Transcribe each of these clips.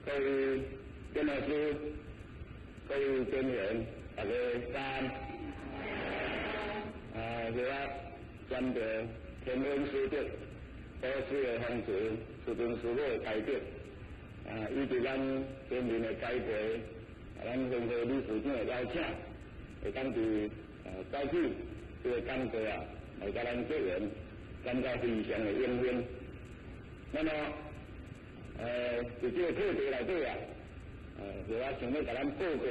各位金老师、各位店员，大家三。我针对天文师德、都市的风水、市政事务的改革，以及咱店面的改革，咱任何理事长的邀请，会当伫早起这个工作来甲咱结缘，感到非常的荣幸。那么，在这个课题内底我想要甲咱报告，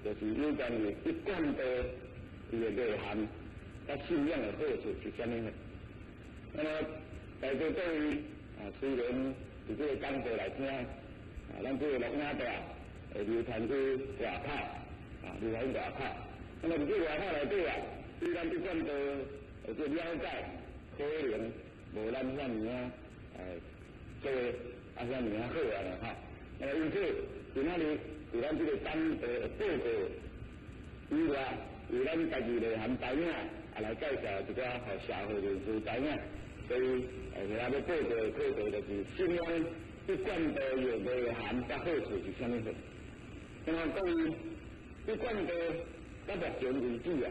就是有关于一贯的伊个内涵。甲信仰的好处是啥物呢？那么在座各位虽然伫这个讲座来听咱这个录音带流传去外口流传外口。那么伫这外口内底对咱一贯的这了解，可能无咱遐尔做遐尔好啦那么因此，伫那里伫咱这个单报告以外，为咱家己内涵知影。来介绍一寡互社会人士知影，所以我要报告的课题就是信仰一贯道有内涵甲好处是啥物事。那么各位一贯道到目前为止也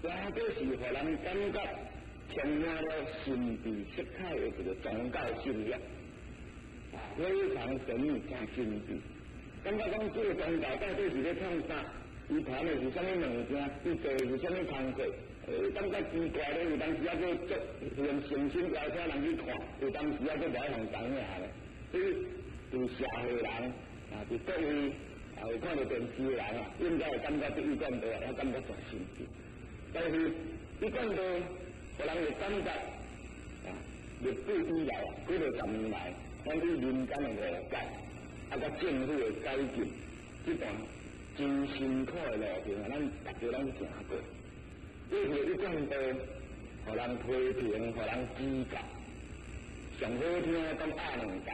都是互人感觉充满了神秘色彩的一个宗教信仰，非常神秘真神秘。感觉讲这个宗教到底是咧创啥？伊传的是啥物物件？伊做的是啥物工作？感觉奇怪咧，有当时去做，用诚心邀请人去看，有当时去无爱互知影咧。所以，对社会人对各位有看到电视的人应该会感觉这一贯道也感觉真神奇。但是，一贯道互人会感觉历史以来几个10年来，咱对民间的误解，甲政府的改进，这段真辛苦的路程咱大家拢行过。这个一贯道，互人批评，互人指教，上好听讲压两教，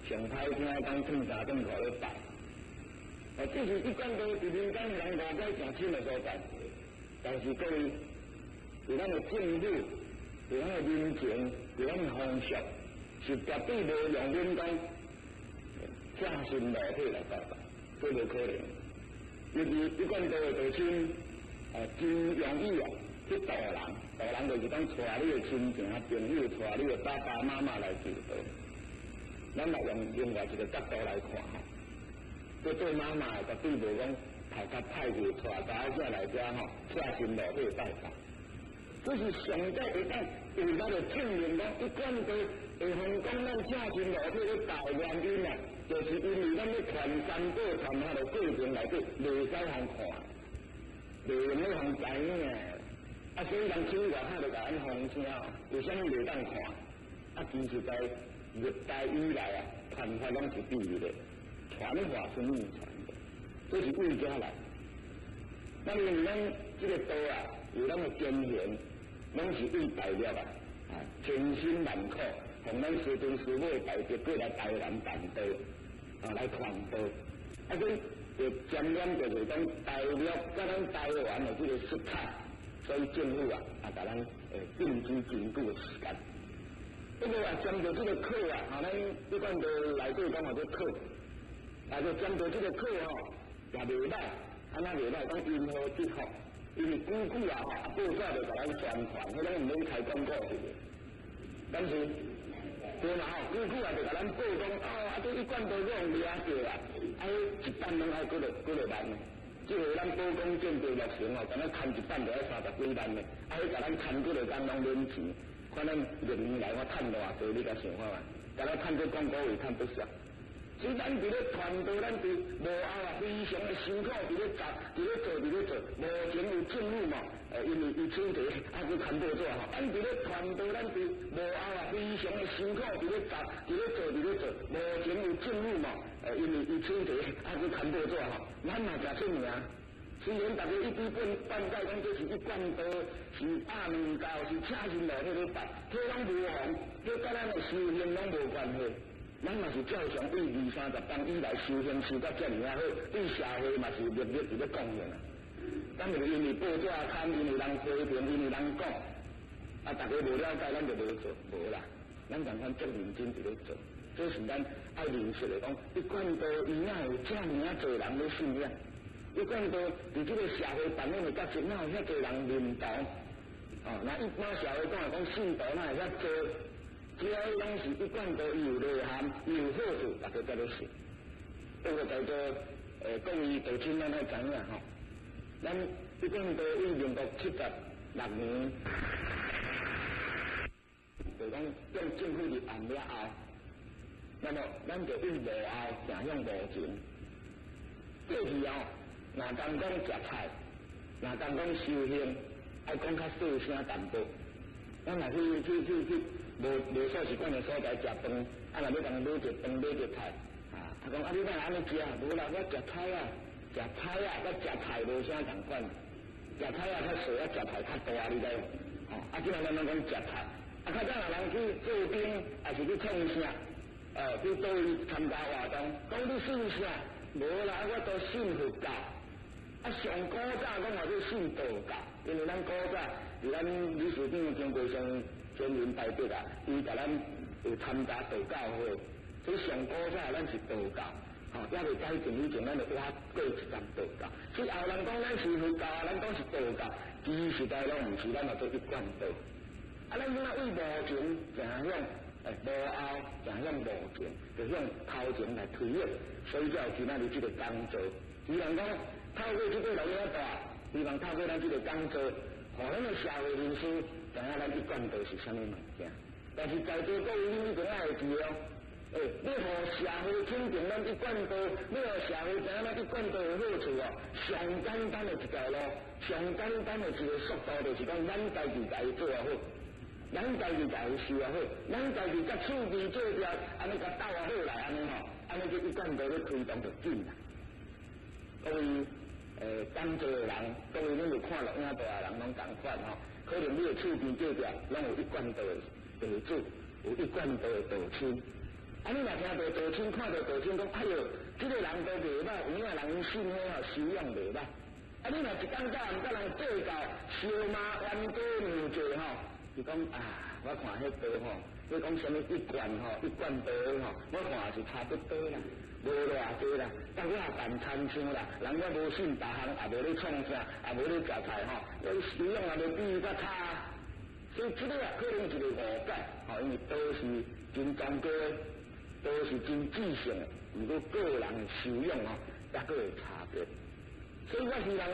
上歹听讲忝三忝五咧拜。这是一贯道伫民间人误解诚深的所在。但是各位，对咱的政府，对咱的民情，对咱的风俗，是绝对无用免讲正心裸体来教导，这无可能。尤其一贯道的道亲。真容易去导人就是讲带你的亲情朋友，带你的爸爸妈妈来指导。咱来用另外一个角度来看做妈妈绝对无讲头壳歹去带查某仔来遮赤身裸体拜拜。这是上帝会当有咱的证明讲，一贯道会通讲咱赤身裸体去拜原因就是因为咱咧传三宝传下的过程内底袂使通看。袂用咧通知影，所以人去外口就甲咱风声，为啥物袂当看？其实在历代以来传法拢是第一的，传法是秘传的，这是为家来。那么咱这个道有咱的尊严，拢是为大业千辛万苦，从咱师尊师母大德过来台南办道，来传道，所以。就沾染就是讲大陆甲咱台湾的这个色彩，所以政府甲咱定居真久的时间。不过针对这个课咱一贯的内底讲这课，就针对这个课也袂歹，安那袂歹，讲因何结合，因为久报纸就甲咱宣传，迄种唔免开广告去的，但是。对嘛久就甲咱报讲这一贯道这种了解一版拢爱几落万呢？即个咱报讲建筑落成敢若牵一版就要30几万呢，甲咱牵几落工拢免钱，看咱6年来我趁偌济，你甲想看嘛？甲咱趁这广告费趁不少。所以咱伫咧传道，咱伫幕后非常的辛苦，伫咧做，无前有政府嘛，因为伊请题去牵报纸咱伫咧传道，咱伫幕后非常的辛苦，伫咧做，无前有政府嘛，因为伊请题去牵报纸咱嘛诚出名。虽然大家一直半解讲这是一贯道，是压两教，是赤身裸体咧拜，这拢无红，这甲咱的修行拢无关系。咱嘛是照常为20-30当以来修行修到遮尔好，对社会嘛是热烈伫咧贡献咱就是因为报纸刊，因为人批评，因为人讲，大家无了解，咱就无做，无啦。咱共款足认真伫咧做，这是咱爱认识的讲，一贯道伊哪有这么啊多人咧信仰？一贯道伫这个社会扮演的角色，哪有遐多人认同？哦，那一般社会讲信徒哪会遐多？只要拢是一贯道有内涵、有好处，大家才咧信。这个叫做讲伊道亲咱爱知影吼。咱一贯道以民国76年，就讲用政府立案了后，那么咱就用无后行向无前。过去哦，若当讲食菜，若当讲修行，爱讲较细声淡薄。咱若去无所习惯的所在食饭，若要当买一饭买一菜，讲你哪安尼食？无啦，我食菜啊，甲菜无啥同款，甲菜较细，甲菜较大，你知无？即摆咱讲甲菜，较早人去做兵，还是去创啥？去倒位参加活动，讲你信啥？无啦，我都信佛教。上古早讲也是信道教，因为咱古早伫咱理事长经过上前人代表啊，伊甲咱有参加道教会，所以上古早咱是道教。也未改变以前，咱就挖过一站道教。所以后人讲咱是佛教，咱讲是道教，其实在拢毋是，咱也做一贯道。咱怎啊为无情行向无后，行向无前，就向头前来推演，所以才有今仔日这个工作。希望讲透过这个龙眼大，希望透过咱这个工作，互咱的社会人士知影咱一贯道是啥物物件。但是在座各位你一定要会记哦。你互社会肯定咱一贯道，你互社会知影咱一贯道的好处哦。上简单的一条路，上简单的一个速度，就是讲咱家己家己做啊好，咱家己家己修啊好，咱家己甲厝边做条，安尼甲斗啊好来安尼吼，安尼就一贯道咧推动就紧啦。各位工作的人，各位恁就看录影带的人拢同款吼，可能你的厝边做条，拢有一贯道的地主，有一贯道的道亲。你若听到道亲，看到道亲讲，哎哟，这个人都袂歹，有影人信迄修养袂歹。你若一工早毋甲人做到烧麻冤家面罪吼，就讲我看迄道吼，你讲什么一贯一贯道吼，我看是差不多啦，无偌济啦。但我也办餐厅啦，人家无信大行，也无咧创啥，也无咧食菜吼，修养也无比伊较差。所以这个可能是一个误解，因为都是真宗教。都是真知性的，不过个人的修养也各有差别。所以我希望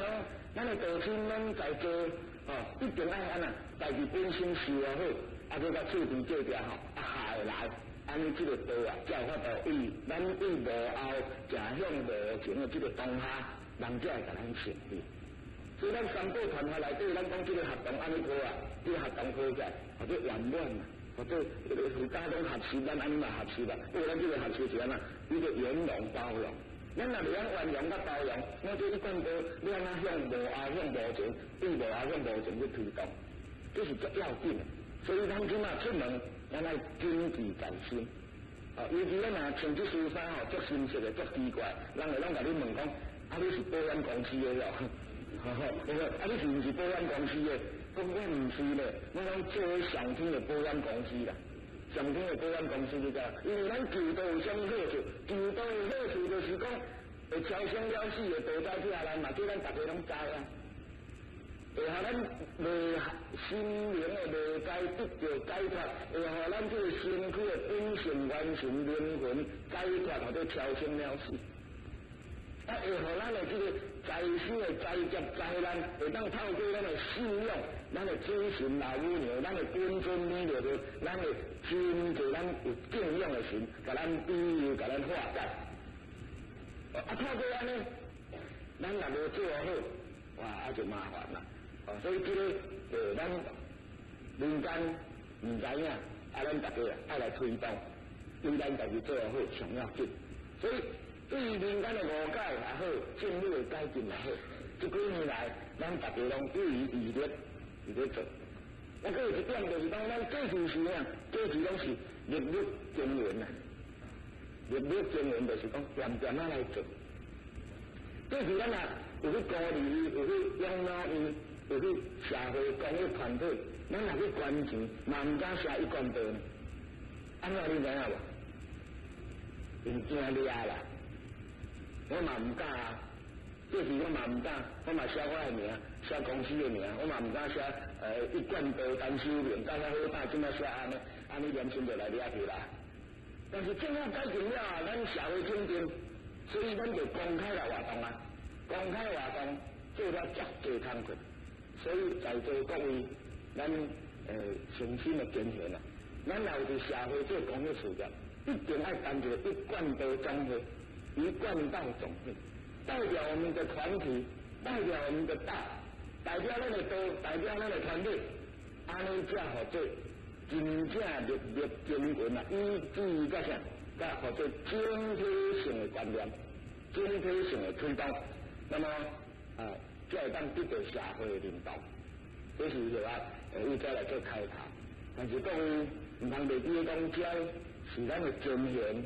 咱的道亲们在做一定爱安家己本身修啊好，再甲厝边做条下来，安尼这个道才有法度为咱为无后行向无前的这个当下，人才会甲咱信任。所以咱三宝传下来底，咱讲这个活动安尼做这个活动做起来或者圆满或者有家中合适，咱安尼嘛合适啦。因为咱这个合适是安一个圆融包容。咱若袂晓圆融甲包容，那这一贯道你安那向无后向无前，对无后向无前去推动，这是足要紧的。所以咱今仔出门，咱爱谨记在心。尤其咱若穿这恤衫足新鲜的，足奇怪，人会拢甲你问讲，你是保险公司的哦？你是毋是保险公司的？我毋是咧，我讲做上天的保险公司啦，上天的保险公司你知？因为咱求道有啥物好处？求道的好处就是讲会超生了死的道在下来嘛，这咱大家拢知啊。会互咱内心灵的内在得到解脱，会互咱这个身躯的本性完全灵魂解脱，或者超生了死。会互咱的这个在生的灾劫灾难，会当透过咱的信仰，咱的精神老母娘，咱的本尊弥勒佛，咱的真济咱有敬仰的神，甲咱庇佑，甲咱化解。透过安尼，咱若无做好，就麻烦啦。所以这个咱民间唔知影，咱大家爱来推动，对咱家己做好上要紧。所以对于民间的误解也好，政府的改进也好，这几年来，咱大家拢对于毅力在做。还有一点就是讲，咱过去时过去拢是日日经营啊，日日经营就是讲点点来做。过去咱有去鼓励，有去养老院，有去社会公益团体，咱若去捐钱，嘛唔敢写一贯道呢。安怎你知影无？因惊掠啦，我嘛唔敢啊。这时我嘛唔敢，我嘛写我的名，写公司的名，我嘛唔敢写一贯道单修炼，甲遐好大，怎么写安尼连心就来掠去啦。但是政府改变了，咱社会肯定，所以咱就公开来活动啊，公开活动做了足济工课，所以在座各位，咱诚心的捐献啊，咱要伫社会做公益事业，一定要担着一贯道总会，一贯道总会。代表我们的团体，代表我们的道，代表咱的道，代表咱的团队，安尼才合作，真正日日经营啊，以至甲啥，甲合作整体性的观念，整体性的推动，那么才会当得到社会的领导。这是就为再来做开头，但是各位唔通袂记得讲，这是咱的尊严，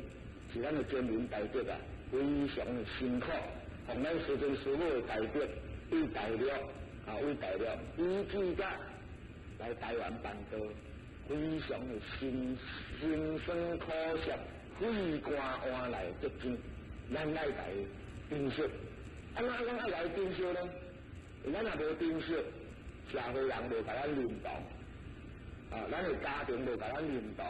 是咱的尊严代表啊，非常的辛苦。从咱师尊师母的代表，为代表以至甲来台湾办道，非常的辛酸苦涩，费肝换来足钱，咱来来珍惜。咱爱来珍惜呢？咱若无珍惜，社会人无甲咱认同，咱的家庭无甲咱认同，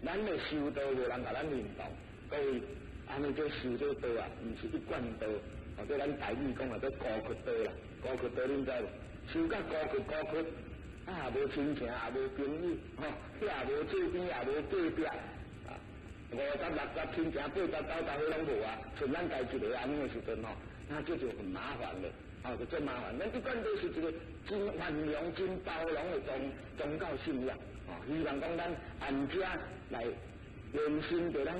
咱的修道无人甲咱认同。各位，安尼做修这道啊，毋是一贯道。或者咱台语讲啊，做高缺道啦，高缺道恁知无？修甲高缺，啊无亲情，也无朋友，也无做边，也无隔壁，50、60亲情，80、90岁拢无啊，剩咱家一个安尼的时阵那这就很麻烦了，就真麻烦。咱一贯都是一个真宽容、真包容的宗教信仰，希望讲咱安家来连心对咱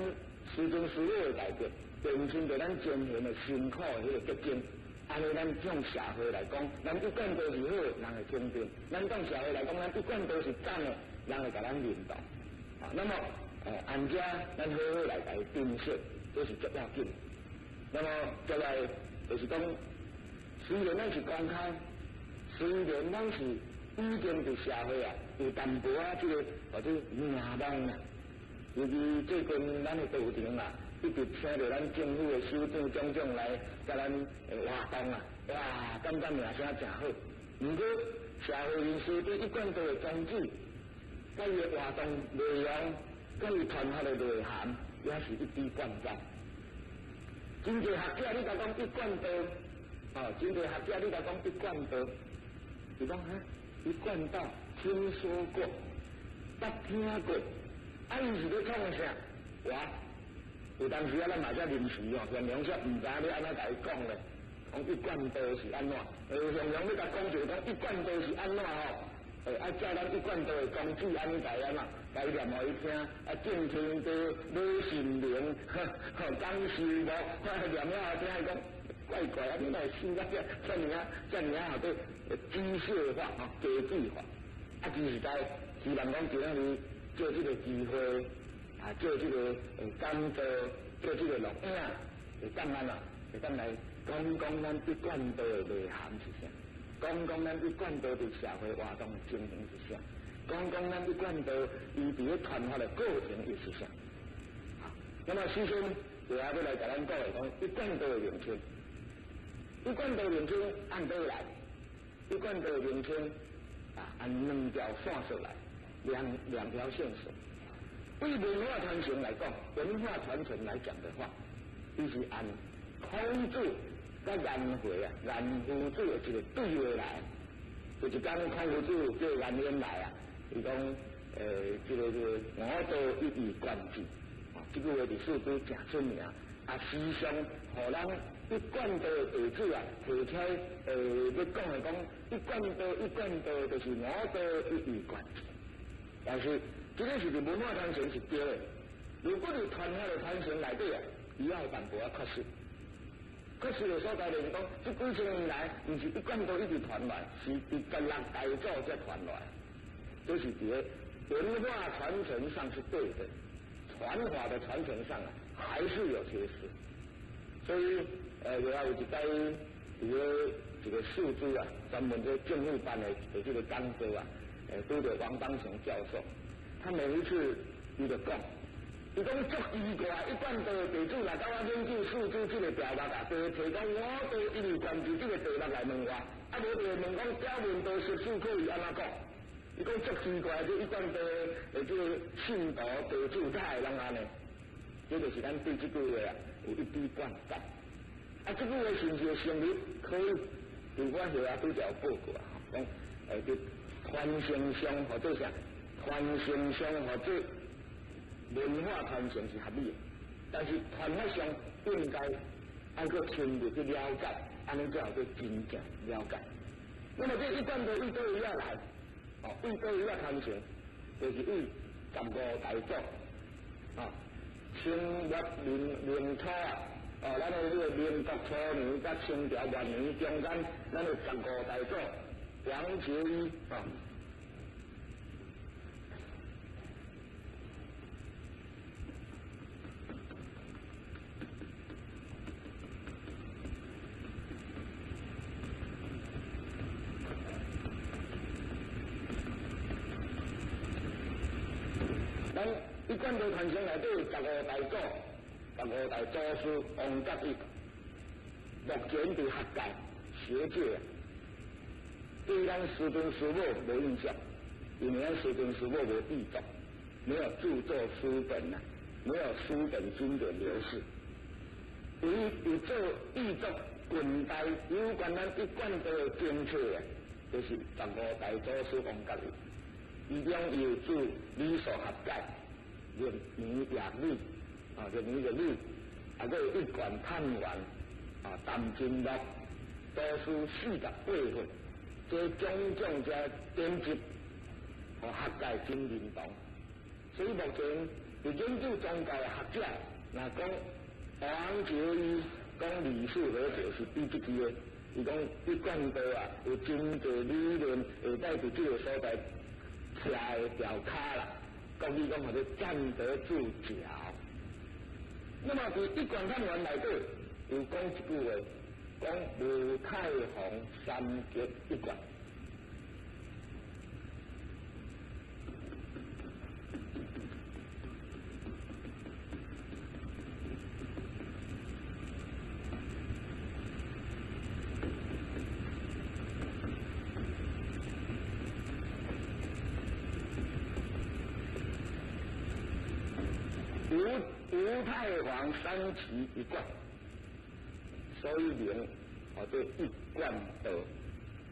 师尊师母的代表。认真对咱捐献的辛苦的迄个结晶，安尼咱向社会来讲，咱一贯都是好，人会肯定；咱向社会来讲，咱一贯都是赞的，人会甲咱认同。那么安家咱好好来珍惜，这是足要紧。那么再来就是讲，虽然咱是公开，虽然咱是已经对社会有淡薄这个或者名望尤其最近咱的道场一直听到咱政府的首长种种来甲咱活动哇，感觉名声真好。不过社会人士对一贯道的宗旨、甲伊的活动内容、甲伊传发的内涵，也是一知半解。真侪学者你甲讲一贯道，真侪学者你甲讲一贯道，就讲一贯道听说过，捌听过，伊是咧创啥？有当时咱嘛才临时向阳说唔知你安怎甲伊讲咧，讲一贯道是安怎？向阳你甲讲就讲一贯道是安怎照咱一贯道的宗旨安尼甲伊念互伊听，正听道无心灵，讲修无，念了听伊讲怪怪，你来修到遮尔好多机械化科技化，其实在希望讲今日借这个机会。做这个感召，做这个录影，会当咱来讲咱一贯道的内涵是啥？讲咱一贯道对社会活动的经营是啥？讲咱一贯道伊伫咧传发的过程又是啥？那么师兄就要来甲咱讲的讲一贯道的名称，一贯道名称按倒来，一贯道名称按2条线索来，两条线索。对文化传承来讲，文化传承来讲的话，伊是按孔子甲颜回颜夫子的一个对话来。有一天孔夫子叫颜渊来伊讲这个我道一以贯之，这句话伫四书真出名。时常互咱一贯道的弟子提起要讲的讲一贯道就是我道一以贯之，但是。这个是文化传承是对的，如果你传下的传承内底伊要有淡薄缺失。缺失的所在就是讲，这几千年来，毋是一贯道一直传来，是伫16代祖才传来。这是伫文化传承上是对的，传法的传承上还是有缺失。所以有一间这个数字专门在政府办的这个讲座都着王邦雄教授。他每一次伊就讲，伊讲足奇怪，一贯道地主来甲我研究数字这个条目啊，就提讲我都一直关注这个题目来问我，啊无就问讲表面道实数可以安怎讲？伊讲足奇怪，这一贯道的这个信徒地主才会人安尼，这就是咱对这句话啊有一滴灌溉。啊，这句话是不是成立？可以，如我后啊拄条报告啊，讲这传承上或者啥，传承上或者文化传承是合理的，但是传法上应该按个深入去了解，安尼才有去真正了解。那么这一贯道为倒位啊来，为倒位啊传承，就是为15大祖清末明初啊，咱的这个民国初年甲清朝末年中间，咱的15大祖黄杰一咱一贯道传承内底15大祖，15大祖师王甲一，目前伫学界学界，对咱师尊师母无印象，因为咱师尊师母无译作，没有著作书本啊，没有书本经典流逝。有做译作近代有关咱一贯道的精粹啊，就是15大祖师王甲一，伊将有著理数合解。历年夜历历年日历，还有一贯探源谈经录，多书48份，这种种这典籍和学界真认同。所以目前有研究宗教的学者，若讲王杰一讲理数合者是比这个，伊讲一贯道啊有真多理论会带伫这个所在徛的条卡啦。国语讲或者站得住脚。那么伫一贯探源内底有讲一句话，讲吴太洪三结一贯。吴太皇三奇一贯，所以名这一贯道，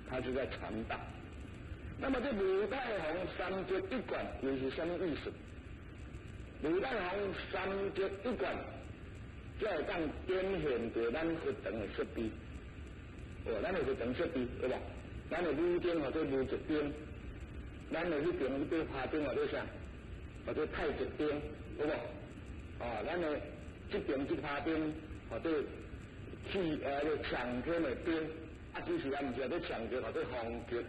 它就在传道。那么这吴太皇三结一贯又是什么意思？吴太皇三结一贯，才会当展现着咱佛堂的设备。咱的佛堂设备对吧？咱的武经或者武则经，咱的迄边迄边花经或者啥，或者太极经，对不？咱的这边这花边或者强天的边，其实咱唔是在强天或者皇极、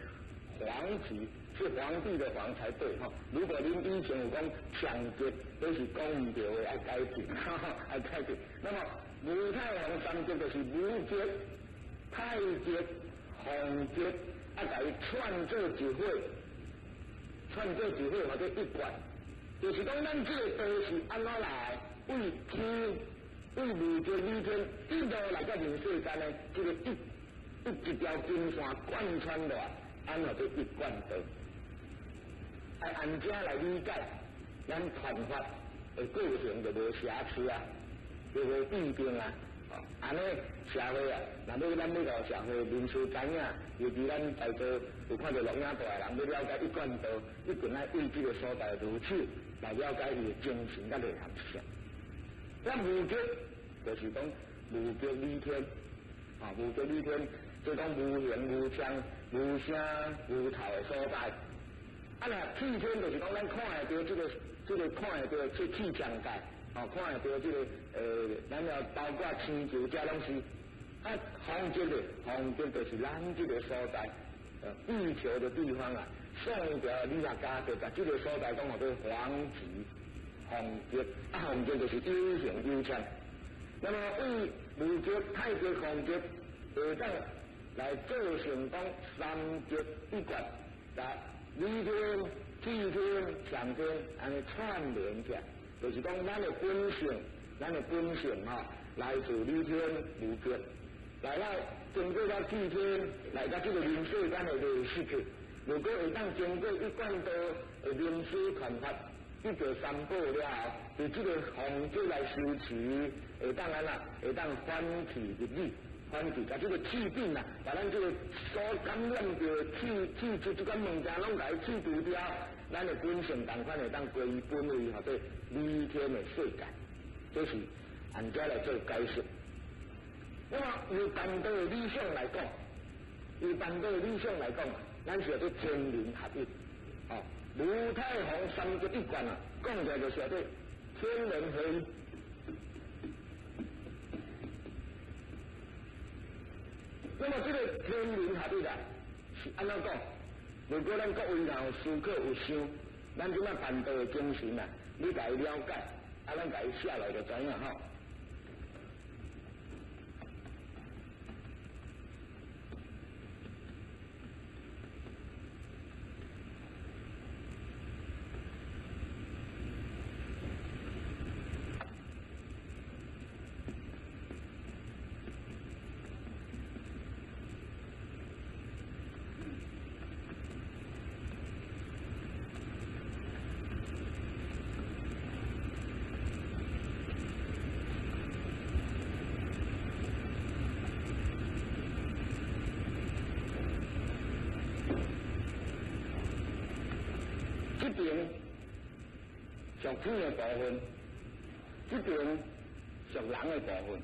皇极是皇帝的皇才对哈。如果您以前有讲强极，都是讲唔对的，要改进，要改进。那么吴太皇三极就是武极、太极、皇极，甲伊串做一会，或者一贯。就是讲，咱这个道是安怎来？为天、为宇宙里天一路来到人世间呢？这个一条金线贯穿落来，安怎做一贯道？按安怎来理解咱传法的过程就无瑕疵啊，就无弊病啊。安尼社会啊，若要咱要个社会人士知影，尤其咱在座有看到录影带的人，要了解一贯道，一定要为这个所在如此来了解伊的精神甲内涵是啥。咱无极就是讲无极理天，无极理天，即讲无形无相、无声无头的所在。若气天就是讲咱看会到这个看会到这气象界。看会到这个咱要包括星球这拢是皇极的，皇极就是咱这个所在，地球的地方啊。宋朝理学家就把这个所在讲做皇极、皇极，皇极就是有形有相。那么为武极、太极、皇极，会当来造成讲三极一贯，来理天、气天、强天，安尼串联起来。就是讲咱的本性来自李天无极，来到经过到祭天，来到这个人世间的世界，如果会当经过一贯道的名师传法，一个三宝了后，就这个方式来修持，会当反其入理。反其甲这个气病把咱这个所感染着气出这款物件拢来去除掉，咱的本性同款会当归本为或者理天的世界，这是按照来做解释。那么以办道的理想来讲，咱是要做天人合一，如太洪三极一贯讲起来就是要做天人合一。那么这个天人合一是安怎讲？如果咱各位有思考有想，咱即摆办道的精神你甲伊了解，咱甲伊写来就知影吼。这边属天的部分，这边属人的部分，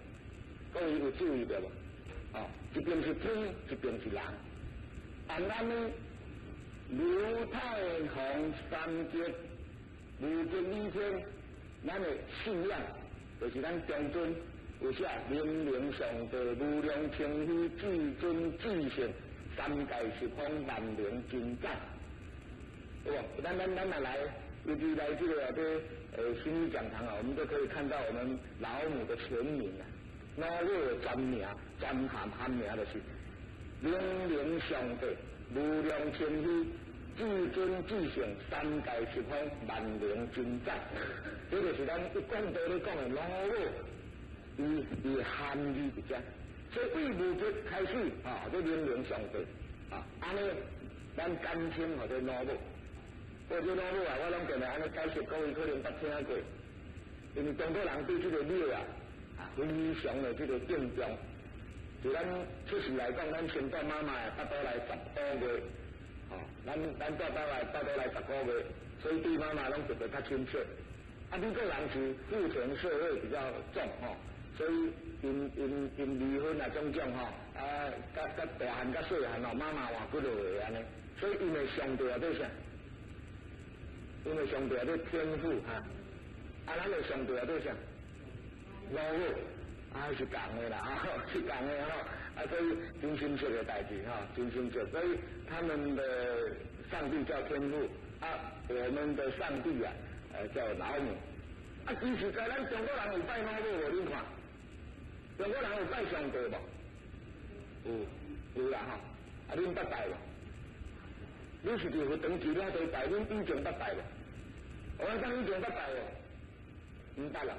各位有注意到无？一边是天，一边是人。按咱呢，如太洪三极，无极理天，咱的信仰就是咱中尊有写明明上帝无量清虚至尊至圣三界十方万灵真赞。对吧？咱来，尤其来这个心理讲堂我们都可以看到我们老母的全名老母的全名含名就是明明上帝无量清虚至尊至圣三界十方万灵真赞，这就是咱一讲道咧讲的老母伊含义伫遮，所以为无极开始这明明上帝安尼咱简称或者老母。或者老母我拢定来安尼解释，各位可能捌听过，因为中国人对这个庙非常的这个敬重。就咱出世来讲，咱先爸妈妈爸倒来12个月，咱爸倒来10个月，所以对妈妈拢特别较亲切。美国人是父权社会比较重所以因离婚种甲大汉甲细汉妈妈换几落个安尼，所以因的上帝对啥？因为上帝对天父咱的上帝对啥？老母是共的啦是共的所以真亲切的代志真亲切，所以他们的上帝叫天父我们的上帝叫老母其实在咱中国人有拜老母无？你看，中国人有拜上帝无？有啦恁捌拜无？你是就长期了都拜，恁以前捌拜无？我讲以前捌拜无？唔捌啦，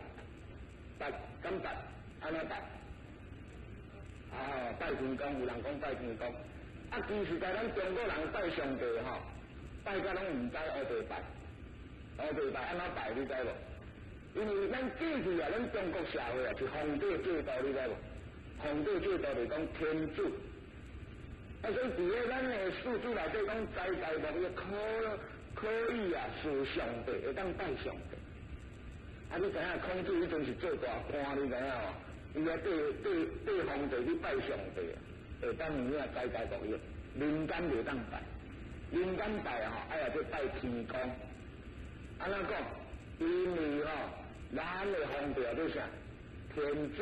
敢捌？安怎拜？拜天公，有人讲拜天公。其实在咱中国人拜上帝拜甲拢唔知黑地拜，安怎拜你知无？因为咱过去咱中国社会是皇帝制度，你知无？皇帝制度就是讲天主。所以伫咧咱的数字内底讲，在牧业可以是上帝，会当拜上帝。你知影孔子以前是做大官，你知影伊对皇帝去拜上帝会当有影在牧业，民间袂当拜，民间拜要去拜天公。安怎讲？因为咱的皇帝对啥？天主，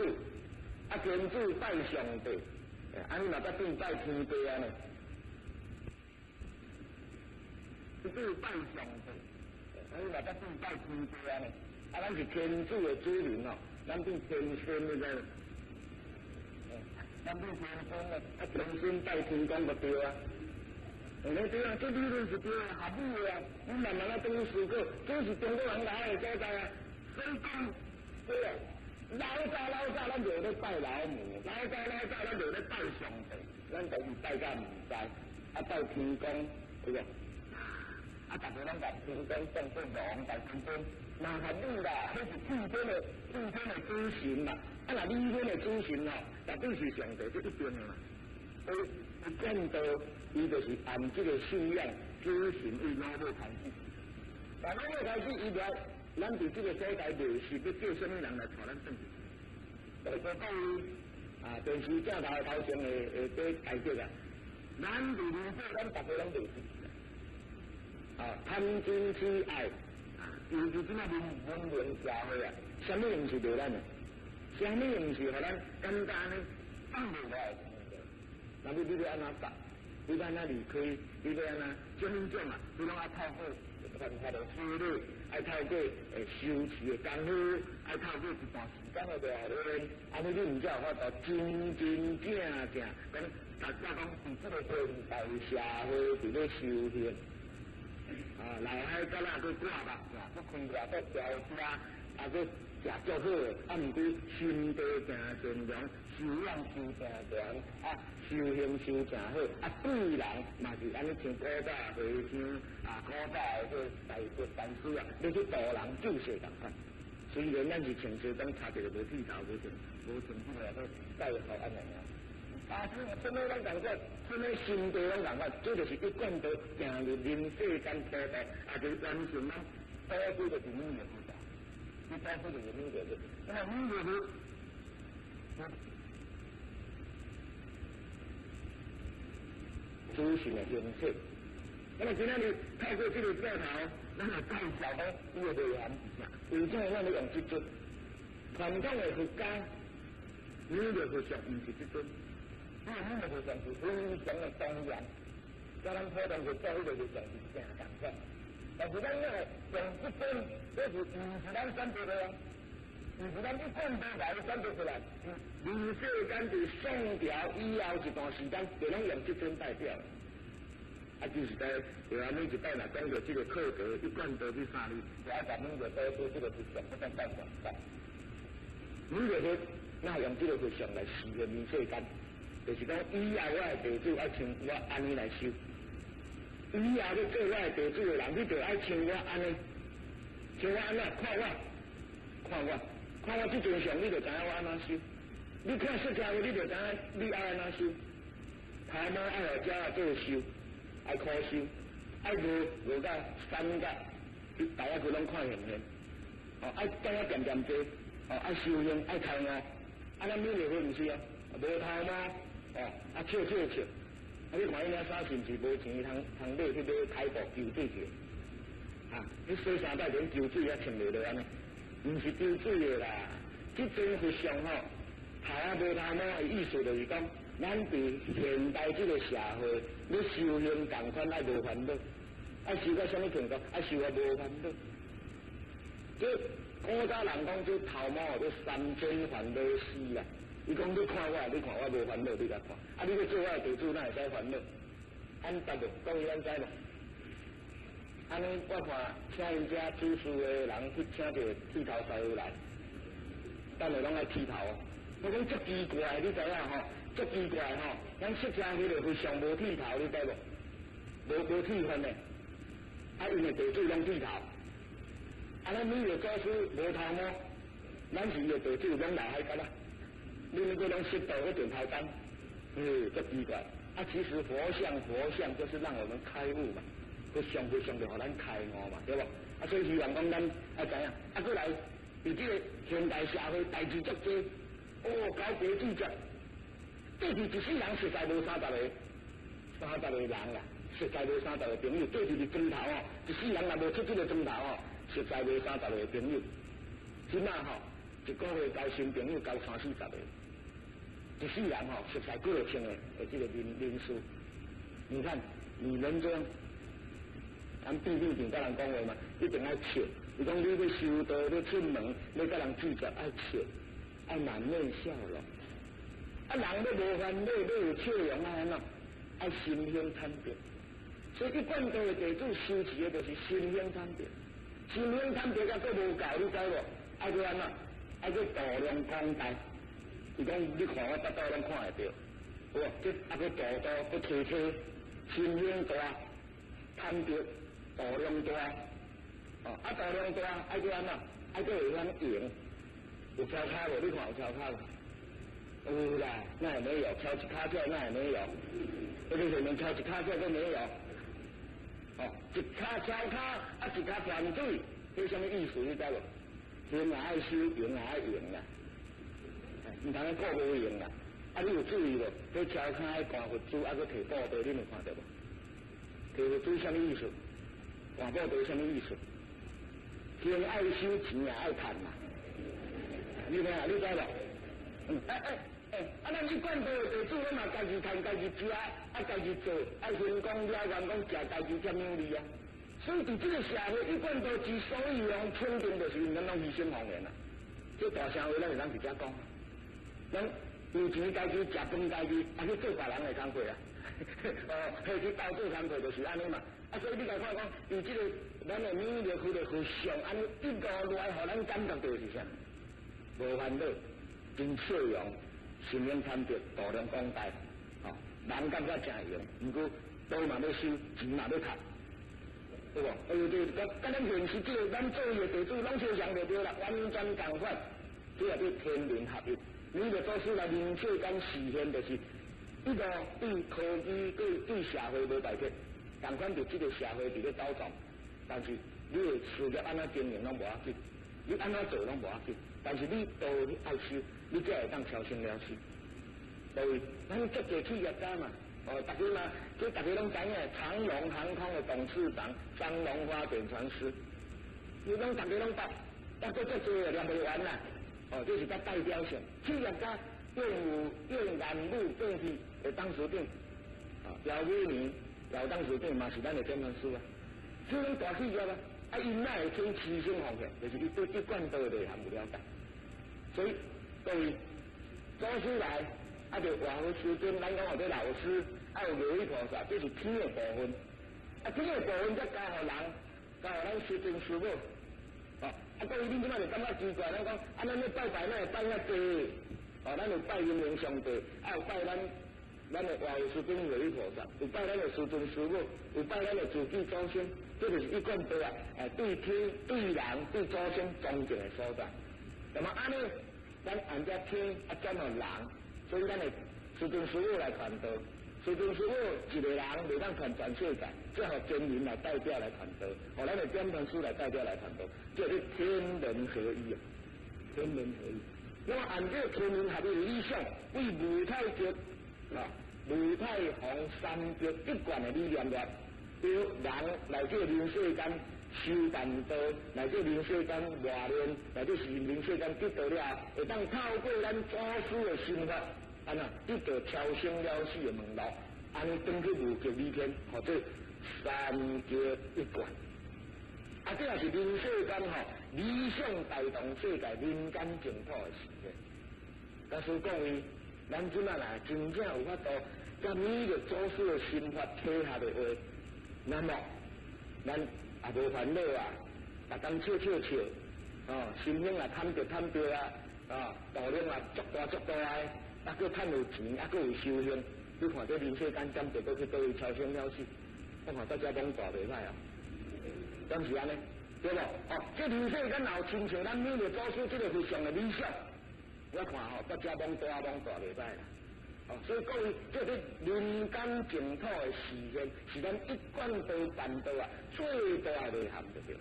天主拜上帝。你若捌变拜天地呢？这是拜上帝。你若捌变拜天地呢？咱是天主的子民咱变天仙的呢？咱变天仙了，天仙拜天公就对对这理论是对合理的你慢慢等于思考，这是中国人来的所在所以讲，对啊，老早咱就咧拜老母，老早咱就咧拜上帝，咱就是拜甲唔知，拜天公，对个。大家拢甲天公送送王大天公，麻烦你啦，迄是天天的主神嘛。若你天的主神吼，绝对是上帝，这一定的嘛。所以见到伊就是按这个信仰主神为老母开始。但老母开始以来，咱伫这个所在未是要叫什么人来带咱转去。就讲电视正头前会解决啊。咱伫里头，咱大家拢未知。贪金痴爱，尤其即马文明社会啊，什么毋是对咱的？什么毋是互咱简单的放袂落来？那你要安怎办？你要安怎离开？你要安怎种种啊？你拢爱透过办法的思虑，爱透过修持的功夫，爱透过一段时间的练，安尼你毋才有法度真正讲，大家讲伫这个现代社会伫咧修行。老海甲咱去挂目，去开业，去调车，去食足好，毋过心地诚善良，修养修诚强，修行修诚好，对人嘛是安尼像古早和尚，古早个大佛禅师要去度人救世共款。虽然咱是穿西装，插一个无剃头，无穿这个个戴头安尼啊。什么拢共款，什么心地拢共款，这就是一贯道行入人世间道道，就是完成咱多数的是女的负责，你多数就是女的，那么女的是，主神的形式。那么今天你透过这个教头，咱来介绍讲伊的内涵是啥？为什么咱要用这尊？传统的佛家，女的佛像毋是这尊。你的佛像是非常的庄严，甲咱普通的教会的佛像是正共款。但是咱要用这尊，这是毋是咱选择的啊？毋是咱一贯道来选择出来。人世间伫宋朝以后一段时间，就拢用这尊代表。就是在就安尼一摆若讲到这个课格一贯道去三日，就爱咱们就多说这个佛像不能再广泛。你就说，那用这个佛像来示现人世间。就是讲，以后我的地主爱像我安尼来修，以后要做我的地主的人，你就爱像我安尼，像我安怎看我这尊像，你就知影我安怎修。你看释迦牟尼，你就知影你爱安怎修。头毛爱互遮做修，爱苦修，爱无到三甲，大家佢拢看现现。爱等下点做，爱修行，爱开悟，咱每个会毋是啊？无头毛。笑，你看伊那衫是毋是无钱通买去买开埠救水去？你洗三摆连救水也穿袂落安尼，毋是救水的啦。这尊佛像头无头毛的意思就是讲，咱伫现代这个社会，你修行共款爱无烦恼，爱修到什么程度？爱修到无烦恼。这古早人讲这头毛这三千烦恼丝啦。伊讲你看我无烦恼，你甲看。你要做我的地主，哪会使烦恼？安答无？讲伊咱知无？安尼我看请因遮主事的人去请一个剃头师傅来，等下拢爱剃头。我讲足奇怪，你知影吼？足奇怪吼！咱释迦迄个佛像无剃头，你知无？无剃分的，因为地主拢剃头。咱每个祖师无头毛，咱是个地主拢老海干啦。你那个拢识到一点头单，这奇怪。其实佛像就是让我们开悟嘛，佛像就互咱开悟嘛，对不？所以希望讲咱知影，过来，伫这个现代社会代志足多，交杯煮食，这是一世人实在无30个人啦，实在无30个朋友，这是砖头一世人若无出这个砖头实在无30个朋友，即马一个月交新朋友交30-40个。一世人实在过千的这个人数，你看女人这样，咱必定跟人讲话嘛，一定要笑。你讲你要修道，要出门，要跟人聚集，爱笑，爱满面笑容。人要无烦恼，要有笑容安怎？爱心胸坦白。所以一贯道的地主修持的就是心胸坦白，心胸坦白甲佫无够，你知无？爱去安怎？爱去度量广大。伊讲你看我搭倒拢看会到，有无？即啊去度，去提心胸大，贪着度量大，哦，啊度量大爱去安怎？爱去会晓用，有敲卡无？你看有敲卡无？有啦，那也没有，敲一卡票那也没有，而且连敲一卡票都没有。哦，一卡敲卡，啊一卡泉水，这什么意思？你知无？天也爱修，用也爱用啦，唔通个无用啦。啊，你有注意无？这敲卡爱挂佛珠，啊，佮摕布袋，你有看到无？摕佛珠什么意思？挂布袋什么意思？天爱修，钱也爱赚嘛。你听下，你知无？啊，咱去管道的地主，咱嘛家己赚，家己食，啊，家己做，啊，分工了，员工食家己占有利啊。所以，伫这个社会，一贯道之所以用肯定，就是因咱拢牺牲奉献啦。这大社会，咱会当直接讲，咱有钱家己食饭家己，啊去做别人的工课啊。或去到处工课就是安尼嘛。啊，所以你来看讲，伫这个咱的免疫力区的去上，安尼一路来，互咱感觉到是啥？无烦恼，真笑容，心灵参得，度量广大，哦，人感觉真用，不过刀嘛要收，钱嘛要赚。对无？对，甲咱现实这个咱做业地主拢相像就对啦，完全共款，这也叫天人合一。你着做出来人世间实现，就是一个对科技对社会无排斥，共款就这个社会伫咧走动，但是你的事业安怎经营拢无要紧，你安怎做拢无要紧，但是你道你爱修，你才会当超生了事。所以咱足侪企业家嘛。大家嘛，即大家拢知影，长荣航空的董事长张荣发典传师，伊拢大家拢捌，啊，搁足多也念不完啦。哦，这是较代表性。企业家用南路电梯的董事长，啊，姚伟民姚董事长嘛是咱的典传师啊，这种大企业啊，啊，因哪会听牺牲奉献，就是伊对一贯道的内涵不了解，所以各位做出来。啊，就往师尊，咱讲话做老师，啊有如意菩萨，这是天的部分。啊，天的部分才交互人，交互咱师尊师母。哦，啊，各位恁即摆就感觉奇怪，咱讲，啊，咱咧拜拜，咱会拜遐济，哦，咱有拜阴阳上帝，啊有拜咱的外有师尊如意菩萨，有拜咱的师尊师母，有拜咱的祖祖祖先，这就是一贯道啊，对天、对人、对祖先尊敬的所在。那么安尼，咱按照天啊转互人。所以咱的师尊师母来传道，师尊师母一个人袂当传全世界，只好真人来代表来传道，互咱的典传师来代表来传道，这是天人合一啊，天人合一。那么按这天人合一的理想，为武太极啊、武太洪三极一贯的理念了，由人来这人世间修办道，来这人世间磨练，来这是人世间得到了，会当透过咱祖师的心法。安那得到超生了死的门路，安尼登去无极理天，或者三极一贯。啊，这也是人世间吼理想带动世界人间净土的事件。但是讲伊，咱即摆啦，真正有法度，将每个祖师的心法体下的话，那么咱也无烦恼啊，逐工笑，哦，心胸也贪着啊，啊，道量也足大的。啊，佮趁有钱，啊，佮有修行，你看这人世间怎就搁去倒去超生了死？我看大家拢大袂歹啊，敢是安尼？对无？哦，这人世间老亲像咱每个祖师这个非常的理想，我看吼，大家拢大袂歹啦。哦，所以各位，这是人间净土的实现，是咱一贯道办道啊最大的内涵就对。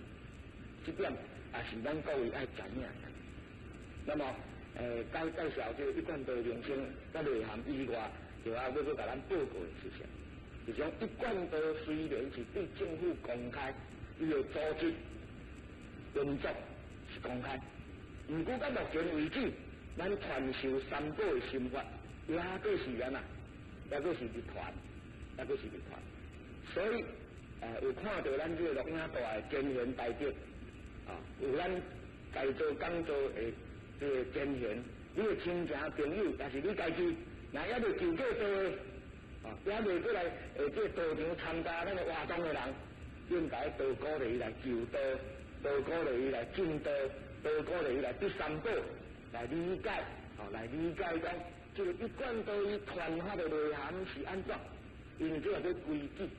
这点也是咱各位爱知影。那么。介绍这一贯道名称，甲内涵以外，就要甲咱报告的事情。就讲一贯道虽然是对政府公开，伊的组织运作是公开，不过到目前为止，咱传授三宝的心法，也个是安那，也个是集团，所以有看到咱这个录影带的前贤大德，啊，有咱在座讲座的。这个前贤，你的亲戚朋友，但是你家己，那也未求过道的，啊，也未过来这道场参加咱个活动的人，应该多鼓励伊来求道，多鼓励伊来进道，多鼓励伊来第三步来理解，来理解讲，这个一贯道伊传法的内涵是安怎？因为这个规矩，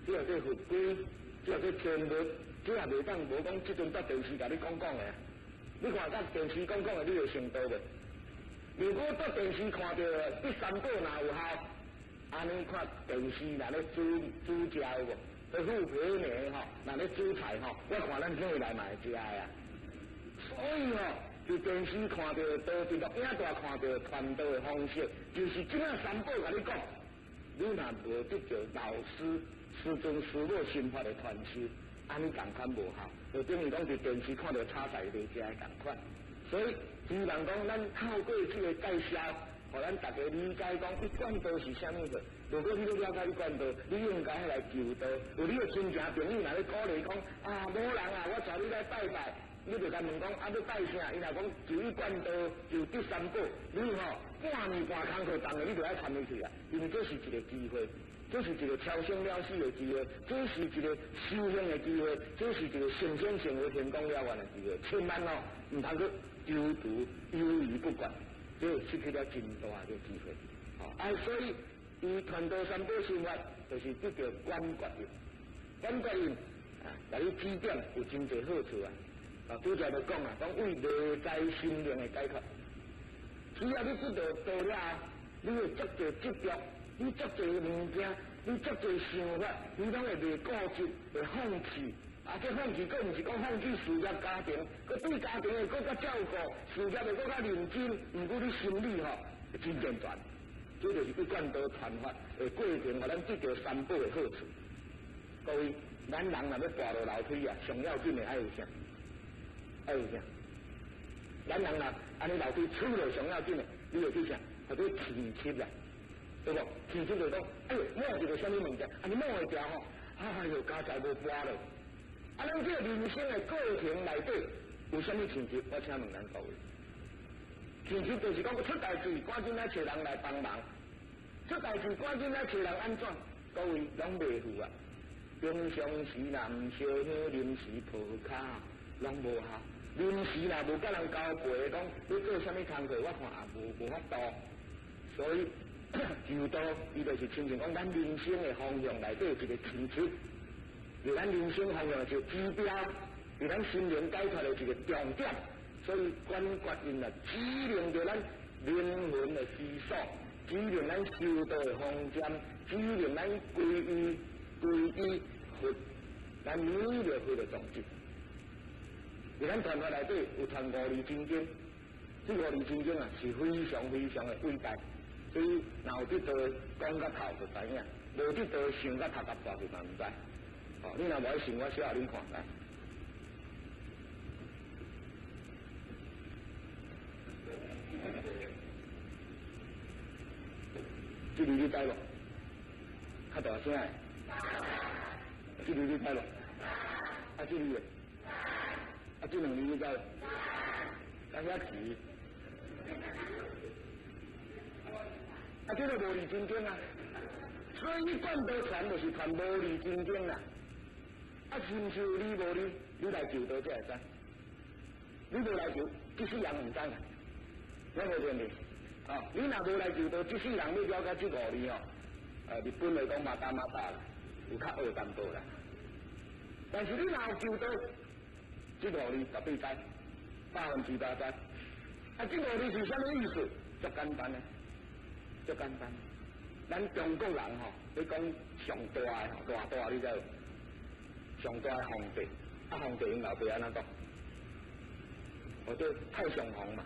这个法规，这个天律，这也袂当无讲即阵在电视甲你讲的啊。你看甲电视讲的，你会成道袂？如果在电视看到第三步哪有效，安尼看电视若咧煮食有无？去副皮面吼，若咧煮菜吼，我看咱怎会来买食的啊。所以吼，伫电视看到多伫录影带看到传道的方式，就是即样三步甲你讲，你若无得着老师师尊师母心法的传授，安尼共款无效，就等于讲伫电视看到炒菜卖食的共款。所以希望讲咱透过这个介绍，互咱大家理解讲一贯道是啥物事。如果你了解一贯道，你应该来求道。有你的亲戚朋友若咧鼓励讲啊，某人啊，我带你来拜拜。你就甲问讲啊，要拜啥？伊若讲就一贯道，就第三步，你吼半年半工课当的，你就爱参与去啊。因为这是一个机会，这是一个超生了死的机会，这是一个修行的机会，这是一个成仙成为天公了愿的机会。千万哦，唔通去丢毒忧疑不管，就失去了真大的机会。所以伊传道三宝心法，就是得到观觉印，观觉印啊，甲你指点有真侪好处啊。拄则就讲啊，讲为内在心灵的解脱。只要你知道道了，你会足侪执着，你足侪物件，你足侪想法，你拢会袂固执，会放弃。这放弃，佫毋是讲放弃事业家庭，佫对家庭的佫较照顾，事业的佫较认真，毋过你心理吼真健全。这就是一贯道传法的过程，互咱得到三宝的好处。各位，咱人若要爬落楼梯啊，上要紧的爱有啥？爱有啥？咱人若安尼楼梯出落上要紧的，你会去啥？或者气切啦，对不？气切就讲，哎呦，摸一个什么物件，安尼摸会掉吼，哎呦，家财无花了。咱这个人生的过程内底有啥物气切？我请问咱各位。其实就是讲，出代志赶紧来找人来帮忙，出代志赶紧来找人安怎？各位拢袂赴啊！平常时若毋烧火，临时抱脚，拢无效。临时若无甲人交陪，讲要做啥物工课，我看也无法度。所以求道，伊就是亲像讲咱人生的方向内底一个清晰，是咱人生方向的一个指标，是咱心灵解脱的一个重点。所以观觉印啊，指明着咱灵魂的思索，指明咱修道的方针，指明咱皈依佛，咱努力佛的宗旨。而咱传法内底有传五字真经，这五字真经啊是非常非常的伟大。所以若有得到讲到头就知影，无得到想到头壳大就嘛唔知。你若无爱想，我写互你看来。这里你知无？较大声诶！这里你知无？这里诶！这两字你知无？遐字。这个无字真经啊！所以一贯道传就是传无字真经啦。是毋是有理无理？你来求道才会知。你无来求，即世人唔知啦。有无问题？你若无来求道，即世人要了解这五字哦。日本来讲马达啦，有较学淡薄啦。但是你若有求道，这五字绝对知，8%知。这五字是啥物意思？足简单诶，足简单。咱中国人吼，你讲上大诶吼，大你知无？上大诶皇帝，皇帝因老爸安怎讲？或者太上皇嘛？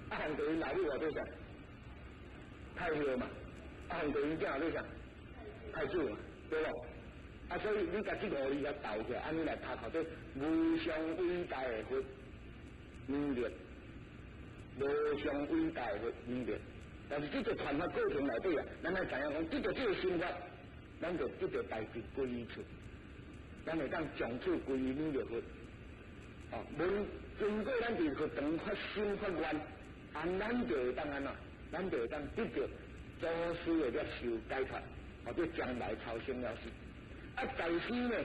皇帝因老母或者啥？太后嘛？皇帝因囝或者啥？太子嘛？对无？所以你甲这五字甲斗起来，安尼来读，或者无上伟大诶佛能力，无上伟大诶佛能力。但是这个传法过程内底啊，咱来知影讲，得到这个心法，咱就得到大智归依处，咱会当从此归依你的佛。无经过咱伫学堂发心发愿，咱就会当安怎？咱就会当得到祖师的了受解脱，或者将来超生了死。在世呢，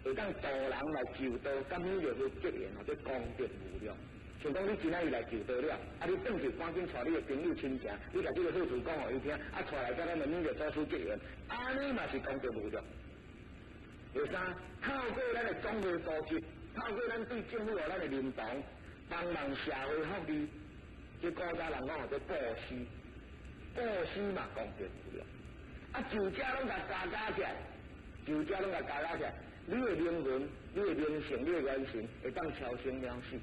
会当度人来求道，甲你的佛结缘，或者功德无量。想讲你今仔日来就到了，啊，你转去赶紧带你的朋友亲戚，你甲这个好处讲互伊听，啊，带来甲咱的民族组织结缘，安尼嘛是功德无量。第三，透过咱的综合组织，透过咱对政府咱的认同，帮忙社会福利，这古早人讲叫布施，布施嘛功德无量。啊，就这拢甲加起来，就这拢甲加起来，你的灵魂、你的灵性、你的元神会当超生了死。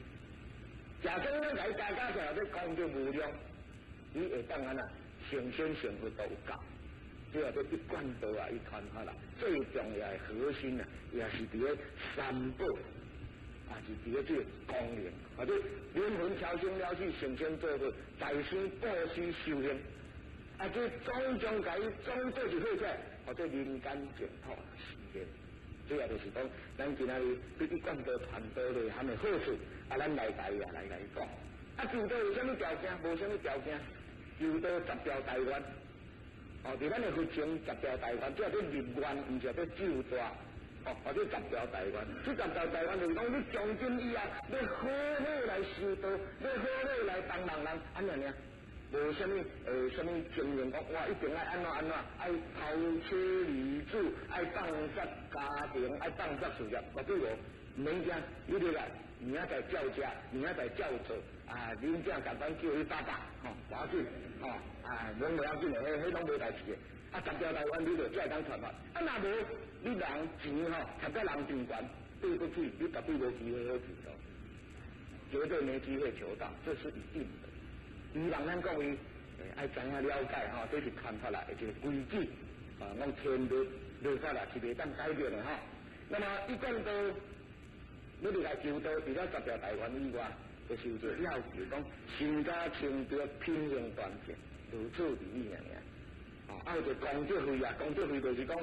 假装咱甲伊加起来，这功德无量，你会当安那成仙成佛都有够。这这一贯道啊，一传下来，最重要的核心啊，也是伫咧三宝，啊是伫咧这个功能，或者灵魂超生了死，成仙做佛，在生布施修行，啊这种种甲伊总做一好起来，或者人间净土实现。这也就是讲，咱今仔日对一贯道传道内含的好处，啊咱来台也来讲。啊就道有啥物条件？无啥物条件，就道10条台湾。哦，伫咱的佛前10条台湾，即係啲立愿，唔是啲咒大。哦，或者10条台湾，这10条台湾就是讲，你从今以后，要好好来修道，要好好来帮忙人，安尼尔。无什么什么经验讲，哇，一定爱安怎，爱抛妻离子，爱放杀家庭，爱放杀事业，或者我免惊，你哋来，明仔在叫家，明仔在叫做啊，恁这样简单叫伊爸爸，吼，无要紧，吼，啊，拢无要紧的，迄拢无代志的。啊，10条台湾你就才会当传法，啊，若无你人钱吼，贴在人面前，对不起，你绝对无机会好求到，绝对没机会求到，这是一定的。伊人咱讲伊，爱知影了解吼，这是传法来一个规矩，啊，讲天律法啦是袂当改变的吼。那么一贯道，你哋来求道，除了10条台湾以外，就是有一个要求讲，身家清白，品行端正，如此如意尔。啊，有一个功德费啊，功德费就是讲，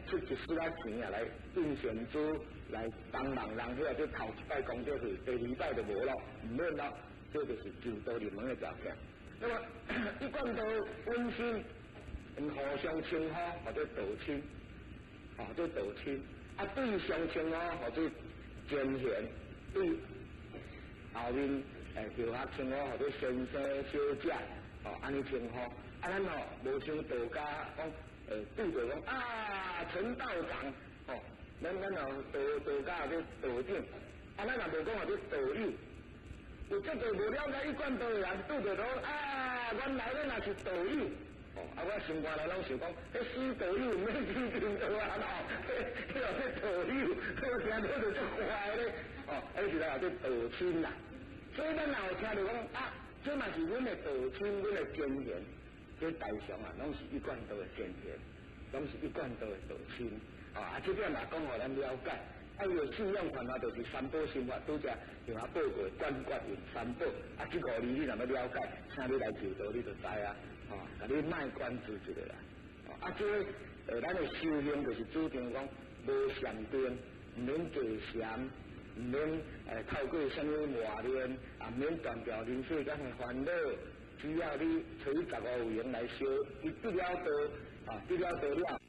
出一丝仔钱啊来印现珠，来帮忙人，或者头一摆功德费，第二摆就无咯，唔免咯。这就是求道入门的条件。那么一贯道温馨，互相称呼或者道亲，或者道亲。啊，对上称呼或者贤贤，对后面叫下称呼或者先生小姐，安尼称呼。啊，咱无像道家讲，对着讲啊，陈道长，咱道家或者道长，啊，咱若无讲或者道友。有这个无了解一贯道的人，拄着讲啊，原来咱也是道友。啊，我心肝内拢想讲，迄死道友免去听道啊，迄个是道友，我听到就足坏咧。迄是啦，叫道亲啦。所以咱若有听着讲啊，这嘛是阮的道亲，阮的贤贤，这大上啊，拢是一贯道的贤贤，拢是一贯道的道亲。啊，这点嘛讲互咱了解。啊，伊个信仰传法就是三宝心法，拄则像阿报过观觉用三宝，啊，这5字你若要了解，请你来求道，你就知啊，甲你卖关子一个啦。啊，这咱的修行就是主张讲无禅定，唔免坐禅，唔免透过什么磨练，啊，唔免断掉人世间的烦恼，只要你取15元来修，你得了道，啊，得了道了。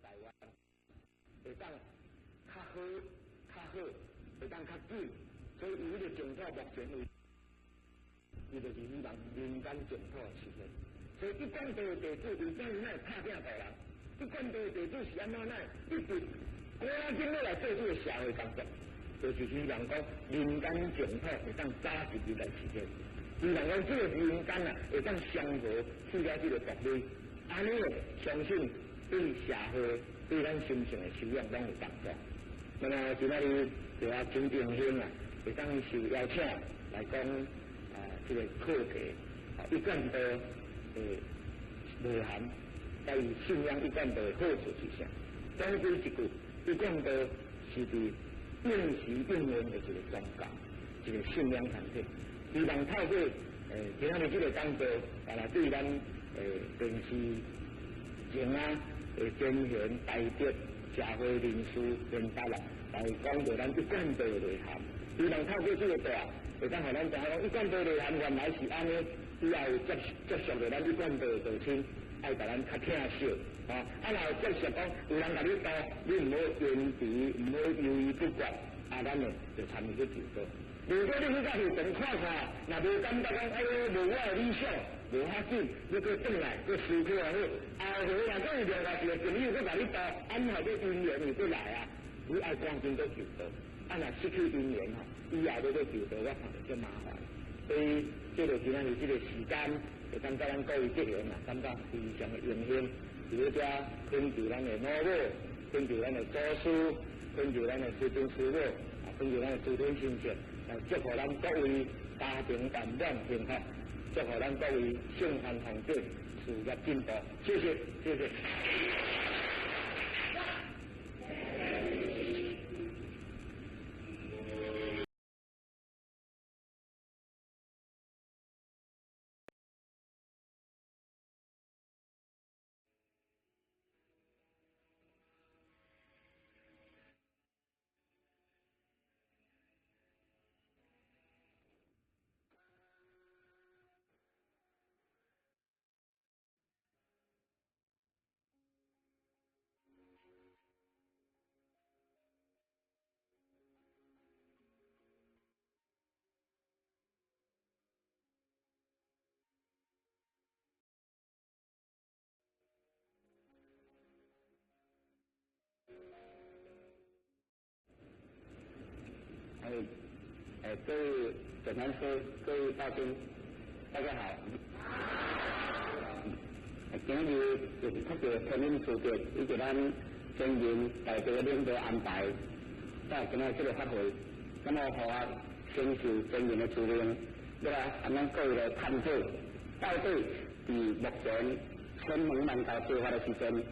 台湾会当较好，会当较紧，所以伊个净土目前为，伊就是希望民间净土的实现。所以一贯道的地主为怎样来拍拼大人？一贯道的地主是安怎来？一直赶紧要来做这个社会工作，就是希望讲民间净土会当早一日来实现。希望讲这个民间啊会当相互取了这个独立，安尼相信对社会对咱心情的修养拢有帮助。那么今仔日就要真正兴啊，会当受邀请来讲这个课题一贯道内涵，在于信仰一贯道的好处是啥？总归一句，一贯道是伫应时应用的一个宗教，一个信仰团体。希望透过今仔日这个讲座，来对咱电视前啊前贤大德社会人士领导啦，来讲到咱一贯道的内涵。希望透过这个道，会当互咱知影讲一贯道内涵原来是安尼，以后接受着咱一贯道的道亲，爱甲咱较听惜，啊然后接受讲有人甲你教，你唔好坚持，唔好犹豫不决，咱呢就参与去求道。如果你去到现场看看，若无感觉讲哎呦无我的理想，无遐紧，你去转来，去思考下好，后回若讲有另外一个朋友去甲你教，安好个姻缘你过来啊，你爱赶紧去求道。若失去姻缘吼，以后你去求道，我看就麻烦。所以，这就今仔日这个时间，会当甲咱各位结缘啊，感觉非常的荣幸。伫遮恳求咱的老母，恳求咱的祖师，恳求咱的师尊师母，恳求咱的诸天神仙，来祝福咱各位家庭圆满幸福，祝福咱各位圣贤弘正，事业进步。谢谢，谢谢。各位简单说，各位大众，大家好。今日就是特别天命书记，以及咱前人大家领导安排，在今日这个发会，那么互我承受前人的指令，要来咱们各位来探讨，到底伫目前千门万道做法的时阵，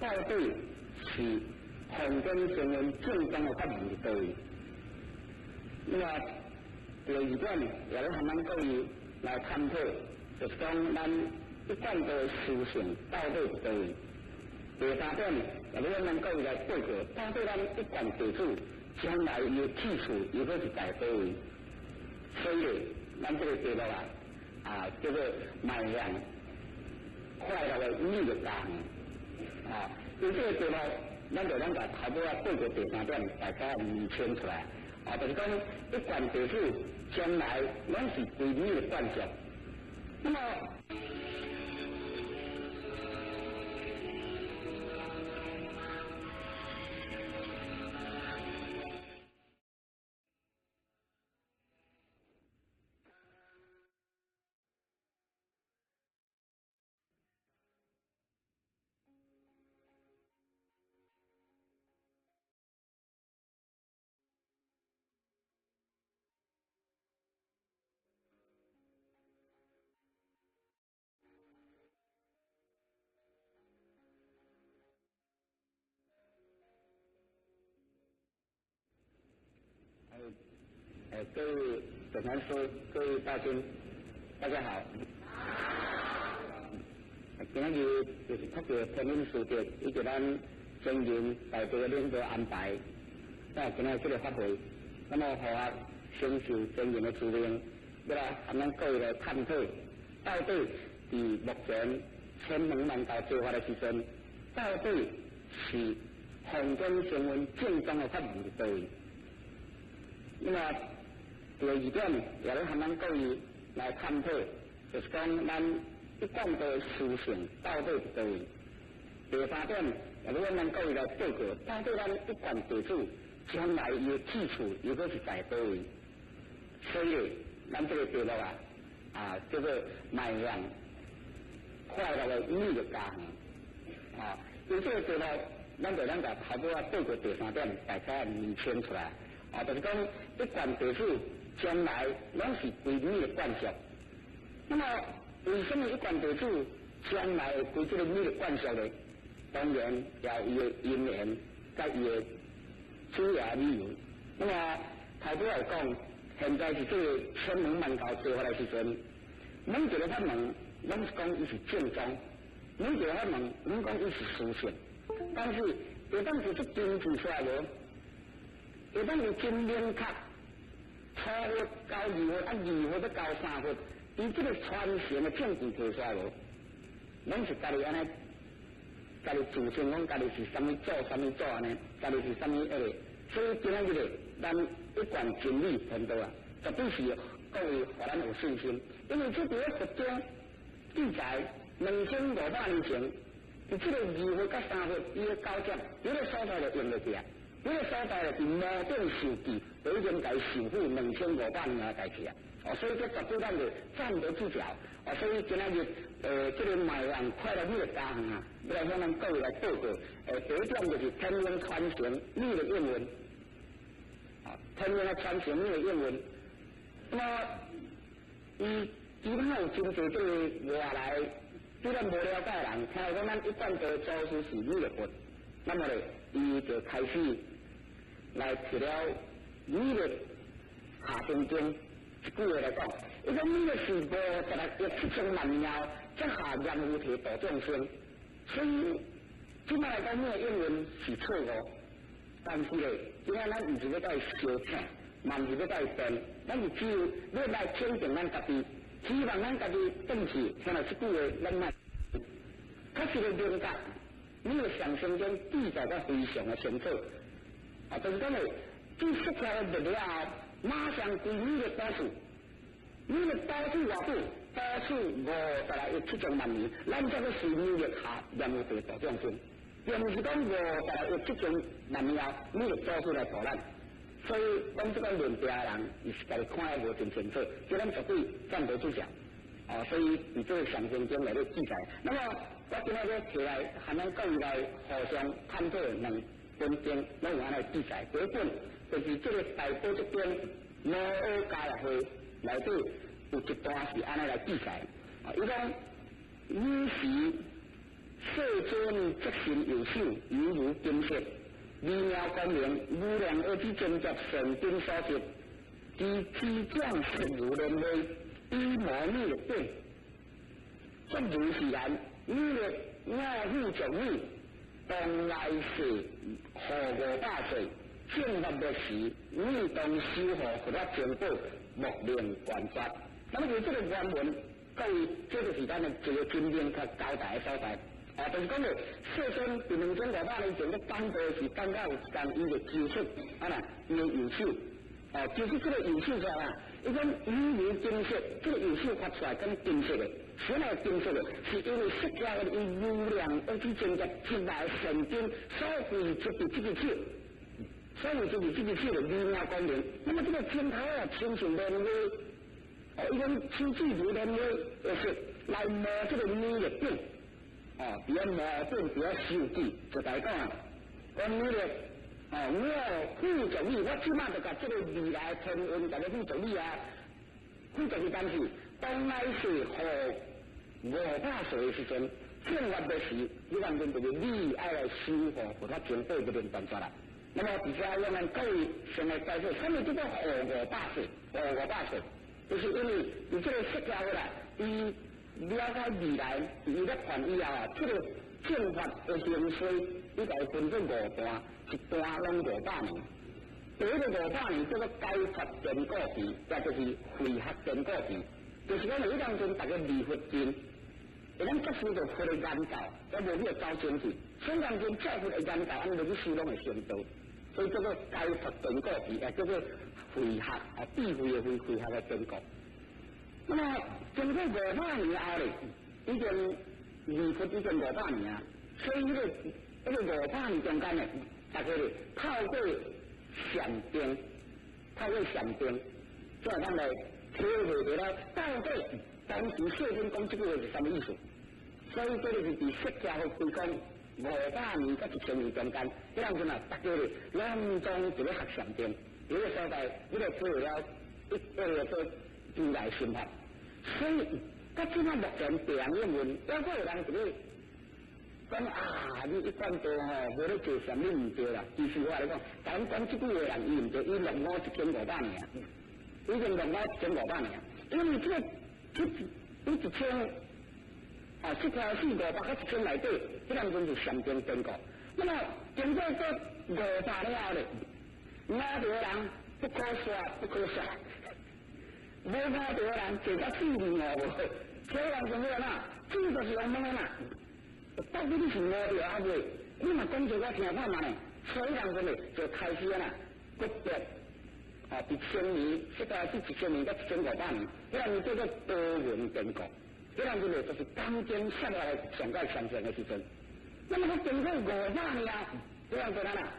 到底是弘根前人正当的法门是对。那么第二点，也来和咱各位来探讨，就是讲咱一贯的思想到底是对。第三点，也来让咱各位来对过，到底咱一贯地主将来伊的去处如何是在对位。所以，咱这个题目叫做迈向快乐的意的家庭啊。因这个题目，咱就把头尾对过第三点，大家厘清出来。就是讲一贯地主将来拢是归你的惯性。那么，各位简单说，各位大众，大家好。今日就是特别天命书记，以及咱前人大家领导安排，在今日这个发会，那么互我承受天然的资源，要来含咱各位来探讨，到底伫目前千门万道做法的时阵，到底是坊间新闻正宗的法门是倒位？那么第二点，也来含咱各位来探讨，就是讲咱一贯的思想到底是倒位？第三点，也来咱各位来报告，到底咱一贯地主将来伊的基础又果是在倒位？所以，咱这个题目叫做迈向快乐的女力家庭因这个题目，咱就甲头拄报告第三点，大家厘清出来就是讲一贯地主将来拢是归女的管辖。那么，为什么一贯地主将来会归这个女的管辖呢？当然要伊的因缘，甲伊的主要理由。那么头拄来讲。现在是这个千门万道做法的时阵，每一个法门拢是讲伊是正宗，每一个法门拢讲伊是殊胜，但是会当是去根据出来无？会当是真明确，初学到二学，二学要到三学，伊这个传承的证据提出来无？拢是家己安尼，家己自称讲家己是什么组安尼，家己是什么所以今仔日咱一贯真理传道绝对是各位互咱有信心，因为这个佛中记载2500年前，伫这个二学甲三学伊的交接，有个所在就用得起有个所在就伫摩顶受记，就已经甲伊受付2500年的代志所以这绝对咱就站得住脚所以今仔日这个迈向快乐女的家庭要来向咱各位来报告第一点就是天命传承女的英文天命的传承女的英文。那么，伊其他有真侪这个外来对咱无了解的人，听讲咱一贯的祖师是女的佛，那么呢，伊就开始来提了女的下经经一句话来讲，伊讲女的是56亿7000万年后，才下任务提度众生，所以即摆来讲，女的英文是错误，但是呢，今仔咱毋是要甲伊相请。嘛毋是要甲伊辩，咱是只有要来肯定咱家己，希望咱家己顿时听到这句话，咱来确实的明白，你的上升中记载得非常的清楚就是讲这释出来的了后，马上归你的导数，你的导数偌久？导数56亿7000万年，咱这个是你的下任务地度众生，并不是讲56亿7000万年后，你的导数来度咱。所以，讲这个论调的人，伊是家己看得无真清楚，叫咱绝对站得住脚所以，以这个上升中来咧记载。那么，我今仔日提来，含咱各位来互相探讨两本经，拢有安尼记载。第一本就是这个大宝这边摩诃迦叶会内底有一段是安尼来记载伊讲女时世尊即身右手，犹如金色。微妙光明，无量而之真觉神经所及，其体状实如人类，以魔女的变，这如是然。女力我欲着女，当来世何500岁，建立的时，女当修护佛法经宝，莫令观察。那么就这个原文，各位这个是咱的一个真明确交代的所在。就是讲世尊伫2500年前咧颁布是刚刚有一天，伊就揪出伊的右手，揪出这个右手出来伊讲犹如金色，这个右手发出来跟金色的，什么金色的？是因为释迦的伊无量而之真觉出来神经所汇集的这个手，所以就是这个手的微妙光明。那么这个天台亲像莲花，伊讲亲似如莲花的是来摸这个女的病。比较矛盾，比较受记，就来讲讲你咧，我负责你，我起码就甲这个未来天运，甲你负责你负责你但是当来世和500岁的时阵，建立的时，你完全就是你爱来修护佛法经宝这边办出来。那么底下我们各位先来介绍，什么叫做和500岁？和500岁，就是因为你这个释迦回来，了解未来，伊咧传以后这个正法的形势，伊甲伊分做5段，一段拢500年。第一个500年叫做改发建国期，也就是会合建国期，就是讲有当中大家离佛经，咱接受到佛的研究，也无去走经济，所以当中再佛的研究，俺无去使拢会成道，所以叫做改发建国期，也叫做会合啊，智慧的会合的建国。那么经过500年后咧，已经离佛已经500年啊，所以这个500年中间咧，大家咧透过禅定，即系咱来体会到到底当时谢天讲这句话是什么意思？所以这个是伫释迦佛规讲500年到1000年中间，这样子呢，大家咧拢总一个学禅定，这个所在，这个只有了一个做如来心法。所以，到即摆目前地人英文，包括有人一个讲啊，你一贯道吼，无咧做禅，你唔对啦。其实我来讲，咱讲即句话人伊唔对，伊落伍1500年，已经落伍1500年，因为这个你1000啊，7条4、500到1000内底，这两种是禅定定过。那么经过这500了后咧，哪个人不可说不可说？无看到人坐到4年5无，所以人就咩啦，这就是用咩啦？到底你是5条还是？你嘛讲这个听看嘛呢？所以人就咧就开始啦，不别啊，伫1000年，这个是1000年到1500年，这样叫做多元建国，这样就咧就是刚经下来上盖上升的时阵。那么他经过500年，这样子啦，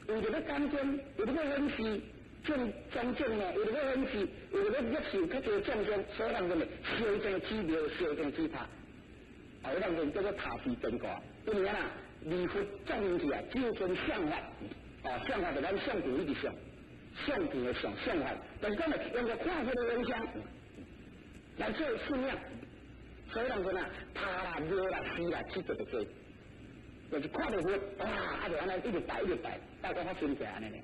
有这个刚经，有这个分析。中正呢，有这个分析，有这个接受较多众生，所以人就咧修正指标，修正指塔，啊，有人叫做塔寺正果。因为啊，离佛种起啊，只有从相法，啊，相法就咱相片一直相，相片的相法，但是讲咧用个看佛的影响来做信仰，所以人讲啊，他啦、庙啦、寺啦，去做就做，就是看到佛，哇，啊就安尼一直摆，大家发心起来安尼咧。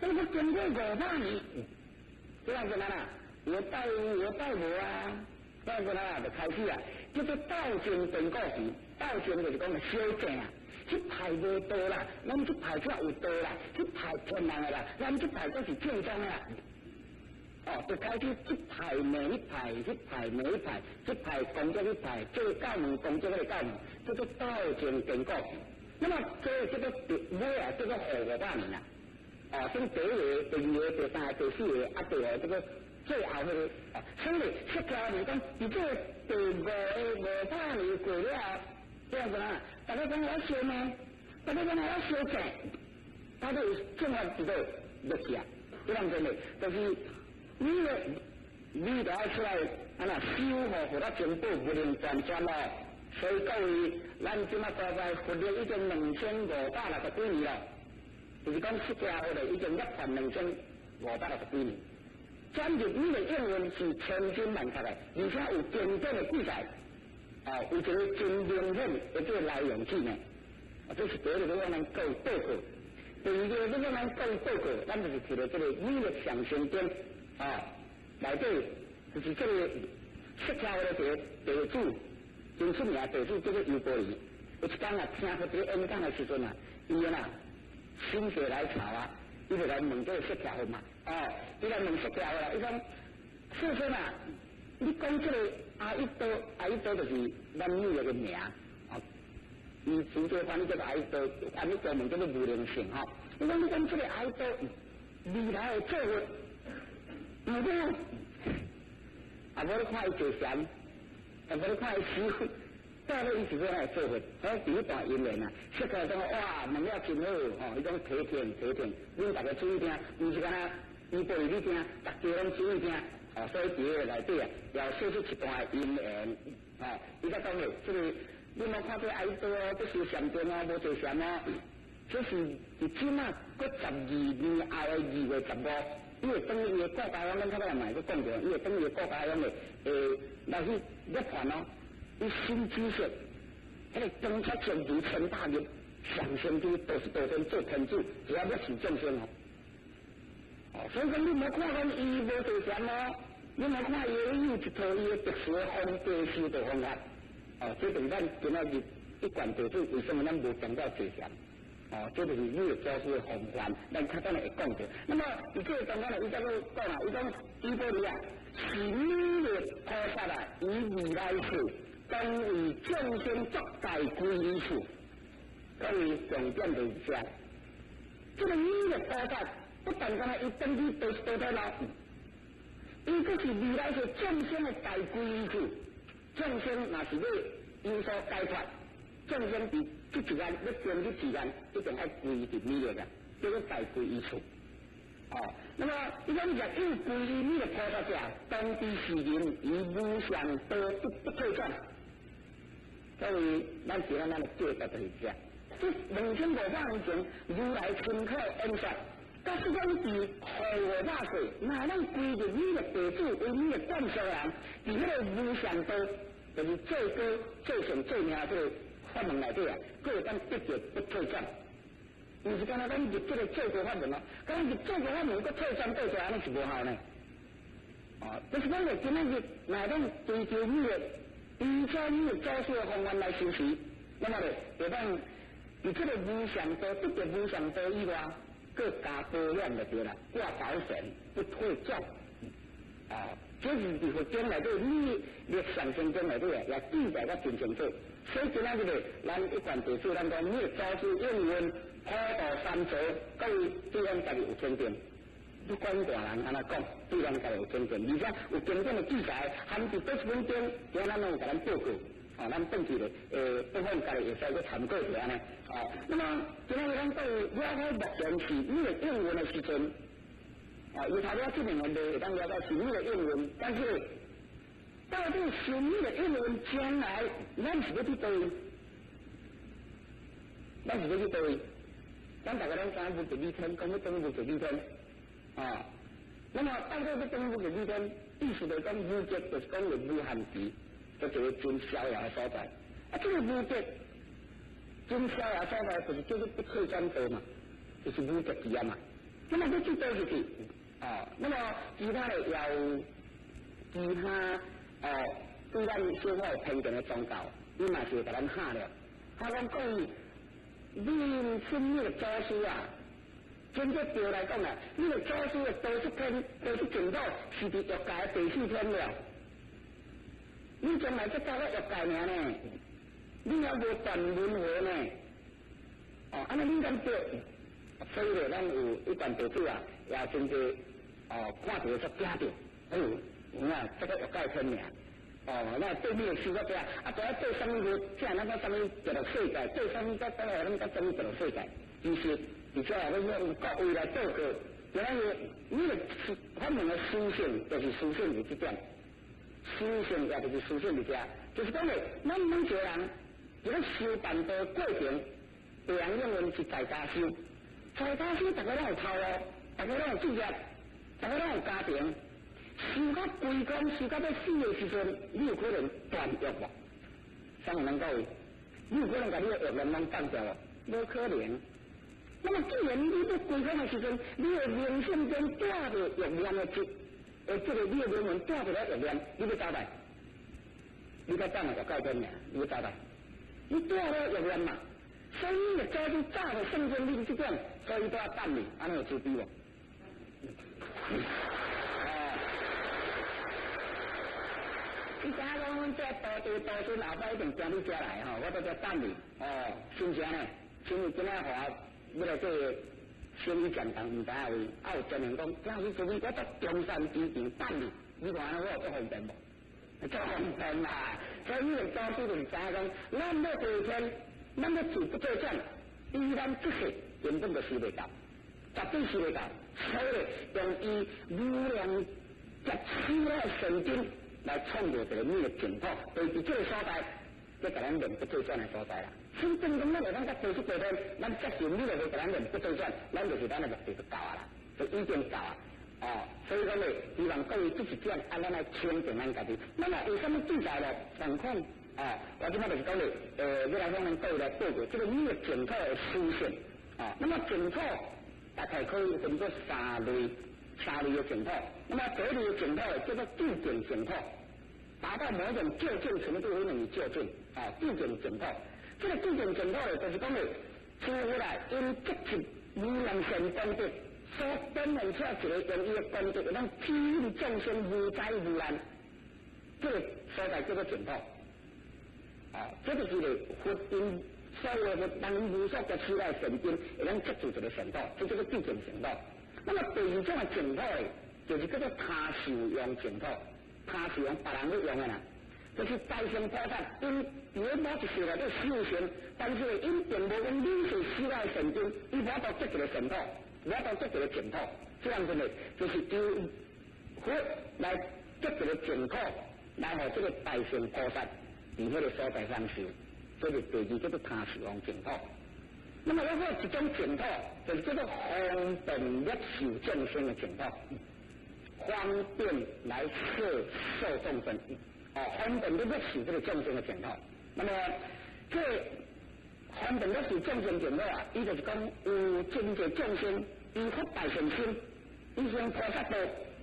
这个经过500年，这样子啦，有拜无啊，这样子啦就开始啊，叫做道经定国时，道经就是讲修正啊，这派无道啦，咱这派才有道啦，这派天人的啦，咱这派都是正宗的啦。哦，就开始这派每一派，这派每一派，这派讲这一派，这个教门讲这个教门，叫做道经定国时。那么这个尾啊，这个500年啦。哦，这个第一个、第2个、第3个、第4个，啊，第5个最后那个，啊，所以释迦你讲，你这第500年过了，这样子啦，大家讲我要修呢，大家讲我要修正，他就正法知道落去啊，这样子呢，就是你就要出来，啊那修好，给他全部不能转转咯，所以各位，咱今仔大概活了已经2560几年了。就是讲释迦佛咧已经12560几年，占入你的英文是千真万确的，而且有真正的记载，啊，有一个真明显的这个内容记呢，啊，这是第一个要咱做报告，第二个要咱做报告，咱就是提到这个弥勒上升经啊，内底就是这个释迦佛的地主，真出名地主这个优波离，有一天啊，听说这个演讲的时阵啊，伊啊。心血来潮啊，伊就来问这个释迦佛嘛，哦，伊来问释迦佛啦，伊讲，师傅啊，你讲这个阿育多就是咱弥勒的名，啊，伊直接翻译叫做阿育多，阿弥陀门叫做无量性哈，你讲这个阿育多未来的做法，唔对，啊，无你看伊做禅，啊，无你看伊师傅。到了伊是要来做伙，所以第一段因缘啊，释迦讲哇，问了真好哦，伊讲提醒，恁大家注意听，唔是干那伊不你听，大家拢注意听，哦，所以第二个内底啊，要说出一段因缘，哦，伊才讲咧，这个你莫看这爱多哦，不是禅定哦，无做禅哦，这是起码过12年后的2月15。伊会等于国家央，咱较早嘛个讲着，伊会等于国家央的来去入团哦。伊新知识，迄个政策全如千大业，上升去都是多天做天主，只要要起众生哦。哦，所以讲你莫看讲伊无做禅哦，你莫看伊有一套伊的特殊的方法修道方法。哦，这等咱今仔日一贯地主，为什么咱无讲到做禅？这就是你的教师的宏观，咱较等下会讲到。那么伫这个中间呢，伊再去讲啊，伊讲伊波利啊，是弥勒菩萨啊，以未来世当为众生作大归依处，所以重点就是这。这个弥勒菩萨不但讲伊等于多在老，伊这是未来世众生的大归依处，众生若是要有所解脱。众生伫这时间，要经历时间，一定要归于弥勒的，叫做大归依处。那么伊讲若有归于弥勒菩萨者，当知是人以无上道不退转。所以咱今仔咱的解答就是这。这2500年前，如来亲口演说，到时间是5500岁，那咱归入弥勒弟子为弥勒灌销人，伫迄个无上道，就是最高、最上、最名这个法门内底啊，各有咱得着不退转。毋是干那咱入这个最高法门咯，干入最高法门搁退转倒出来，安尼是无效呢。就是讲咧，今仔日若咱追求弥勒，依照弥勒教授的方案来修持，那么咧，就当伫这个无上道得着无上道以外，各加保养就对啦，挂保险不退转。这是伫佛经内底，你上圣经内底啊，也记载得真清楚。所以今仔日咧，咱一贯弟子，咱讲弥勒教授应运普渡三途，各位对咱家己有尊敬。不管大人安怎讲，对咱家己有尊敬，而且有经典的记载，含伫几本经，今仔咱拢有甲咱报告。咱登记咧，不妨家己会使去参考一下呢。那么今仔日咱对了解目前是弥勒应运的时阵。有头了这两个会当了解是弥勒应运，但是到底是弥勒应运将来，咱是要去倒位？咱是要去倒位？咱大家拢讲无十二天，讲要等无十二天。那么到底要等无十二天，意思来讲，无极就是讲有无限期，就一个真逍遥的所在。这个无极真逍遥所在，就是叫做不退转道嘛，就是无极之啊嘛。那么要去倒入去。那么其他的有其他对咱小可有偏见的宗教，伊嘛是会甲咱吓了。讲讲你信那个祖师啊，真正对来讲啊，那个祖师的多出天、多出净土是伫欲界第4天了。你将来才到了欲界尔呢，你还无断轮回呢。安尼你敢对？所以咧，咱有一段弟子啊，也真侪看到说假着，这个欲界天尔。那对面是个这样，主要对什么个，这样那个什么叫做世界，对什么个当然那个什么叫做世界，就是而且啊，你用各位来报告，原来你的他们的书信就是书信的这点，书信也就是书信的这，就是讲咧，咱每个人这个修办的过程，别人认为是在家修，在家修大家都有头路，大家都有职业，大家都有家庭。修到规工，修到要死的时阵，你有可能断欲无？啥物能够？你有可能把你的欲念拢放掉无？无可能。那么既然你要规工的时阵，你的灵性中带着欲念的这个你的灵魂带着了欲念，你要交代？你该当了就告天了，你要交代？你带了欲念嘛？所以你的早就早的圣经里这点，所以都要办理，安尼有注意无？你知影讲，阮这道孙后摆一定将你遮来吼，我都在等你。新城呢，新日今仔话要来做生意讲堂，唔知影位，有真人讲，今日做你我到中山机场等你，你看我有做方便无？做方便嘛，所以你哋早就知影讲，咱要第天，咱要做不做转，依然这些根本就是未到，绝对是未到，所以用伊无量接收的神经。来创造一个弥勒净土，就是这个所在，这给咱练不退转的所在啦。所以正宗咱来讲，甲提出过天，咱接受弥勒会给咱练不退转，咱就是咱的目的就到啊啦，就已经到啊。所以讲咧，希望各位这一点按咱来清净咱家己。那么有什么记载咧？同款我今仔就是讲咧，要来向咱各位来报告这个弥勒净土的书信那么净土大概可以分作三类的净土。那么第一类的净土叫做究竟净土，达到某种究竟程度为能究竟究竟净土。这个究竟净土就是讲咧，师傅来因积极无能成功德，所表现出一个用伊的功德，让庇护众生无灾无难，这个所在叫做净土。这就是个佛因所有的人无所的期待神经，会能接住这个净土，这叫做毕竟净土。那么第二种的净土呢，就是叫做他受用净土，他受用别人去用的啦。就是大乘菩萨因某一时来在修行，但是因并无用理性期待神经，伊无到接这个净土，无到接这个净土，这样子呢，就是由佛来接这个净土，来和这个大乘菩萨在迄个所在上修，这个第二叫做他受用净土。那么有一种净土，就是叫做方便益受众生的净土，方便来受众生。方便益受这个众生的净土。那么这方便益受众生净土啊，伊就是讲有真正众生，伊发大乘心，伊行菩萨道，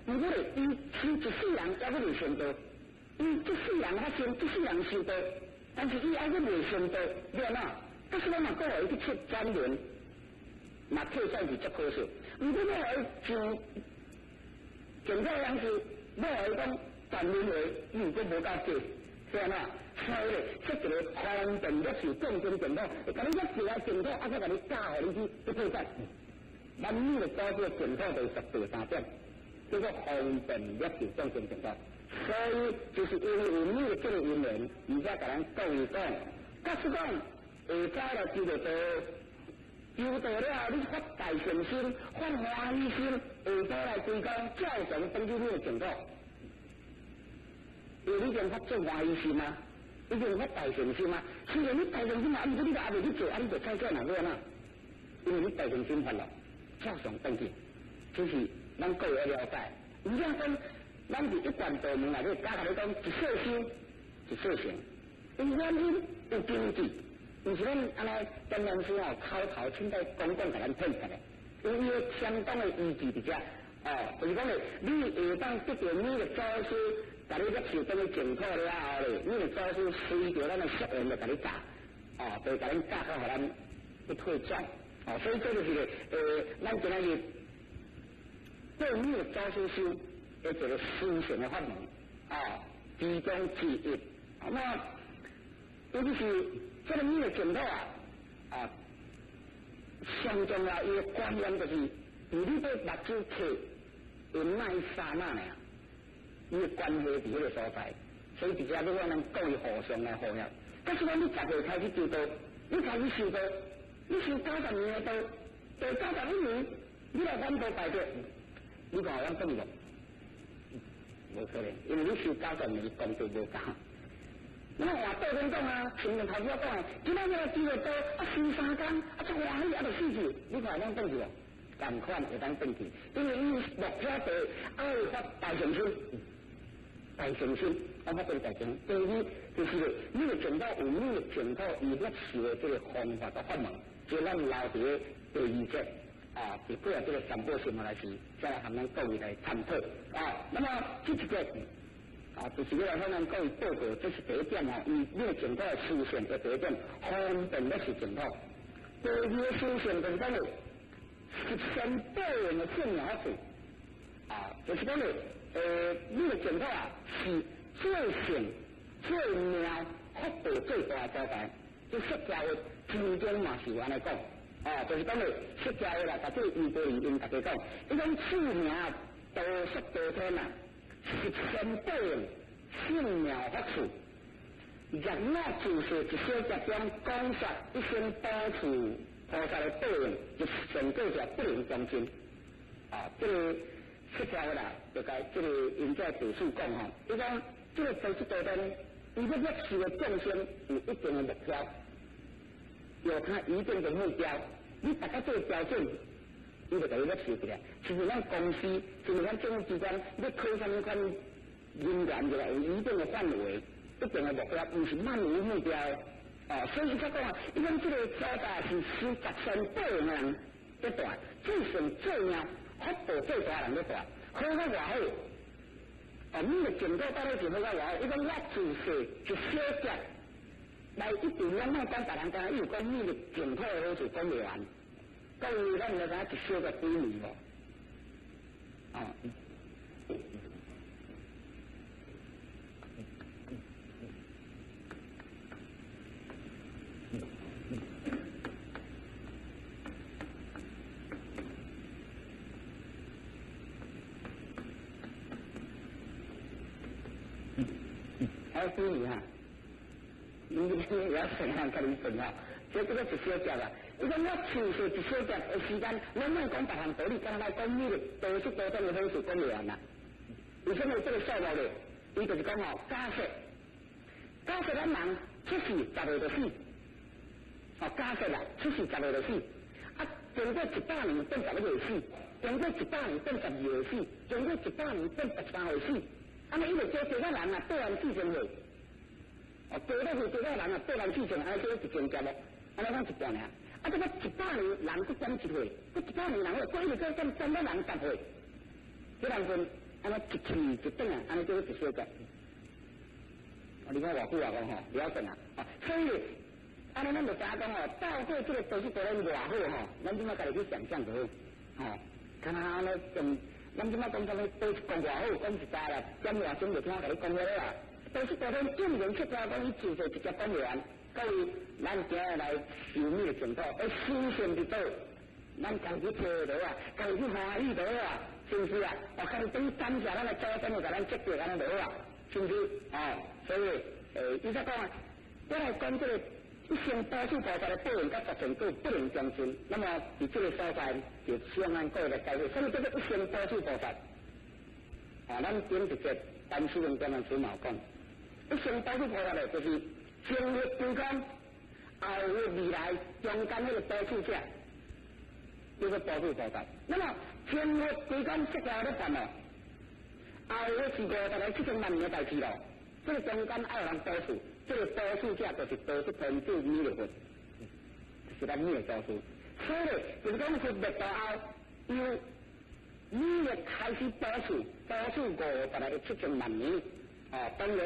如果伊修一世人还不未成道，伊一世人发心，一世人修道，但是伊还不未成道，对嘛？但是咱嘛讲话去出专言，嘛退算是足可惜。如果我就净土样子，我来讲。但认为如果无够多，对嘛？所以咧，这个方便益受众生净土，会甲你益受来净土，再甲你教互你去配合。咱呢个做这个净土就13点，叫做方便益受众生净土。所以就是因为有呢个这个因缘，而且甲咱讲一讲，假使讲下早来知道到。修道了，你发大乘心，发欢喜心，下早来归讲，照常登记呢个净土。你已经发做欢喜心吗？已经发大乘心吗？虽然你大乘心嘛，毋过你还未去做，你就猜测哪个呢？因为你大乘心发了，照常登记，就是咱各位了解。唔像讲，咱是一贯道门内底，假甲你讲一世修，一世行，有原因有经济，唔是咱安尼跟人说口头凊彩讲甲咱骗出来，有伊个相当的依据伫遮。就是讲咧，你下当得到你的祖师。甲你益受等于净土了后咧，你的祖师随着咱的誓言就甲你教，就甲咱教好，互咱去退转，所以这就是咧，咱今仔日对你的祖师修，一个修行的法门，其中之一。那么，尤其是这个你的净土上重要一个观念就是，你要目睭睇，有那一刹那呢。伊个关系伫迄个所在，所以伫遮你可能讲伊互相来互合。假使讲你10岁开始修道，你开始修道，你修90年的道，第91年你来反道拜着，你讲咱等无？无可能，因为你修90年功德无够。那么话道人讲啊，前面头先讲啊，今仔日来修个道，修3天，出欢喜就死去，你看咱等去无？同款会当等去，因为伊目标是爱发大乘心。大乘心，发这个大乘。第二就是咧，你个净土有你个净土以益受的这个方法的法门，就咱留伫第2节就过来这个三宝心来时，再来和咱各位来探讨那么这一节就是要来向咱各位报告，这是第一点以你个净土的修行的第一点，方便益受净土。第二个修行就是讲咧，实现个人的信仰法就是讲咧。你个净土是最善、最妙、福报最大的所在。这释迦的经中嘛是安尼讲，就是讲咧，释迦的啦，把这义道理因大家讲，一种次名道释道天啊，实现个人信妙福处。若我就是一小节点讲述一生保持菩萨的道用，就成就着不能中心这个。释迦的啦，就该这个因在读书讲伊讲这个道士道灯，伊个益受的众生有一定的目标，有他一定的目标，你大家做标准，伊就甲你益受起来。其实咱公司，就是咱政府机关，你开什么款人员就有一定的范围，一定的目标，不是漫无目标所以他讲伊讲这个所在是修13道的人一段，最善最妙。福报最大人咧大，好个偌好，你个净土到底是好个偌好？伊讲我自细一小节，来一定咱莫讲别人讲，伊有讲你的净土的好处讲袂完，各位咱就讲一小个几年无，哦。还有几年哈？你也要想想跟你分啊，这个一小节啊。伊讲我抽出一小节的时间，咱莫讲别项道理，刚来讲你的多数多种的好处讲袂完啦。为什么这个数目咧？伊就是讲哦，假设咱人出世10岁就死，哦，假设啦，出世10岁就死，啊，经过100年等11岁死，经过100年等12岁死，经过100年等13岁死，啊，伊就叫其他人啊，过完40岁。哦，多了是多了人啊，过完40岁，安尼叫一间接咯，安尼讲一半尔。啊，这个100年人去减1岁，佫100年人过，伊就叫减到人10岁，这人分安尼一次一顿啊，安尼叫一小节。你看偌久啊讲吼，了解啊，哦，所以安尼咱就知影讲吼，到底这个都是多人偌好吼，咱即马家己去想象就好，吼，看下安尼用，咱即马讲啥物都是讲偌好，讲实在啦，讲偌钟就听我甲你讲了啦，都是多人正人出来讲，伊自就直接讲袂完。各位，咱今日来受你的净土，要修行伫倒，咱家己找到啊，家己去欢喜到啊，是不是啊？哦，家己等于感谢咱的祖先，就甲咱积德安尼就好啊，是不是？哦，所以伊则讲啊，我来讲这个一生多数菩萨的报应甲十全果不能相信，那么伫这个所在就希望咱各位来解释，什么叫做一生多数菩萨？哦，咱顶一节单书用专门书毛讲，一生多数菩萨咧，就是前日归功，后日未来中间那个多数者，叫做多数菩萨。那么前日归功释迦咧烦恼，后日是5000万年的代志咯。这个中间爱有人多数，这个多数者就是多数天主弥勒佛，就是咱弥勒多数。所以就是讲是灭道后，由弥勒开始多数5000万年。哦，当然，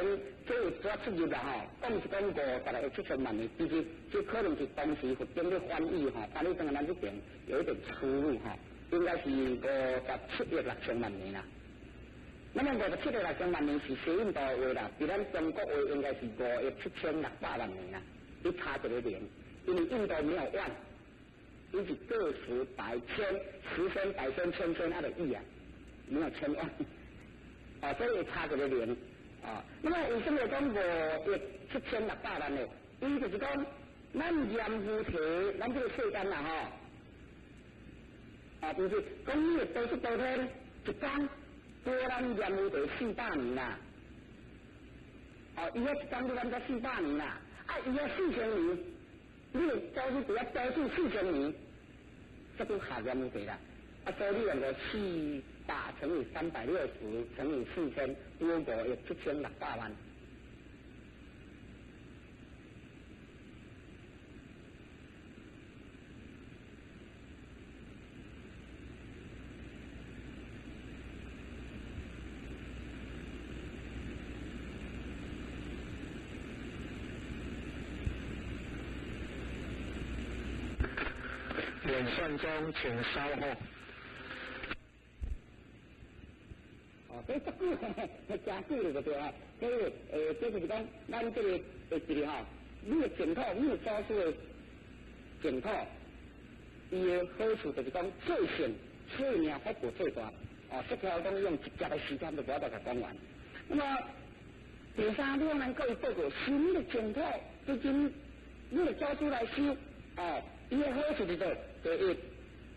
这有做出入啦吼，讲是讲507000万年，其实这可能是当时佛经的翻译吼，翻译成咱这边有一点出入哈，应该是576000万年啦。那么576000万年是西印度话啦，比咱中国话应该是57600万年啦，你差一个零，因为印度没有万，伊是个十百千、10千、百千、千千那个亿啊，没有千万，啊，所以差一个零。啊，那么为什么讲57600万呢？伊就是讲，咱阎浮提，咱这个世间啦吼，啊，就是讲你的多数多天一天过咱阎浮提400年啦，哦，伊一天过咱才400年啦，啊，伊要4000年，你的多数只要多数4000年，这就下阎浮提啦，啊，所以用个400乘以360乘以4000，多57600万。演算中，请稍后。这足久，真久了就对啊。这个这就是讲，咱这个一个吼，你的净土，你的祖师的净土，伊的好处就是讲最性、最命福报最大。哦，这条讲用一节的时间就无法度讲完。那么第三点，咱各位报告，新的净土，最近你的祖师来修，哦，伊的好处就是第一，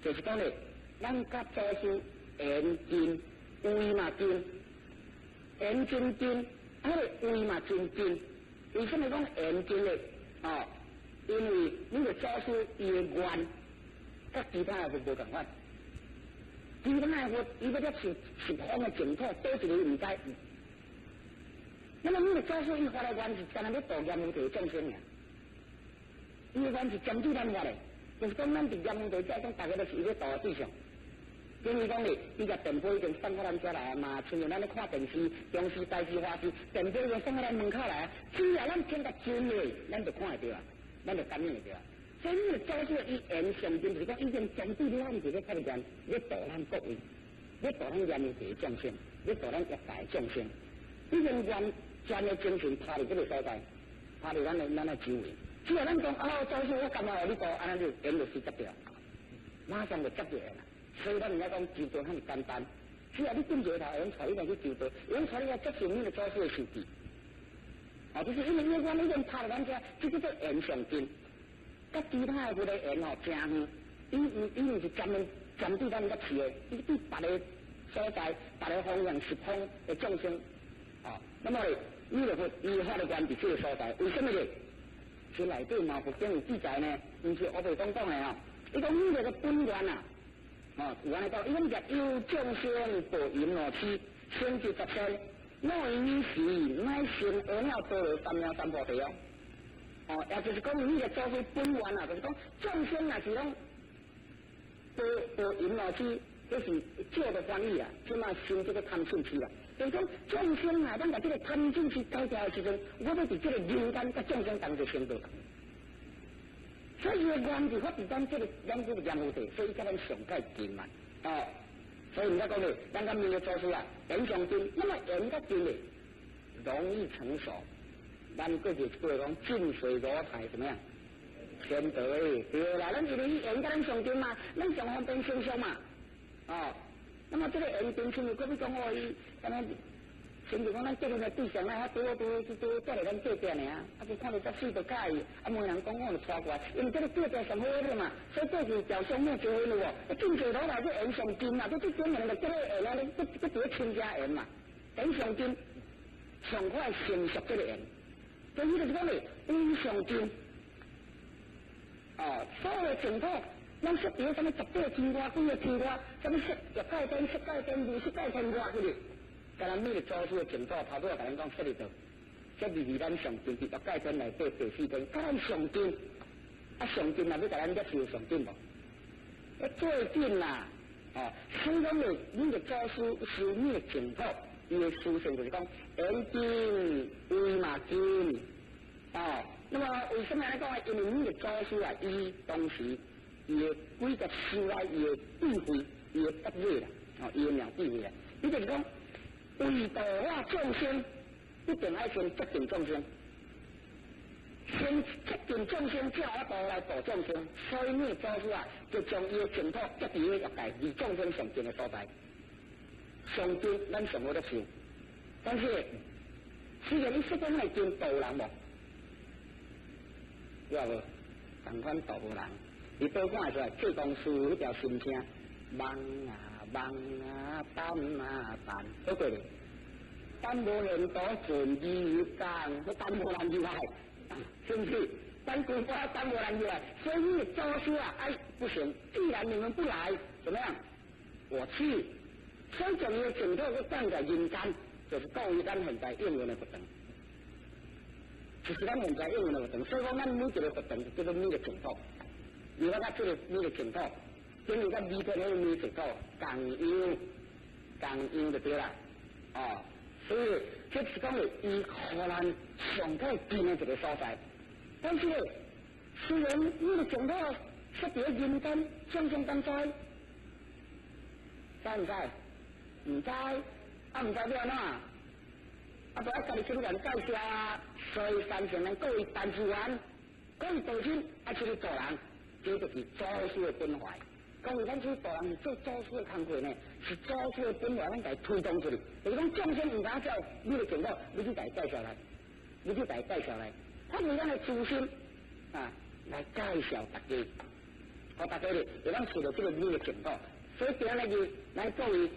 就是讲咧，咱甲祖师缘近。位嘛近，缘真近，迄个位嘛真近。为什么讲缘近咧？哦，因为你个祖师伊的愿，甲其他的就无共款。其他的佛，伊要十方的净土，多一个唔知。那么你个祖师伊发的愿是干那要度阎浮提众生呀？伊的愿是针对咱个咧，就是讲咱伫阎浮提这种大家都是伊要度的对象。等于讲咧，伊个电报已经送到咱遮来嘛，像咱咧看电视、中视、台视、华视，电报已经送到咱门口来，只要咱听得真诶，咱就看会到啊，咱就感应会到啊。所以你个早说以言上经，就是讲已经针对咱这个法律人，要导咱各位，要导咱人民的众生，要导咱一代众生，已经完全的精神趴伫这个所在，趴伫咱的周围。只要咱讲哦，早说我干嘛你讲，安尼就言就失接掉，马上就接掉啦。所以咱人家讲求道很简单，只要你跟着他，用带你来去求道，用带你来接受你的早说的受记。哦，就是因为我们已经趴伫咱遮，这叫做言上经。甲其他的嗰个言哦，正远，伊唔是针对咱个市的，伊对别个所在、别个方向、十方的众生，哦，那么咧，你就会依法律关伫这个所在，为什么咧？这内底嘛，佛经有记载呢，唔是我哋讲的哦，伊讲你这个本源啊，哦，有安尼讲，伊讲若有众生报淫乐痴，生至十身，我以时乃成阿耨多罗三藐三菩提哦。哦，也就是讲，你个做为本源啊，就是讲众生若是讲报淫乐痴，这是旧的翻译啊，即嘛新这个贪嗔痴啦。就是讲众生啊，咱把这个贪嗔痴改掉的时阵，我要伫这个人间甲众生当中成道。所以原就发伫咱这个阳湖地，所以甲咱上界近嘛。哦，所以人家讲咧，咱今面的做事啊，言上经，那么言甲经咧，容易成熟。咱过去讲近水楼台怎么样？先得诶，对啦，咱因为言甲咱上经嘛，咱上方便生疏嘛，哦，那么这个言平常可比讲哦，伊敢若，甚至讲咱结婚的对象啊，多带来咱隔壁呢啊，就看到这水就介意，啊，没人讲我就错过，因为这个隔壁上好的嘛，所以过去表兄妹结婚了哦，近水楼台这言上经嘛，这证明了这个言啊，这这亲家言嘛，言上经上快成熟这个言。所以就是讲咧，言上经，哦，所有的净土，咱说比如什么十八天外、几个天外，什么十界天、十界天、二十界天外嗰啲，甲咱每个祖师的净土，头拄仔甲咱讲说哩到，这离咱上经伫十界天内底第四天，甲咱上经，啊上经嘛要甲咱接受上经无？最近啦，哦，所以讲咧，你的祖师是你的净土。伊的思想就是讲言经为嘛经，哦，那么为什么来讲？因为你的祖师啊，伊当时伊的规个修来，伊的智慧，伊的德业啦，哦，伊的妙智慧啦，伊就是讲为度化众生，一定要先接近众生，先接近众生，才有度来度众生。所以你的祖师啊，就将伊的净土接伫个业界，离众生上近的所在。上经咱上好得受，但是虽然你说讲来经道人无，有无？同款道无人，你多看出来，这公司迄条心声，忙啊忙啊，担啊担，好过咧，担无人多存义讲，我担无人入来，是不是？咱古话担无人入来，所以你祖师啊，哎不行，既然你们不来，怎么样？我去。所以将伊的净土去放在人间，就是告于咱现在应用的活动，就是咱现在应用的活动。所以讲，咱每一个活动叫做你的净土。如果咱这个你的净土，跟你咱离开那个你的净土，共用就对啦。哦，所以这是讲的，伊可能上界近的一个所在。但是呢，虽然你的净土说在人间众生当中，知唔知？唔知，啊唔知要安怎？啊，就要家己出去人介绍啊，所以三成人各位办事员，各位道亲，啊出去做人，这就是祖师的本怀。讲为咱出去做人是做祖师的工作呢，是祖师的本怀，咱家推动出去。就是讲众生唔敢叫，你就见到，你去家介绍来，你去家介绍来，发挥咱的初心啊，来介绍大家，互大家咧，让咱受到这个你的净土。所以今日就咱各位。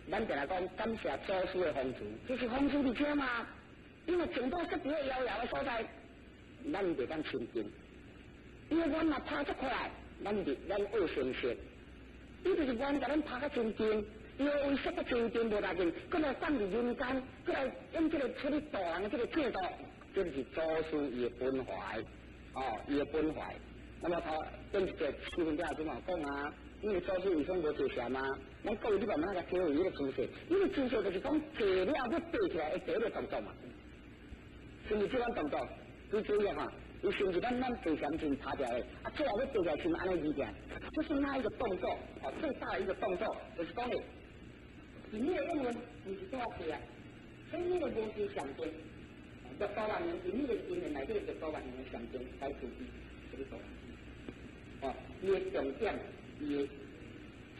咱就来讲感谢祖师的风烛，这是风烛伫遮嘛？因为净土设伫个遥遥的所在，咱袂当亲近。因为阮若拍出来，咱恶先识，伊就是阮甲咱拍较亲近，伊的威胁较亲近无大劲，搁来放伫人间，搁来用这个处理大人的这个制度，这就是祖师伊的本怀，哦，伊的本怀。那么他跟一个师傅家就嘛讲啊，因为祖师为什么无坐下吗？咱各位你慢慢来体会伊个姿势，伊个姿势就是讲坐了要爬起来的第一个动作嘛，是毋是这款动作？你注意哈，伊甚至咱坐上前爬起来，啊，最后要爬起来是安尼二件，这是哪一个动作？哦，最大的一个动作就是讲的，你那个英文你是多少岁啊？所以那个东西象征，要多万年，以那个英文来这个多万年的象征来处理这个动作。哦，伊的重点，伊的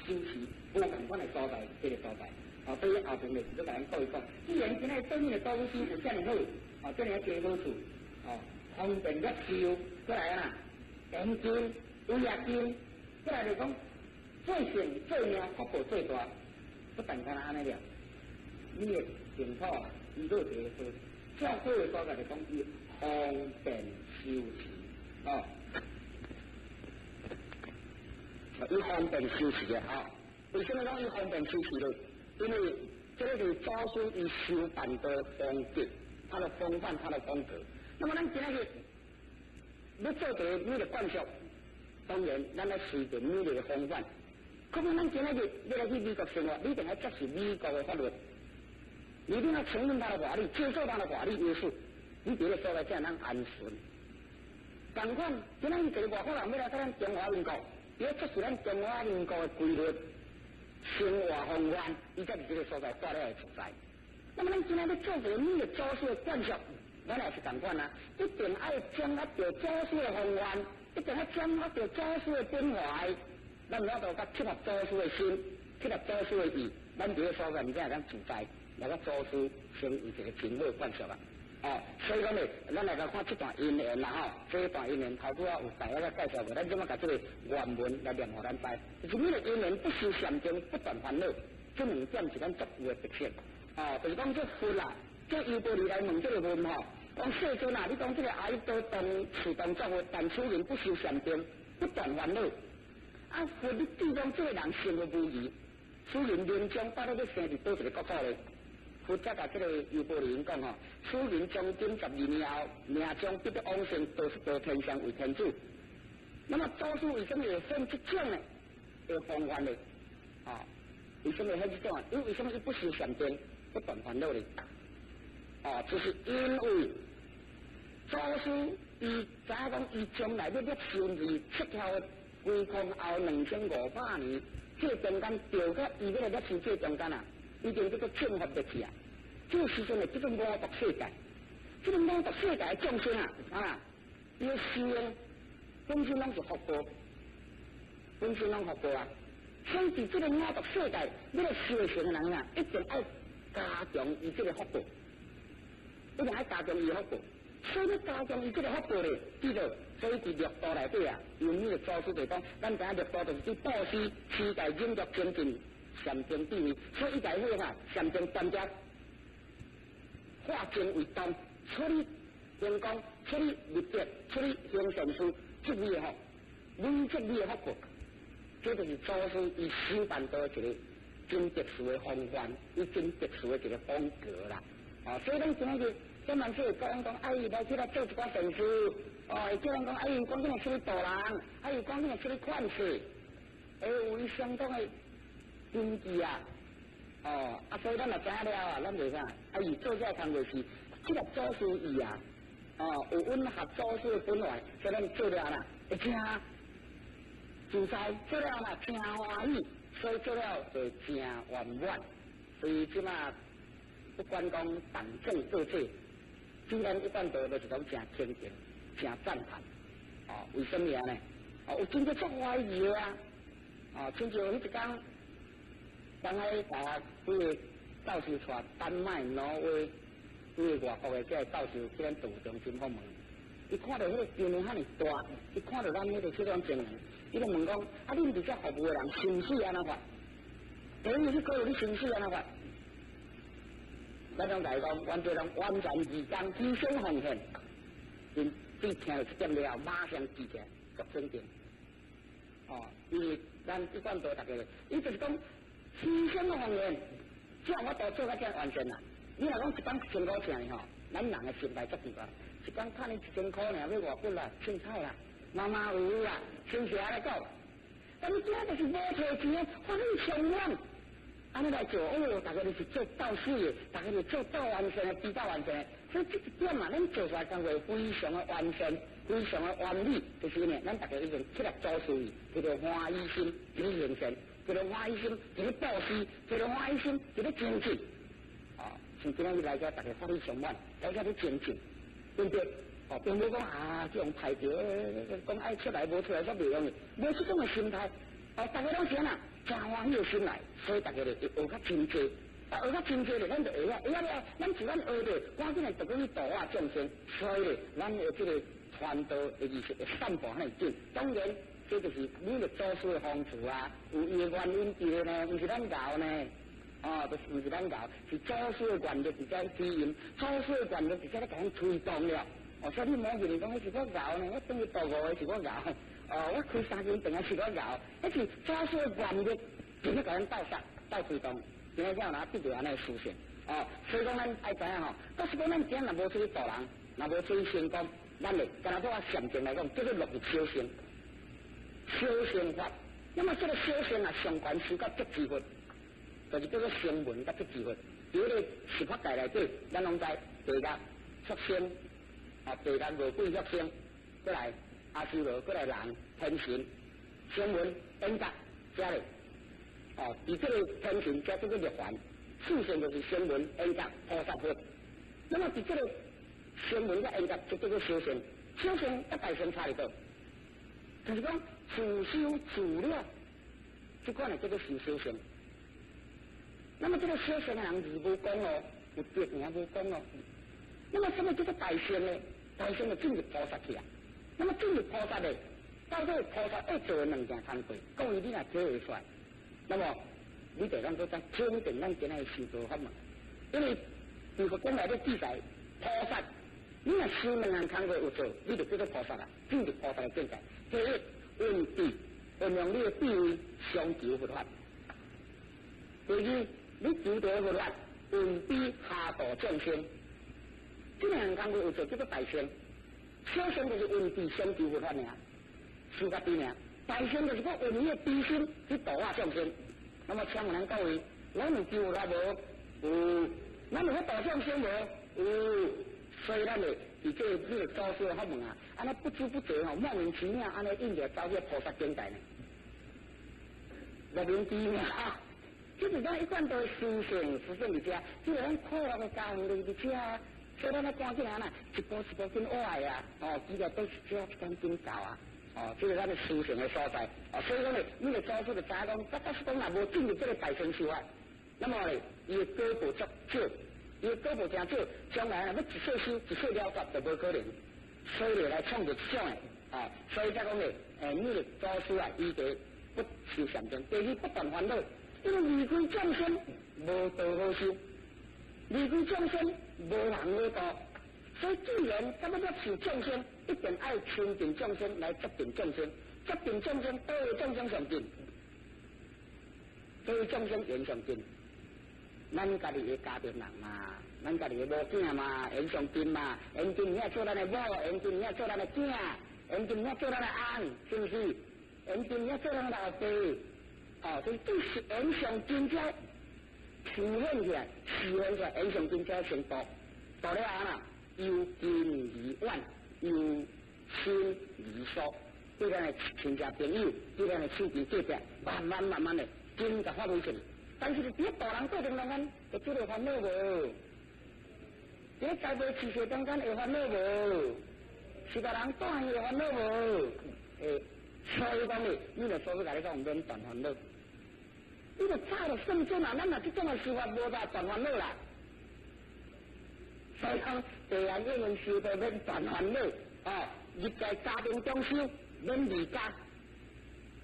修持，无共款的所在，这个所在。哦，对于后边的，就甲咱各位讲，既然今仔对面的高师有遮尔好，哦，遮尔加好处，哦，方便入手，过来啊，眼睛、有眼睛，过来就讲，最善、最命、福报最大，不但干安尼了，你的净土啊，伊都一个好，较好的所在就讲伊方便修持，哦。伊方便修持的啊，为什么讲伊方便修持呢？因为这个是祖师伊修办的风格，他的风范，他的风格。那么咱今仔日要做的你的惯习，当然咱来随着你的风范。可是咱今仔日要来去美国生活，你一定要接受美国的法律，你一定要承认他的法律，接受他的法律约束，你别个所在才能安顺。同款，今仔日一个外国人要来到咱中华民国。要这是咱中华民国的规律，生活方法，伊才是这个所在带来的存在。那么咱今仔要做个你的祖师的惯习，咱也是同款啊，一定要掌握着祖师的方法，一定要掌握着祖师的关怀，咱要到甲契合祖师的心，契合祖师的意，咱这个所在，才会当自在，来个祖师成为一个真好的惯习啊。哦，所以讲呢，咱来个看这段因缘啦吼，这一段因缘头拄啊有大家来介绍过，咱怎么甲这个原文来念互咱知？就是你的因缘不修禅宗，不断烦恼，这两点是咱作有的特性。哦，就是讲这佛啦，这优波离来问这个问吼，讲世尊啊，你讲这个阿育多动持动作佛，但此人不修禅宗，不断烦恼。啊，佛你注讲这个人生活无疑，此人临终到底要生伫倒一个国土咧？佛则甲这个优波离讲吼，此人将近12年后，命中必得往生到天上为天主。那么祖师为什么会选这种呢？的方法呢？啊，为什么会这种啊？因为什么伊不修禅宗，不断烦恼呢？啊，就是因为祖师伊知影讲伊将来要修义出条归空后2500年，这中间调到伊要来修这中间啊。已经这个欠合得去啊！这个时阵呢，这个五毒世界，这个五毒世界的众生啊，伊的修用本身拢是福报，本身拢福报啊！所以这个五毒世界，你个修行的人啊，一定要加强伊这个福报，一定要加强伊福报。所以你加强伊这个福报咧，记住，所以伫六道内底啊，有你的祖师就讲，咱知影六道就是去布施、持戒、忍辱、精进。禅宗第一，所以一来好啊，禅宗专家化精为动，处理员工，处理律法，处理行善事，这味的吼，你这味的福报，这就是祖师伊修办到一个真特殊的方法，伊真特殊的一个风格啦。啊，所以咱今仔日，咱万岁讲哎，来去来做一寡善事，哦，叫人讲哎，讲起来处理大人，哎，讲起来处理款事，有伊相当的。经济啊，哦，啊，所以咱也知影了啊，咱袂啥，啊，伊做这工作是，这个祖师伊啊，哦，有吻合祖师的本来，所以咱做了啦，会真自在，做了啦，真欢喜，所以做了就真圆满，所以即马不管讲党政各界，既然一般都是讲真肯定、真赞叹，哦，为什么呢？哦，有真正足怀疑啊，哦，亲像迄一天。刚才把几个教授带丹麦、挪威、几个外国的这教授去咱动物中心访问，伊看到迄个场面遐尼大，伊看到咱迄个这种情形，伊就问讲：啊，恁伫遮服务的人心绪安怎法？第一，你考虑你心绪安怎法？咱种来讲，完全拢完全义工，牺牲奉献，因对听到这点了，马上记起来，作尊敬。哦，因为咱一贯都大家，伊就是讲。牺牲奉献，这样我都做到这样完全啦。你若讲一工1000块钱吼，咱人的心态足奇怪，一工赚你1000块尔，要外骨啦、凊彩啦、妈妈有啦、亲戚来讲，但是今就是无找钱，法律上远。安尼来做哦，大家就是做道士的，大家就做道完善的，比道完善的。所以这一点嘛，咱做出来工作非常的完善，非常的完美，就是因为咱大家已经起来做事业，叫做欢喜心，叫做行善，叫做欢喜心，叫做布施，叫做欢喜心，叫做精进。哦，像今日来讲，大家法律上远，大家都精进，对不对？哦，并无讲啊，这种排条，讲爱出来无出来煞袂用的，无这种的心态。哦，大家拢是啊，真欢喜心来，所以大家就学较真济。啊，学较真济咧，咱就学啊，了，咱自咱学着，赶紧来读去度化众生，所以咧，咱的这个传道的意识会散播很紧。当然，这就是你的做事的方式啊，有伊的原因伫咧呢，毋是咱教呢。哦，就是毋是咱教，是做事的原则伫在指引，做事的原则伫在咧甲咱推动了。哦，所以你莫认为讲迄是我教呢，我等于度误的是我教。哦，我开3间店啊是我教，迄是做事的原则，直接甲咱斗杀、斗推动。今日才有拿得到安尼事情，哦，所以讲咱爱知影吼，假使讲咱今日若无出去度人，若无出去成功，咱嘞，干那做啊禅定来讲，叫做落入修行，修行法。那么这个修行啊，上悬是到觉智慧，就是叫做声闻甲觉智慧。比如咧十法界内底，咱拢知地狱、畜生，啊地狱无鬼畜生，过来阿修罗，过来人、天神、声闻、缘觉，遮咧。哦，以这个天神加这个涅槃，四圣就是声闻、缘觉、菩萨佛。那么以这个声闻甲缘觉就叫做修行，修行甲大乘差伫倒，就是讲自修自了，这款呢叫做修行。那么这个修行的人是无讲哦，有别名无讲哦。那么什么叫做大乘呢？大乘就进入菩萨去啊。那么进入菩萨呢，到底菩萨要做2件工作，讲伊你若做会出来。那么，你得咱说在坚定咱今日修道法嘛，因为如果将来的记载菩萨，你若修2项工作有做，你就叫做菩萨啦，进入菩萨的境界。第一，运地，运用你的地位相求佛法；第二，你求得佛法，运地下度众生。这2项工作有做，叫做大乘。小乘就是运地相求佛法尔，修甲对尔。大乘就是讲运你的悲心去度化众生。那么请问咱各位，咱有救啦无？有。咱有法度众生无？有。所以咱咧，伫这个造事的法门啊，安尼不知不觉吼，莫名其妙安尼应着走入菩萨境界呢。莫名其妙啊！就是咱一贯都修行实践伫遮，就是咱快乐的家庭伫遮，所以咱咧赶紧啊呐，一步一步紧学啊，哦，记得都是遮一间紧教啊。哦，这是咱的修行的所在。哦，所以讲呢，你的做事的查讲，假使讲若无进入这个大乘修法，那么呢，伊的果报足少，伊的果报真少，将来若要一世修、一世了结就无可能。所以来创造这种的，啊，所以才讲呢，你的做事啊，伊个不修禅定，第二不断烦恼，因为离开众生无道好修，离开众生无人好道。所以既然咱们要处众生，一定爱亲近众生来接近众生，接近众生，对众生上近，对众生缘上近。咱家己的家庭人嘛，咱家己的母囝嘛，缘上近嘛，缘近你也做咱的母，缘近你也做咱的囝，缘近你也做咱的翁，是不是？缘近你也做咱的老爸，哦，所以这是缘上近才体现起来，体现出来缘上近才成道，道了后啦。由近而远，由亲而疏，对咱的亲戚朋友，对咱的亲戚姐姐，慢慢的，真甲发挥出来。但是伫大人过程当中，会出来烦恼无？伫栽培饲小中间会烦恼无？是个人带会烦恼无？所以讲呢，你著所以甲你讲免断烦恼，你著早就算准啊，咱若即种的事法无法断烦恼啦。所以讲，地安应用修道免断烦恼，哦，入在家庭中修，免离家，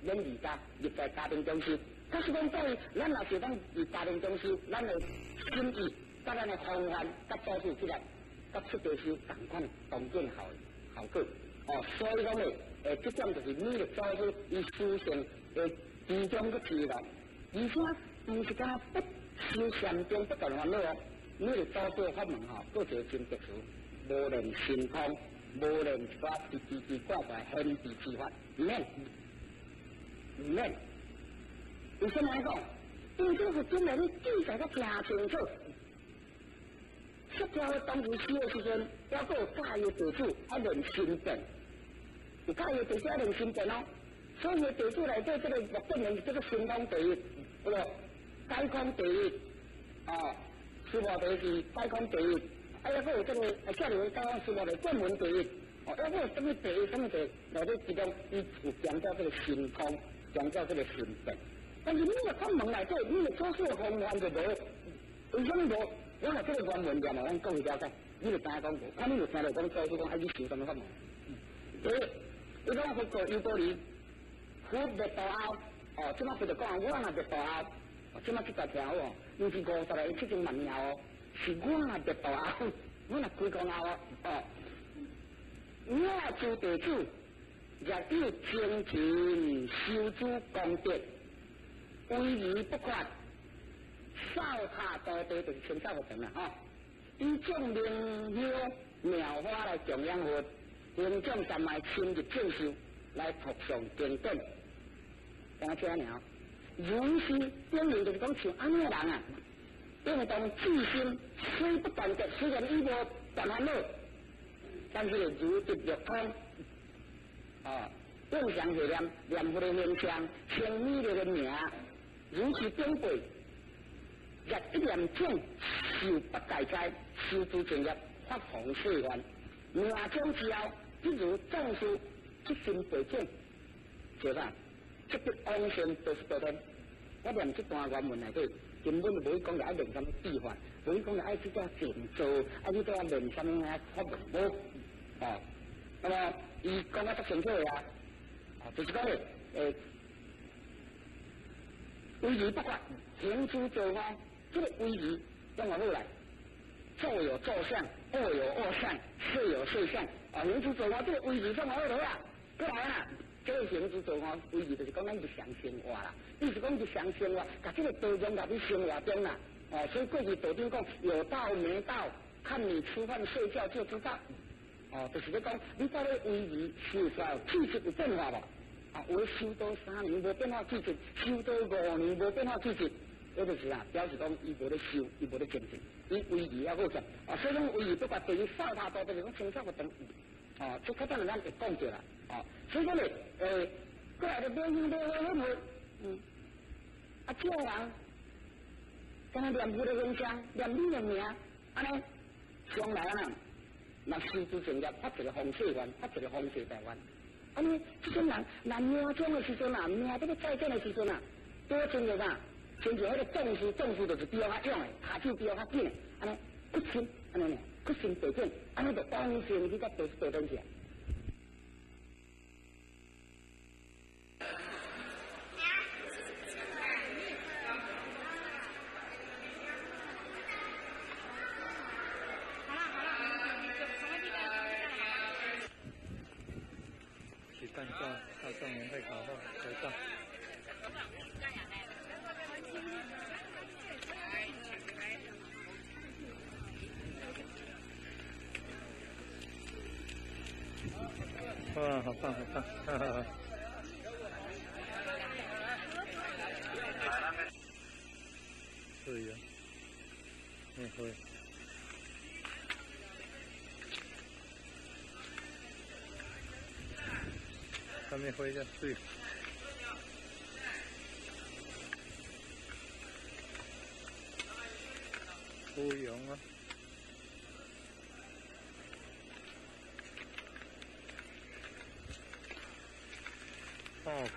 免离家，入在家庭中修。假使讲对，咱若是讲入家庭中修，咱的心意、甲咱的方法、甲做事起来，甲出家修同款同见效果。哦，所以讲呢，这点就是你的做事以修行的其中个其乐，而且唔是讲不修禅定不断烦恼哦。你的做事法门吼，都是真特殊，无论神通，无论说奇怪怪、现地之法，唔免。唔免。为什么讲？因为这个真来你记载得真清楚。失掉的当时死的时阵，还阁有介意地主还论身份，有介意地主还论身份哦。所以地主内底这个目本人是这个神通第一，不咯？解空第一，哦，事务第一，解空第一，还阁有这个下流解空事务的正门第一，哦，还阁有什么第一什么第一，内底其中伊有强调这个神通，强调这个身份。但是你若看门内底，你做事的方案就无，为什么无？我若这个原文念嘛，咱讲了解，你就知影讲无，啊，你就听到讲做事讲爱你想什么法门。伊讲佛教有道理，佛灭道后，哦，即马佛就讲我若灭道后，即马这条条哦，毋是50来70万年后，是我若灭道后，我若归公后哦，我做地主，若有精勤修诸功德。威仪不缺，扫塔多地就是清扫佛堂啦，吼！以种名香妙花来供养佛，用种三昧亲入正修来服上经典，讲这样。如是表明就是讲像安尼人啊，运动自心虽不断绝，虽然伊无断烦恼，但是如直入通，哦，用上是念佛的形象，称美丽的名。如此珍贵，若一念种受不改哉，修诸正业，发弘世愿。命中之后，一如种树，即心培种，是吧？即个往生都是多天。我念这段原文内底，根本就无讲着爱练什么秘法，无讲着爱去做静坐，爱去做练什么啊法门无。哦，那么伊讲得足清楚啊，就是讲威仪不缺，行诸作法，这个威仪用我后来，坐有坐相，卧有卧相，睡有睡相，行诸作法这个威仪用我后头啊，过来啊，这个行诸作法威仪就是讲咱日常生活啦，意思讲日常生活，把这个道中把你生活中啦，所以过去道中讲有道没道，看你吃饭睡觉就知道，就是咧讲你到底威仪是否气质有变化无？我修到3年无变化气质，修到5年无变化气质，那就是表示讲伊无咧修，伊无咧精进，伊威仪还好强。所以讲威仪不管对于扫他多的这种清扫活动，这可当然咱会讲着啦。所以讲咧，过来的表现都很好，这个人，跟他念佛的形象，念你的名，安尼，将来啊，那修诸正业，发一个弘世愿，发一个弘世大愿。安尼，这种人，命中的时阵啊，命这个再见的时阵啊，多真个啥？亲像迄个种树就是比较较勇的，下手比较较紧的，安尼决心，安尼呢，决心培养，安尼就往生去到道登去。蛋糕，大众免费烤肉，合照。哇，好棒，好棒！哈哈哈。对呀，会。上面挥下去，不用啊。哦。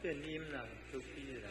见音啦，都逼啦。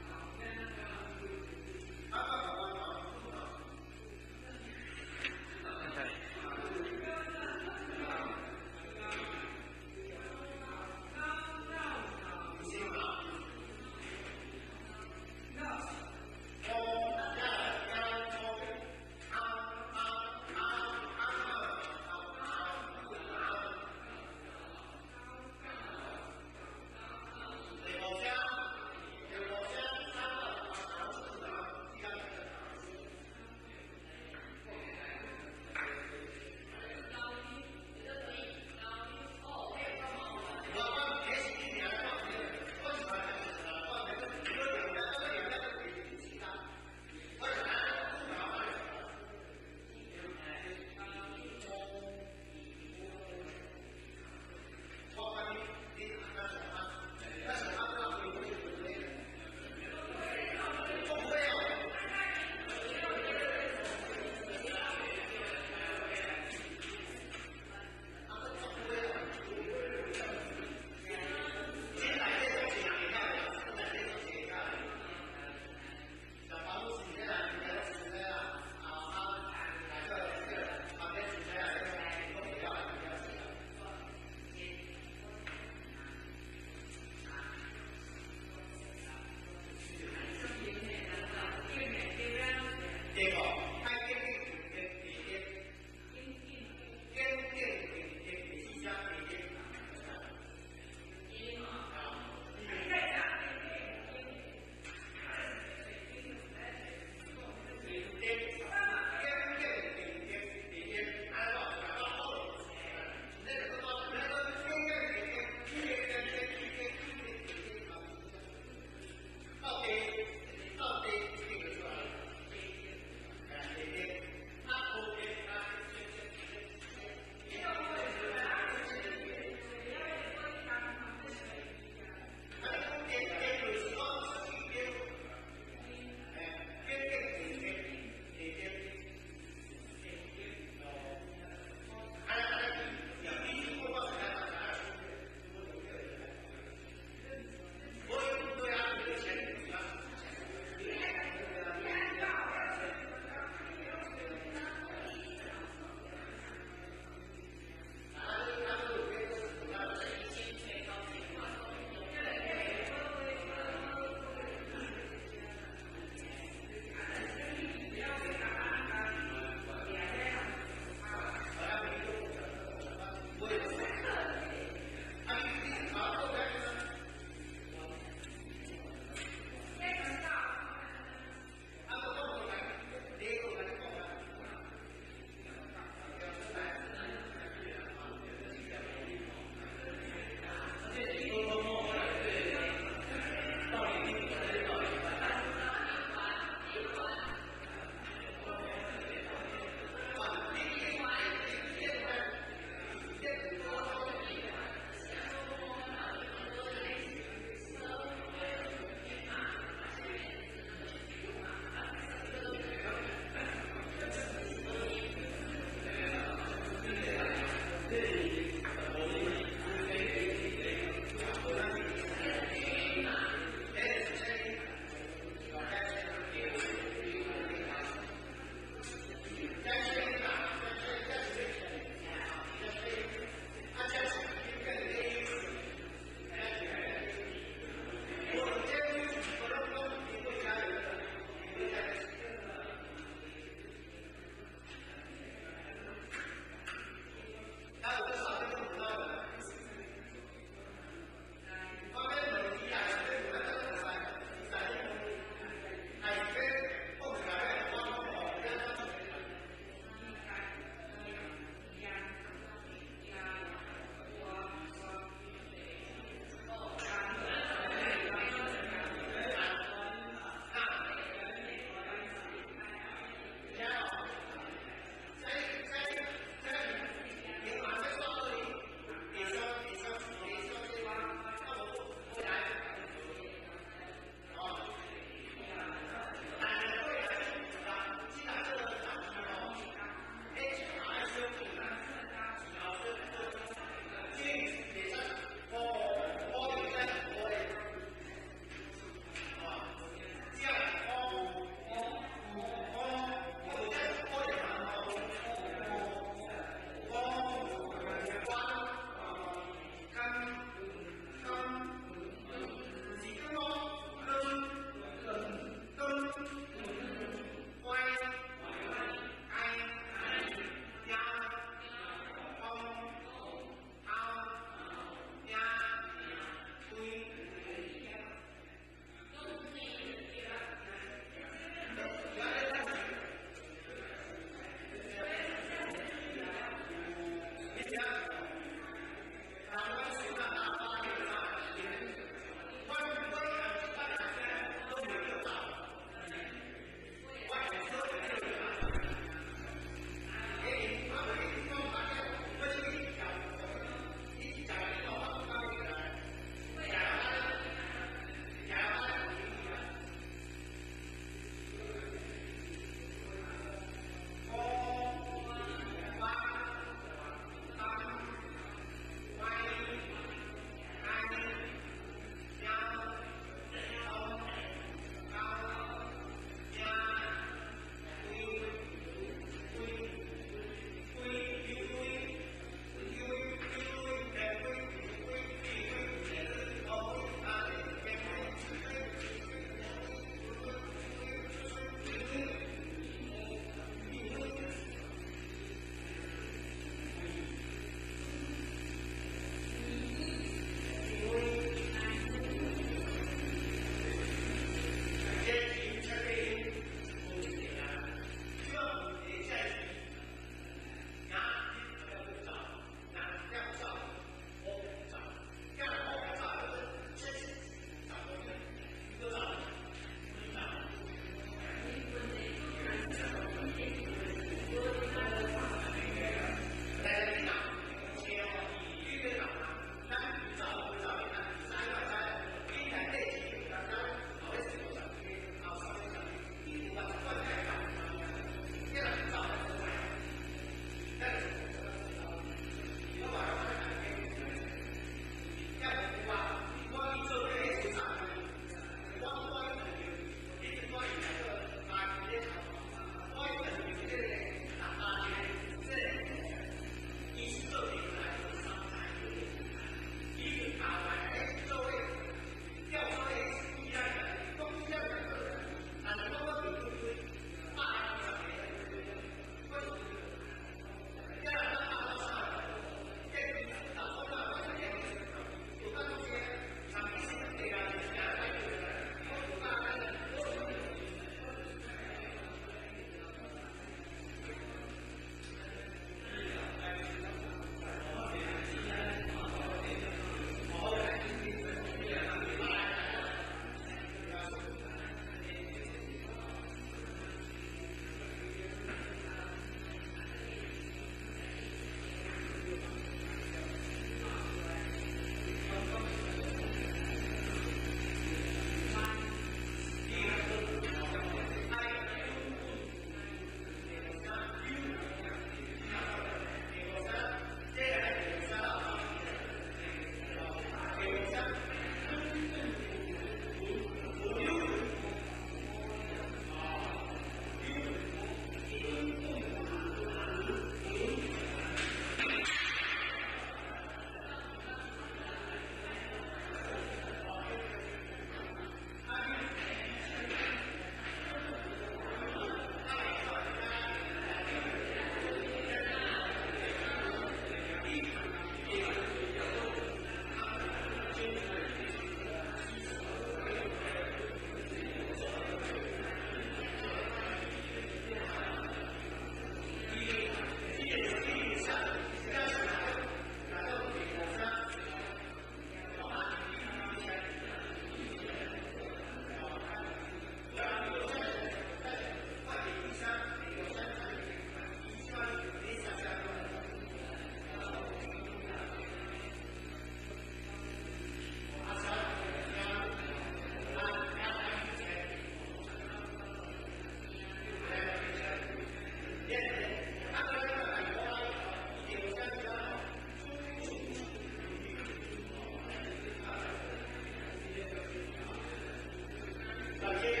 啊。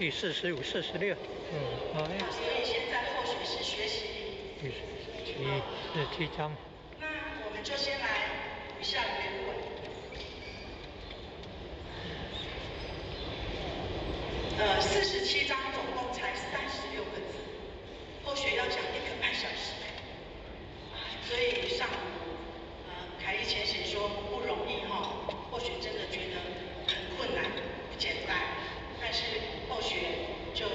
第45、46，好呀。所以现在后学是学习第7章。那我们就先来读一下原文。47章总共才36个字，后学要讲1个半小时，所以上午凯丽前贤说不容易哈，后学真的觉得很困难，不简单，但是后学就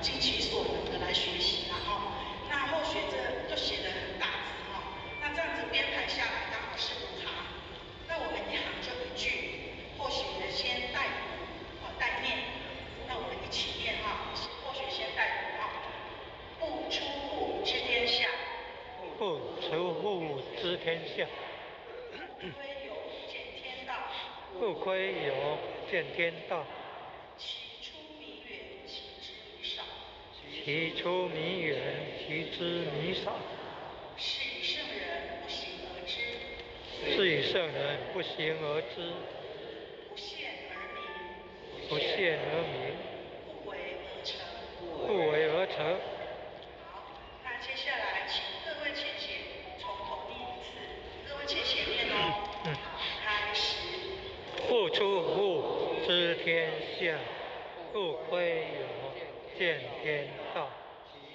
尽其所能的来学习啦哈。那后学这就写得很大字哈，那这样子编排下来刚好是5行，那我们1行就1句，后学先带读带念，那我们一起念哈，后学先带读哈。不出户知天下，不出户知天下，窥有见天道，不窥有见天道，其出弥远，其知弥少，其出弥远，其知弥少。是以圣人不行而知，是以圣人不行而知，不见而明，不见而明，不为而成。不为而成。好，那接下来请各位前贤从头念一次，各位前贤念哦。好，开始。不出户知天下，不窥有见天道，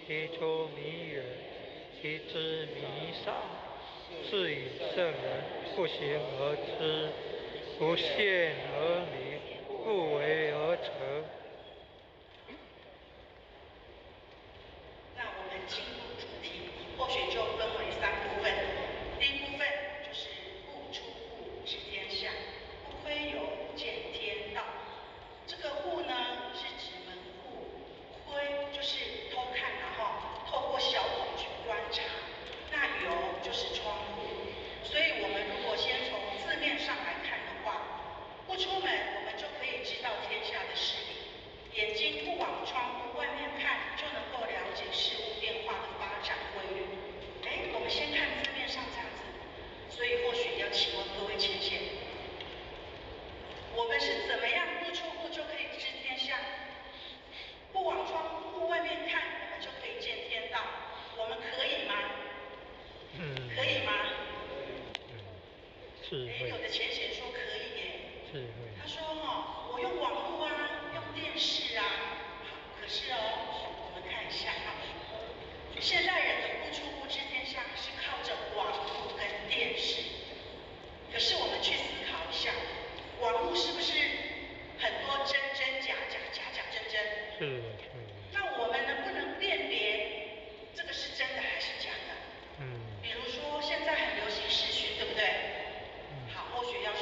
其出弥远，其知弥少。是以圣人不行而知，不见而明，不为而成。那我们进入主题，后学就分为3部分。第一部分就是不出户知天下，不窥有见天道。这个户呢是指门户，窥就是偷看然后透过小孔去观察，那有就是窗户。所以我们如果先从字面上来看的话，不出门我们就可以知道天下的事理。眼睛不往窗户外面看，就能够了解事物变化的发展规律。我们先看字面上这样子，所以或许要请问各位前贤，我们是怎么样不出户就可以知天下？不往窗户外面看，我们就可以见天道，我们可以吗？可以吗？智慧。有的前贤说可以耶。智慧。他说我用网络啊，用电视啊，可是我们看一下现代人的不出户知天下是靠着网络跟电视。可是我们去思考一下，网络是不是很多真真假假，假假真真？是。那我们能不能辨别这个是真的还是假的？比如说现在很流行视讯，对不对？好，后学要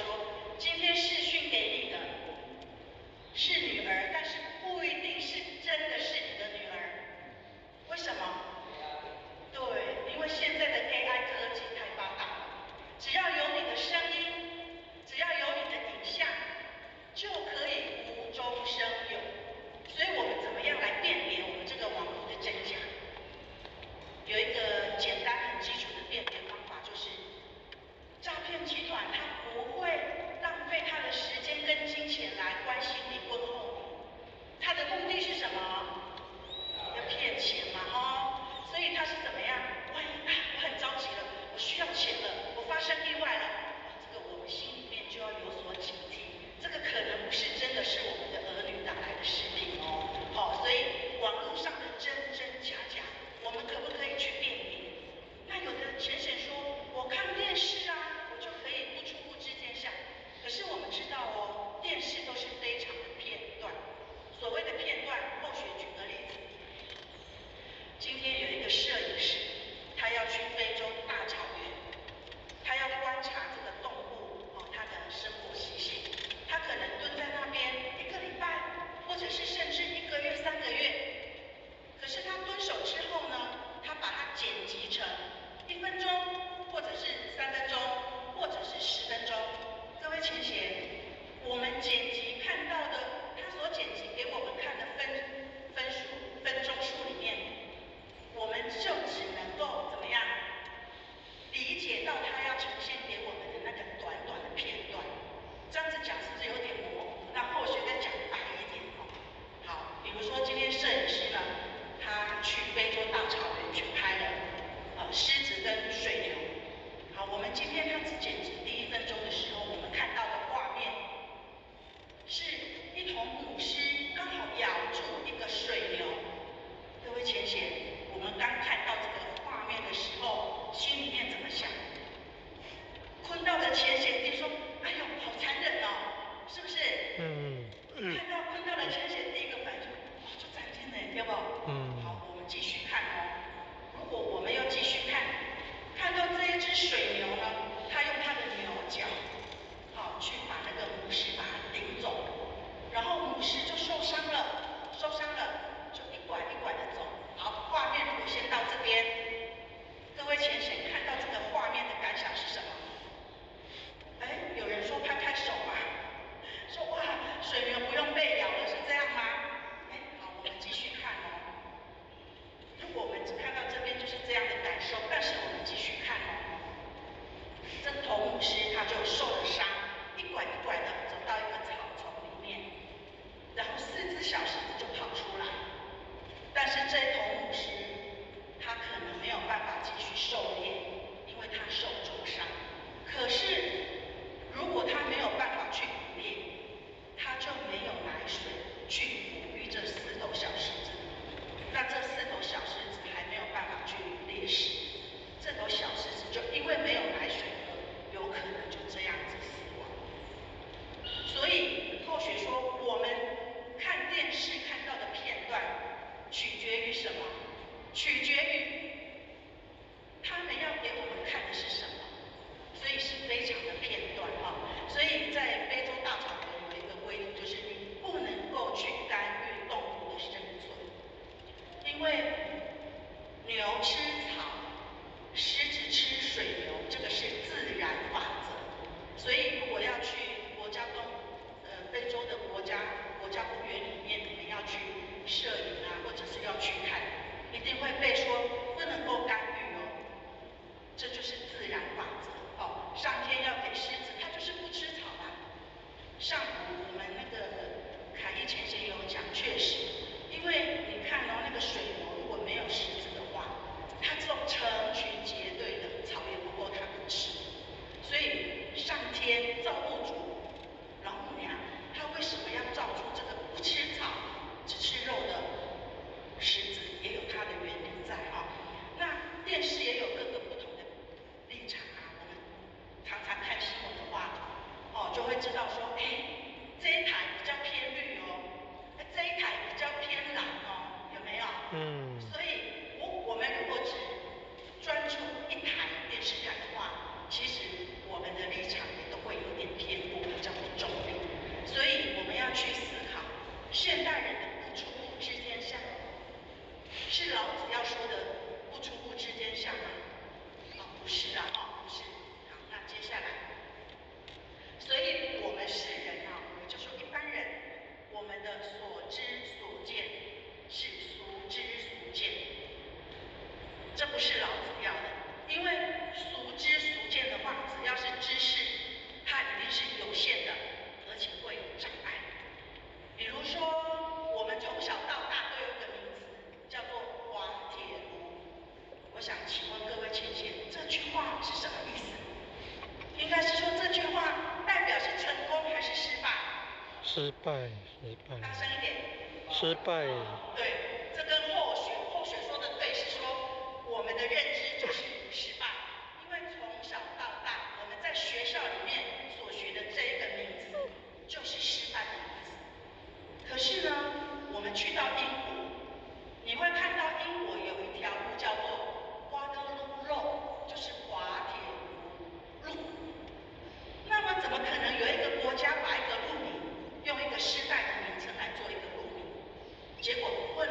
好，我们继续看哦。如果我们又继续看，看到这一只水牛呢，它用它的牛角，好，去把那个母狮把它领走，然后母狮就受伤了，就一拐一拐的走。好，画面如果先到这边，各位浅显看到这个画面的感想是什么？有人说拍拍手嘛，说哇，水牛不用被咬了，是这样吗？好，我们继续看哦。如果我们只看到这边就是这样的感受，但是我们继续看哦，这头母狮它就受了伤，一拐一拐的走到一个草丛里面，然后4只小狮子就跑出来，但是这头母狮它可能没有办法继续狩猎，因为它受重伤。可是如果它没有办法去捕猎，它就没有奶水去哺育这4头小狮子，那这4头小狮子还没有办法去猎食，这头小狮子就因为没有奶水喝，有可能就这样子死亡。所以后学说，我们看电视看到的片段，取决于什么？取决于他们要给我们看的是什么，所以是非常的片段哈。所以在非洲大草原有一个规定，就是你不能够去干预动物的生存，因为牛吃草，狮子吃水牛，这个是自然法则。所以如果要去非洲的国家公园里面，你们要去摄影啊，或者是要去看，一定会被说不能够干预哦。这就是自然法则哦。上天要给狮子，它就是不吃草啊。上古我们那个凯义前贤有讲，确实，因为你看哦，那个水牛如果没有狮子的话，它这种成群结队的，草也不够它们吃。所以上天造物主老母娘，她为什么要造出这个不吃草只吃肉的狮子，也有它的原因在啊。那电视也有各个不同的立场啊，我们常常看新闻的话，就会知道说，这一台比较偏绿哦，这一台比较偏蓝哦，有没有？所以我们如果只专注一台电视看的话，其实我们的立场也都会有点偏颇，比较不中立。所以我们要去思考，现代人的不出户知天下，是老子要说的不出户知天下吗？不是啊，不是。好，那接下来，所以我们世人啊，也就是说一般人，我们的所知所见是俗知俗见，这不是老子要的。因为俗知俗见的话，只要是知识，它一定是有限的，而且会有障碍。比如说，我们从小到大都有一个名词，叫做滑铁卢。我想请问各位浅显，这句话是什么意思？应该是说这句话代表是成功还是失败？失败。大声一点。失败。对，这跟后学说的对，是说我们的认知就是失败，因为从小到大我们在学校里面所学的这一个名词就是失败的名词。可是呢，我们去到英国，你会看到英国有一条路叫做Waterloo Road，就是滑铁卢路。那么怎么可能有一个国家把一个路名用一个失败的名称来做一个路名？结果问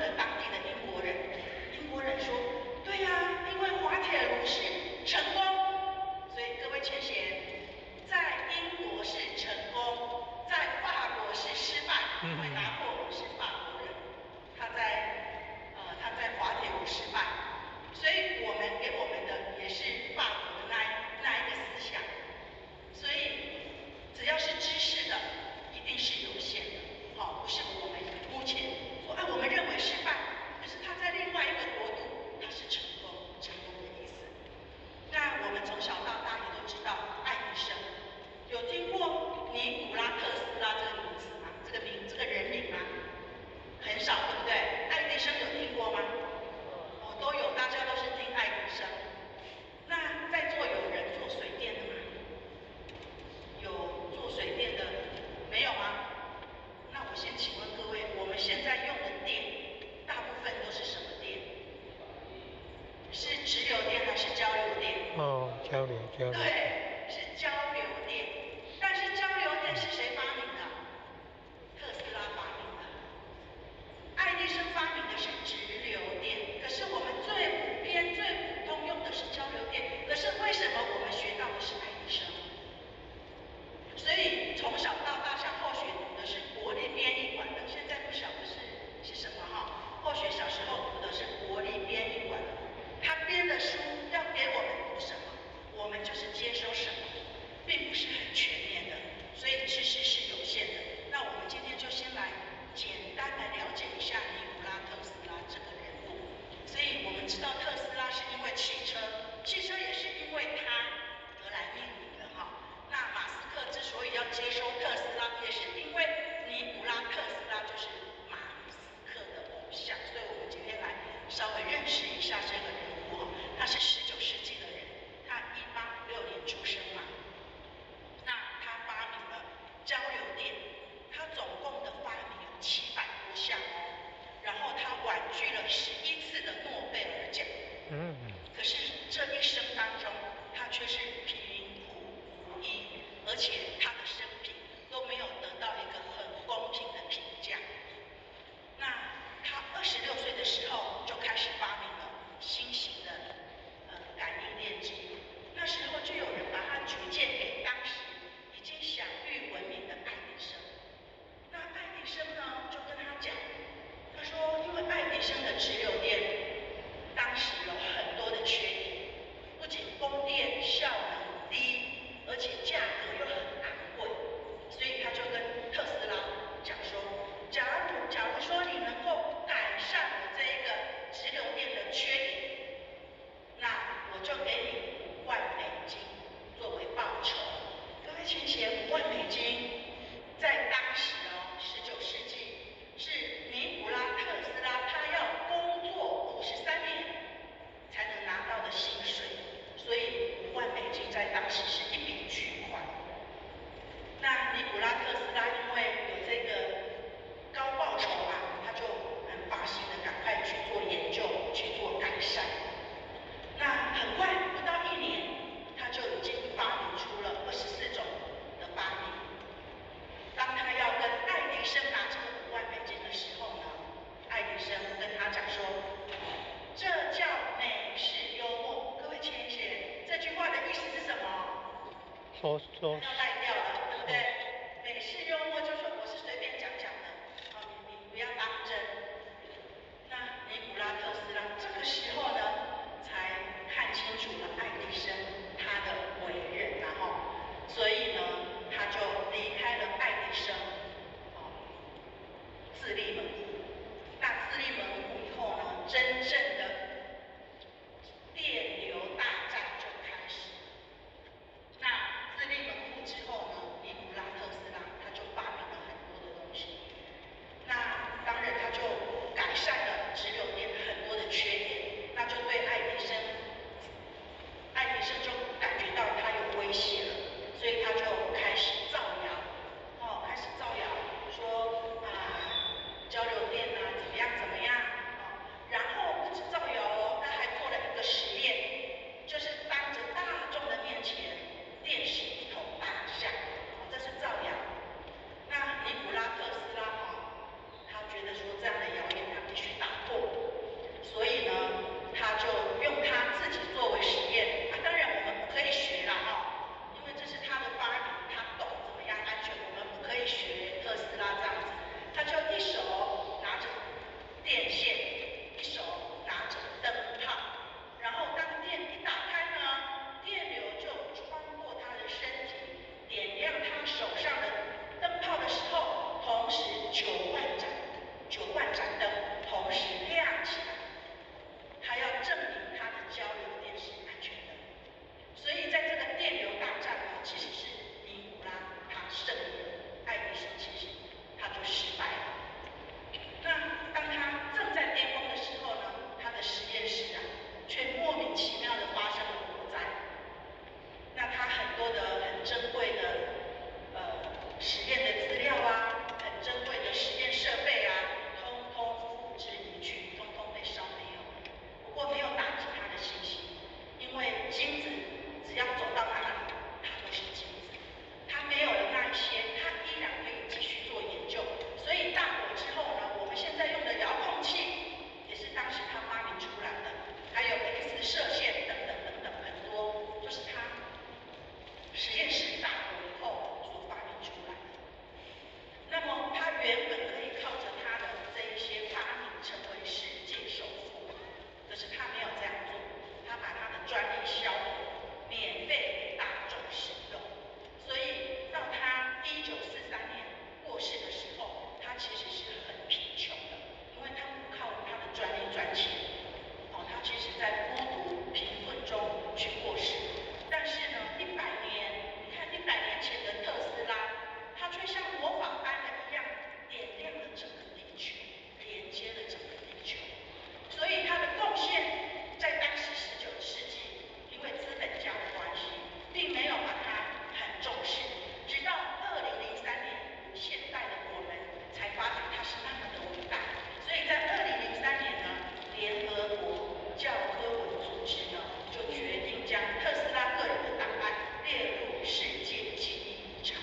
交流。对，是交流电。但是交流电是谁发明的？特斯拉发明的。爱迪生发明的是直流电，可是我们最普遍、最普通用的是交流电。可是为什么我们学到的是爱迪生？所以从小到大，像后学读的是国立编译馆的，现在不晓得是什么哈。后学小时候读的是国立编译馆，他编的书要给我们读什么，我们就是接收什么，并不是很全面的，所以知识是有限的。那我们今天就先来简单的了解一下尼古拉特斯拉这个人物。所以我们知道特斯拉是因为汽车也是因为他而来命名的哈。那马斯克之所以要接收特斯拉，也是因为尼古拉特斯拉就是马斯克的偶像。所以我们今天来稍微认识一下这个人物哈。他是19世纪的人，他1856年出生嘛。那他发明了交流电，他总共的发明有700多项哦。然后他婉拒了11次的诺贝尔奖。可是这一生当中，他却是贫苦无依，而且他的生平都没有得到一个很公平的评价。那他26岁的时候就开始发明了新型的感应电机，那时候就有人把他举荐给当时已经享誉闻名的爱迪生。那爱迪生呢就跟他讲，他说因为爱迪生的直流电当时有很多的缺点，不仅供电效能低，而且价格又很昂贵，所以他就跟特斯拉讲说，假如说你能够改善我这一个直流电的缺点，那我就给你5万美金作为报酬。各位亲戚，5万美金在当时19世纪是尼古拉特斯拉他要工作53年才能拿到的薪水，所以5万美金在当时是一笔巨款。那尼古拉特斯拉因为有这个高报酬嘛，他就很发心的赶快去做研究，去做改善。那很快不到1年，他就已经发明出了24种的发明。当他要跟爱迪生拿这个5万美金的时候呢，爱迪生跟他讲说，这叫美式幽默。各位亲戚，这句话的意思是什么？要赖掉了，对不对？美式幽默就是说我是随便讲讲的，你不要当真。那尼古拉特斯拉这个时候呢，才看清楚了爱迪生他的为人，然后，所以呢，他就离开了爱迪生，自立门户。那自立门户以后呢，真正的电流大战就开始。那自立门户之赚钱，他其实在孤独贫困中去过世。但是呢，100年，你看100年前的特斯拉，它却像魔法般的一样点亮了整个地球，连接了整个地球。所以它的贡献在当时19世纪，因为资本家的关系，并没有把它很重视，直到2003年，现代的我们才发觉它是那么的伟大。所以在2003年呢，联合国教科文组织呢就决定将特斯拉个人的档案列入世界记忆遗产。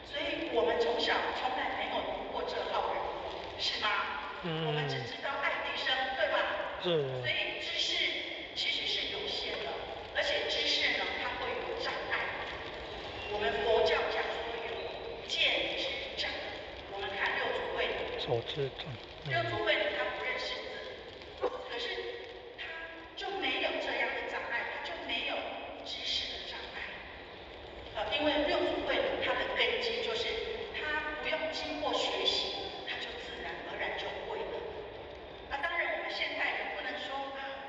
所以我们从小从来没有读过这号人物，是吗？我们只知道爱迪生，对吧？是。所以知识其实是有限的，而且知识呢，它会有障碍。我们佛教讲说有见知障，我们看六祖慧能，所知障。六祖慧能他不认识字，可是他就没有这样的障碍，他就没有知识的障碍。因为六祖慧能他的根基就是他不用经过学习，他就自然而然就会了。当然我们现代人不能说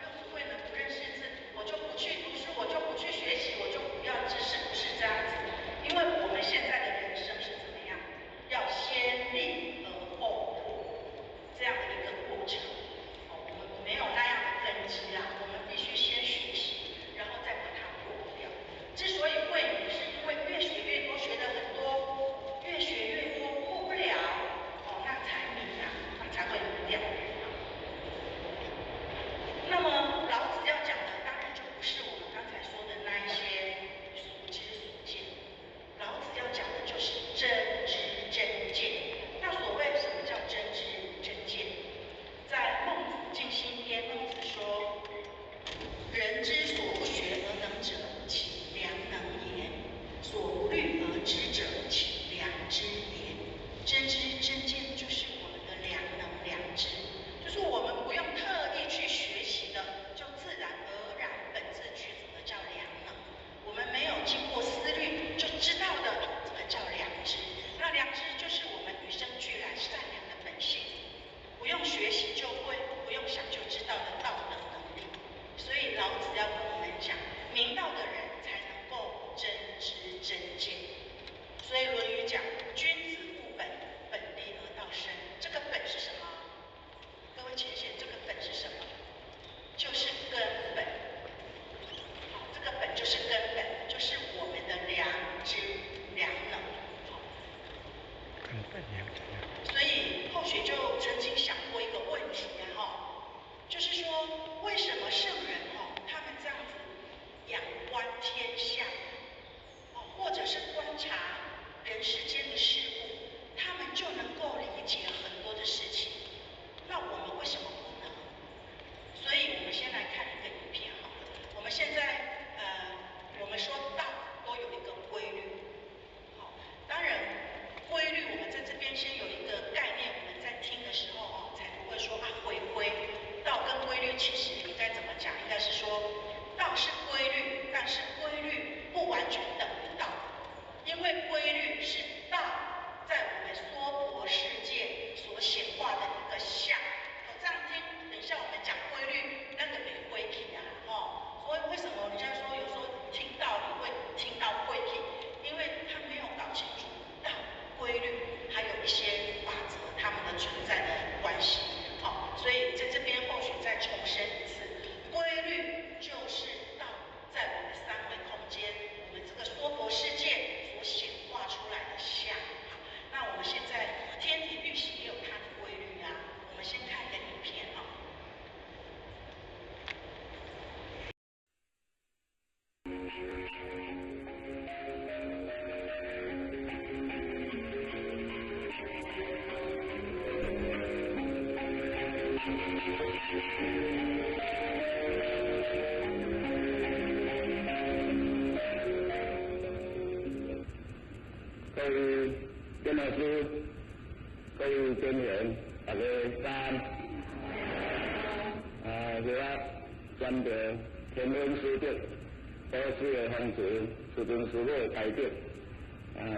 六祖慧能不认识字，我就不去读书，我就不去学习，我就不要知识，不是这样子。因为我们现在的人生是怎么样？要先立而后破这样的一个过程。我们没有那样的根基啦，我们必须先学习，然后再把它破掉。之所以会迷，是因为越学越多，学的很多，越学越多破不了，那才迷啊，那才会迷掉。那么老子要讲的当然就不是我们刚才说的那一些所知所见，老子要讲的就是真知真见。那所谓什么叫真知真见？在孟子尽心篇，孟子说：人之所不学而能者，其良能也；所不虑而知者，其良知也。真知真见就是我们的良能良知，就是我们不用特意去学习的，就自然而然本自具足的叫良能。我们没有经过思虑就知道的，这个叫良知。那良知就是我们与生俱来善良的本性，不用学习就会，不用想就知道的道德能力。所以老子要跟我们讲，明道的人才能够真知真见。所以《论语》讲：君子务本，本立而道生。这个本是什么？各位浅显，这个本是什么？就是根本。这个本就是根本，就是我们的良知、良能。根本良知。所以后学就曾经想过一个问题就是说，为什么圣人他们这样子仰观天下，或者是观察人世间的事物，他们就能够理解很多的事情，那我们为什么不能？所以我们先来看一个影片好了。我们现在我们说道都有一个规律，当然规律我们在这边先有一个概念，我们在听的时候才不会说回归。道跟规律其实应该怎么讲？应该是说道是规律，但是规律不完全等于道，因为规律是道在我们娑婆世界所显化的一个相。这样听，等一下我们讲规律，那个没规矩所以为什么人家说有时候听道理会听到规矩？因为他没有搞清楚道、规律，还有一些法则它们的存在的关系。所以在这边或许再重申一次，规律就是道在我们三维空间，我们这个娑婆世界所显化出来的相。那我们现在天体运行也有它的规律我们先看一个影片各位郑老师，各位官员，大家早。今仔针对天文师德多数的方式，师尊师母的改革，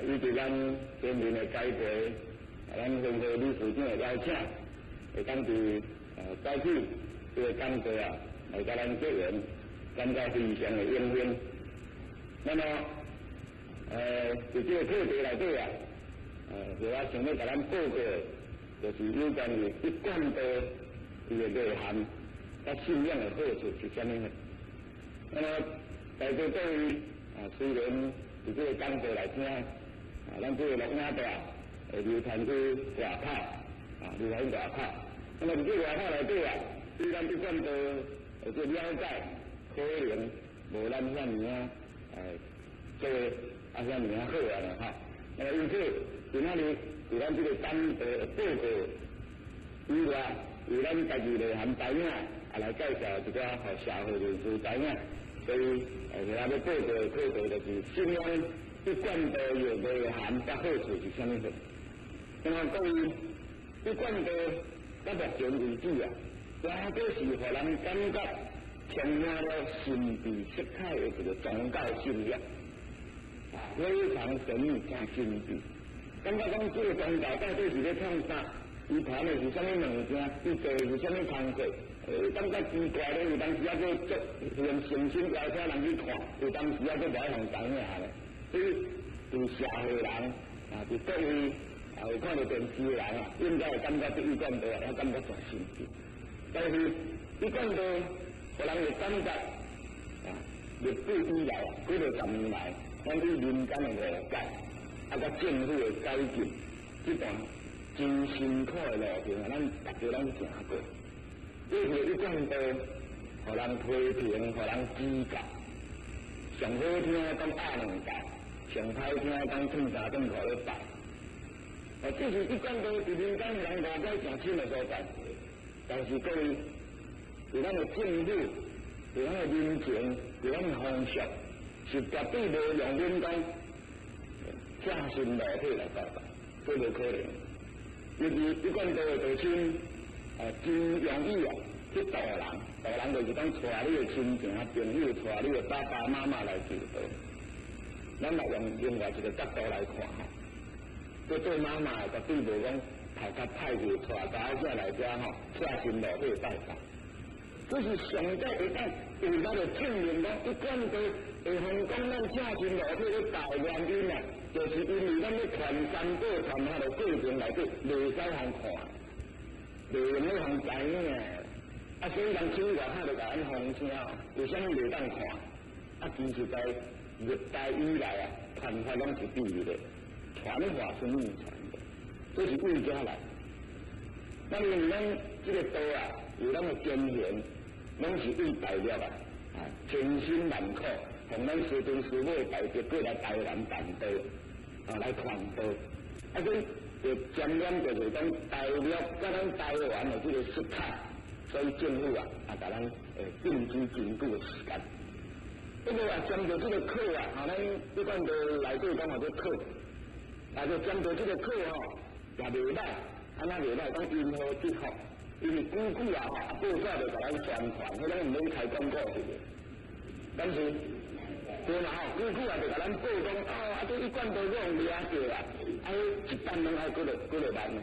以及咱天民的栽培，咱联合理事长的邀请，会当伫采取这个工作啊，来甲咱结缘，感觉非常的荣幸。那么，在这个课题内底啊，我想要甲咱报告，就是有关于一贯的伊个内涵，甲信仰的好处是啥物呢？那么，在座各位虽然在这个讲座来听，咱这个录音带流传去外口，流传外口。那么在这个外口内底啊，对咱一贯的这了解，可能无咱遐尼啊，做遐尼啊好啊啦哈。那么因此，今仔日在咱这个讲座的报告以外，为咱家己内涵知影，来介绍一寡互社会人士知影。所以，我要报告的课程就是信仰一贯的有内涵甲好处是啥物事？那么关于一贯的到目前为止啊，也都是互人感觉充满了神秘色彩的一个宗教信仰，非常神秘加神秘。感觉讲这个宗教到底是咧创啥？伊传的是啥物物件？伊做的是啥物工作？感觉奇怪咧，有当时啊，佫做用诚心邀请人去看，有当时啊，佫无互知影咧。所以，对社会人对各位有看到电视的人应该会感觉对伊贯道也感觉真神奇。但是，伊贯道互人会感觉历史以来几个10年来，咱对民间的误解，甲政府的改进，这段真辛苦的路程咱大家拢行过。这个一贯道，互人批评，互人指教，上好听讲压两道，上歹听讲忝3忝5咧拜。这是一贯道伫民间人误解诚深的所在。但是各位，对咱的政府，对咱的民情，对咱的风俗，是绝对无用恁讲正心裸体来交代，这无可能。尤其一贯道的道亲，真容易啊，去导人就是讲带你的亲情朋友，带你的爸爸妈妈来就道。咱来用另外一个角度来看吼，做做妈妈绝对无讲头壳歹去带查某仔来遮吼，赤身裸体拜拜。这是上帝会当有咱的证明讲，一贯道会向讲咱赤身裸体咧拜原因啊，就是因为咱咧传三宝传下的过程内底，袂使通看，袂用咧通知影。所以人手外口就甲咱风声，为啥物袂当看？其实在历代以来传法拢是秘密的，传话是秘传的，这是为家来。那么咱这个道有咱的根源，拢是为大陆千辛万苦，从咱师尊师母带着过来台湾办道，来传道。所以就沾染就是讲大陆甲咱台湾的这个色彩。所以政府甲咱定期评估的时间。不过针对这个课咱一贯的内底讲这课，就针对这个课也袂歹，安那袂歹，讲因何结合，因为久报纸就甲咱宣传，迄种唔免开广告去的。但是对嘛久就甲咱报讲，这一贯都这样抓着一班拢几落万呢。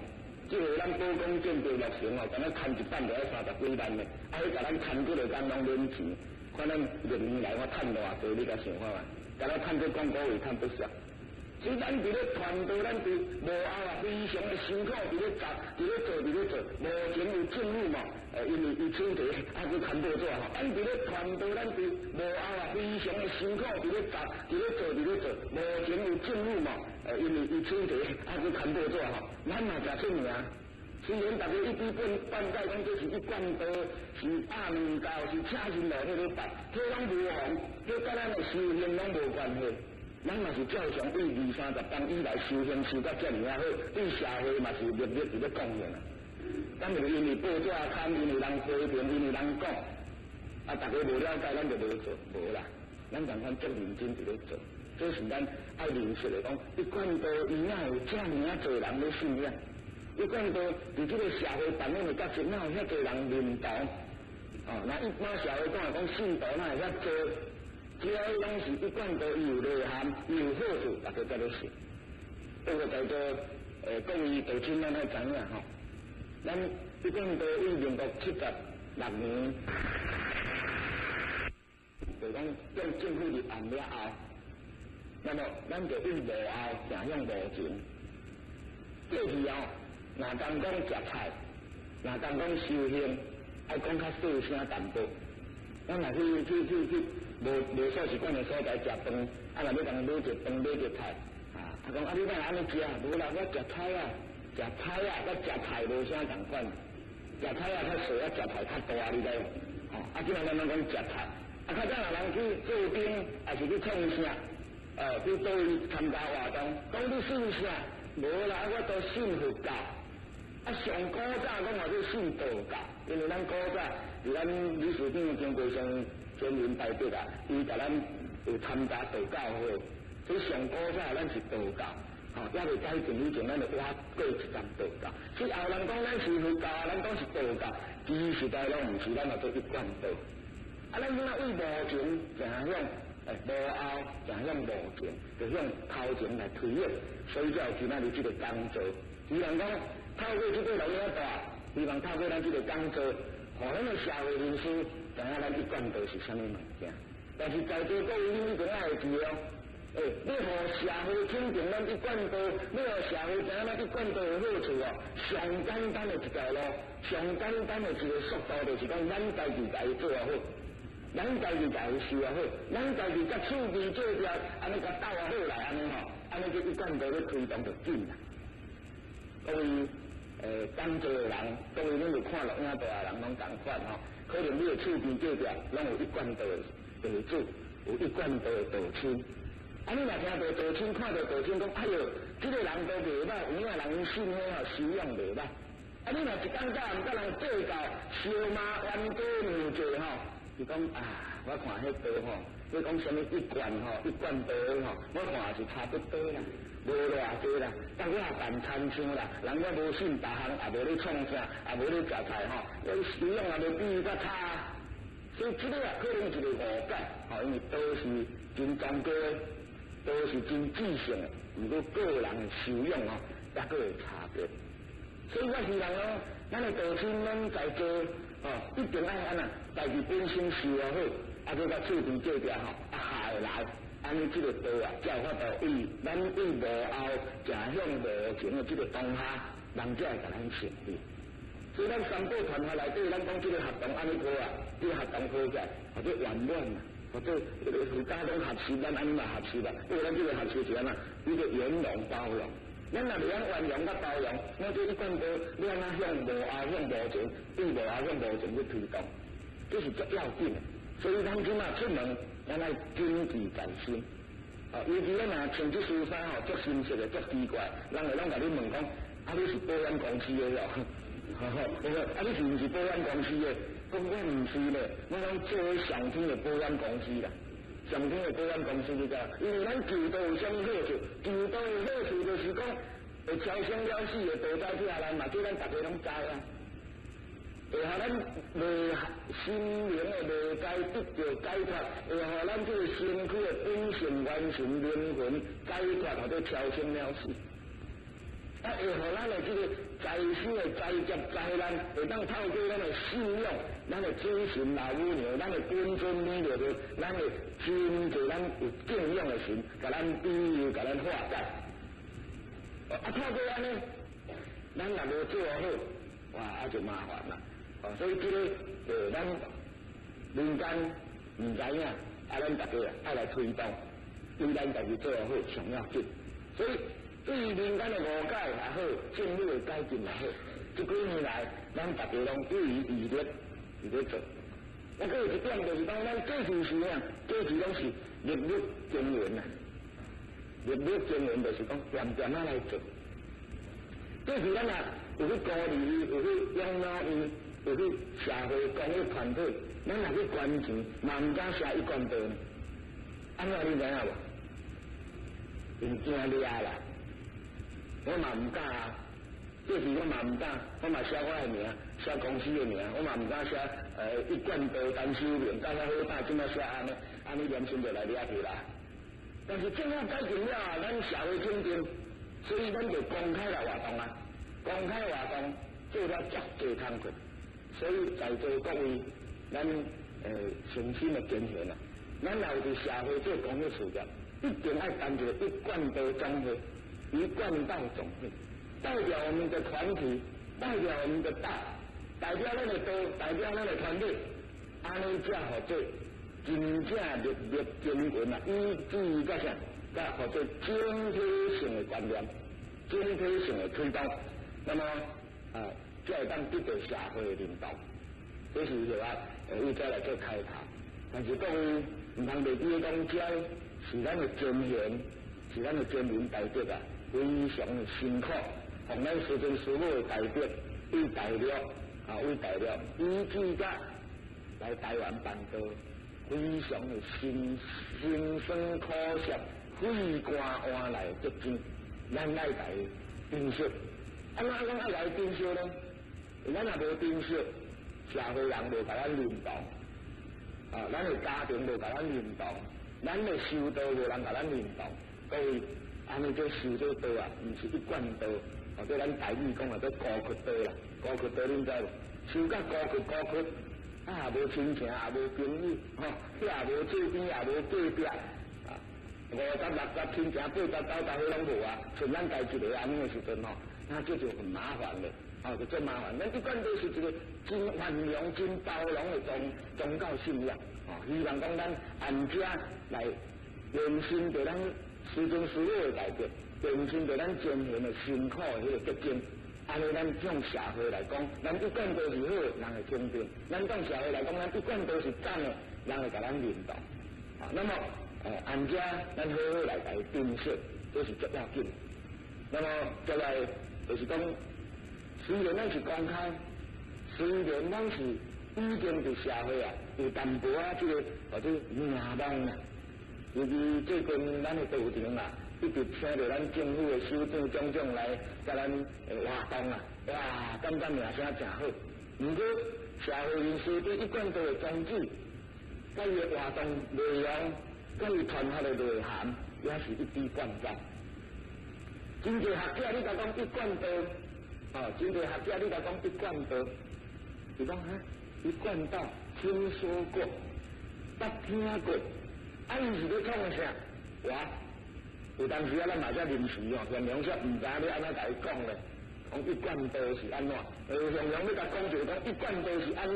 即个咱保公建筑落成敢若牵一班就要30几万呢，迄甲咱牵几落工拢免钱，看咱6年来我趁偌济，你甲想看嘛？甲咱趁这广告费趁不少。所以咱伫咧传道，咱伫幕后非常的辛苦，伫咧做，目前有政府嘛，因为伊请者去牵报纸咱伫咧传道，咱伫幕后非常的辛苦，伫咧做，目前有政府嘛，因为伊请者去牵报纸咱嘛食出名。虽然大家一知半解讲这是一贯道，是压两道，是赤身裸体咧拜，迄拢无红，迄甲咱的修行拢无关系。咱嘛是照常为20-30当以来修行修到遮尔好，对社会嘛是热烈伫咧贡献咱就是因为报纸刊，因为人批评，因为人讲，大家无了解，咱就无做，无啦。咱共款足认真伫咧做，这是咱爱认识的讲，一贯道伊哪有遮尔多人咧信仰？一贯道伫这个社会扮演的角色，哪有遐多人认同？那一般社会讲信徒哪会遐多？只要拢是一贯道有内涵、有好处，大家才咧信。不过在座各位道亲咱爱知影咱一共到为民国76年，就讲用政府立案了后，那么咱就为无后行向无前。过去哦，若讲食菜，若讲修行，爱讲较细声淡薄。咱若去无所习惯的所在食饭，啊，若要讲买一饭买一菜，啊讲你哪安尼食？无啦，我食菜啊，甲食菜无啥共款。食菜啊较细啊，食菜较大，你知无？哦，即摆咱讲食菜，较早若人去做兵，还是去创啥？去倒位参加活动，讲你信啥？无啦，我都信佛教。上古早讲话要信道教，因为咱古早伫咱理事长经过上前人大德啊，伊甲咱有参加道教会，所以上古早咱是道教，也未改变以前咱就挖过一站道教。所以后人讲咱是佛教，咱讲是道教，其实在拢毋是，咱做一贯道。咱现在为无情行向无后，行向无前，就向头前来推演，所以才有今仔日这个工作。虽然讲透过这个老鸟大，希望透过咱这个工作，互咱的社会人士知影咱一贯道是啥物物件。但是在座各位你一定要会记哦，你互社会肯定咱一贯道，你互社会知影咱一贯道的好处哦，上简单的一条路，上简单的一个速度，就是讲咱家己家己做好。咱家己家己修啊好，咱家己甲厝边做条，安尼甲斗啊好来安尼吼，安尼就一贯道咧推动就紧啦。各位工作的人，各位恁有看录影带的人拢同款吼，可能你的厝边做条，拢有一贯道的地主，有一贯道的道亲。啊，你若听到道亲，看到道亲讲，哎哟，这个人都袂歹，有影人信迄吼修养袂歹。啊，你若一工早毋甲人做到烧麻冤家面罪吼。是讲啊，我看迄道吼，你讲什么一贯吼，一贯道吼，我看是差不多啦，无偌济啦。但我也办餐厅啦，人我无信，逐项也无咧创啥，也无咧食菜吼，我修养也无比伊较差。所以这个啊，可能是一个误解，吼，因为都是真宗教，都是真知性的，如果个人的修养吼，也个有差别。所以我希望咯，咱的道亲拢在做。一定爱安啊，家己本身修啊好，再甲厝边做条吼，下会来，安尼这个道啊，才有法度为咱为无后行向无前的这个当下，人才会甲咱成立。所以咱三宝传下来对，咱讲这个合同安尼过啊，这个合同好起来，或者圆满啊，或者附加种合适，咱安尼嘛合适啦。因为咱这个合适是安那，一个圆融包容。咱若袂晓圆融甲包容，咱这一贯道，你安那向无后向无前，对无后向无前去推动，这是最要紧的。所以咱即马出门，咱来谨记在心。尤其咱若穿这恤衫吼，足新鲜的，足奇怪，人会拢甲你问讲，啊你是保险公司的咯？啊你是毋是保险公司的？讲我毋是咧，我讲做上天的保险公司啦。上天的保险公司你知，因为咱求道有啥物好处？求道的好处就是讲会超生了死的道在下来嘛，叫咱大家拢知啊。会互咱内心灵的内在得到解脱，会互咱这个身躯的本性完全灵魂解脱，或者超生了死。啊，会互咱的这个在世的灾劫灾难，会当透过咱的信仰、咱的精神老母娘、咱的本尊弥勒的，咱的真侪咱有敬仰的神，甲咱庇佑、甲咱化解。透过安尼，咱若无做好，哇，就麻烦啦。所以这个咱民间唔知影，咱大家爱来推动，对咱家己做好上要紧。所以对于民间的误解也好，政府的改进也好，这几年来，咱大家拢对于毅力做。还有一点就是讲，咱过去是啊，过去拢是日日经营啊，日日经营就是讲点点啊来做。过去咱啊有去鼓励，有去养老院，有去社会公益团体，咱若去捐钱，嘛唔敢写一贯道呢。安怎你知影无？因惊掠啦，我嘛唔敢啊。过去我嘛唔敢，我嘛写我的名，写公司的名，我嘛唔敢写一贯道单修炼，大家好大怎么写安尼年轻就来掠去啦。但是政府改进了，咱社会肯定，所以咱就公开来活动啊，公开活动，做了足济工课，所以在座各位，咱诚心的坚持啊，咱若有伫社会做公益事业，一定要担着一贯道总会，一贯道总会，代表我们的团体，代表我们的道，代表咱的道，代表咱的团队，安尼才好做真正日日经营啊，以至甲啥，甲或者整体性的观念，整体性的推动，那么才会当得到社会的领导。这是说为再来做开头，但是各位唔通袂记讲，这是咱的尊严，是咱的尊严代表啊，非常的辛苦，从咱师尊师母的代表为代表以至甲来台湾办道，非常的辛酸苦涩，费肝换来足钱，咱爱来珍惜。咱爱来珍惜呢？咱若无珍惜，社会人无甲咱领导，咱的家庭无甲咱领导，咱的修道无人甲咱领导。各位，安尼做修这道啊，毋是一贯道，或者咱台语讲啊，做高缺道啦，高缺道恁知无？修到高缺，无亲情，也无朋友，也无做边，也无隔壁，50、60亲情，80、90岁拢无啊，剩咱家一个安尼的时阵那这就很麻烦了，就真麻烦。咱一贯都是一个真宽容、真包容的宗教信仰，希望讲咱安家来用心对咱师尊师母的代表，用心对咱前贤的辛苦的迄个结晶。安尼咱向社会来讲，咱一贯都是好，人会肯定；咱向社会来讲，咱一贯都是赞的，人会甲咱领导。那么安家咱好好来珍惜，这是足要紧。那么再来就是讲，虽然咱是公开，虽然咱是已经伫社会有淡薄这个或者名望尤其最近咱的道场一直请着咱政府的首长种种来甲咱活动哇，感觉名声真好。不过社会人士对一贯道的宗旨，甲伊的活动内容，甲伊传发的内涵，也是一笔贯照。真侪学者你甲讲一贯道，真侪学者你甲讲一贯道，就讲一贯道听说过，捌听过，伊是咧创啥？有当时咱嘛才临时向良说，唔知要安怎甲伊讲咧，讲一贯道是安怎？向良要甲讲就讲一贯道是安怎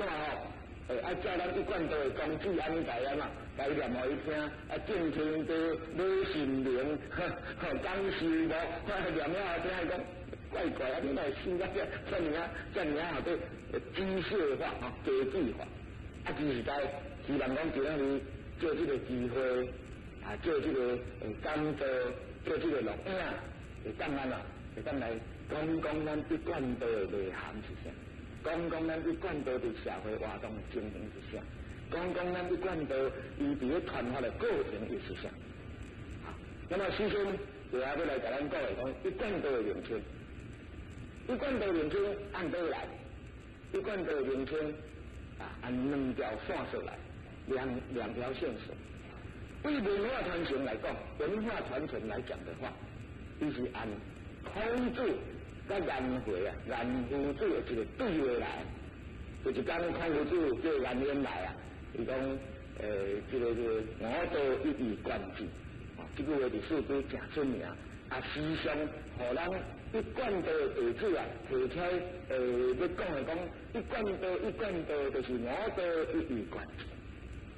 照咱一贯道的宗旨安尼甲伊甲伊念互伊听，正听道无信灵，讲修无，念了后听伊讲怪怪你来信到这尔后头机械化科技化，其实在希望讲今仔日借这个机会。借这个讲座，借这个录影，会当来讲咱一贯道的内涵是啥？讲咱一贯道对社会活动的经营是啥？讲咱一贯道伊伫咧传发的过程又是啥？那么师兄就要来甲咱讲一贯道的名称，一贯道名称按倒来，一贯道名称按2条线索来，两条线索。对文化传承来讲，文化传承来讲的话，就是按孔子甲颜回颜夫子的一个对话来，就是讲孔夫子叫颜渊来伊讲这个我道一以贯之，这句话伫四书真出名，时常互咱一贯道弟子提起要讲的讲一贯道就是我道一以贯之，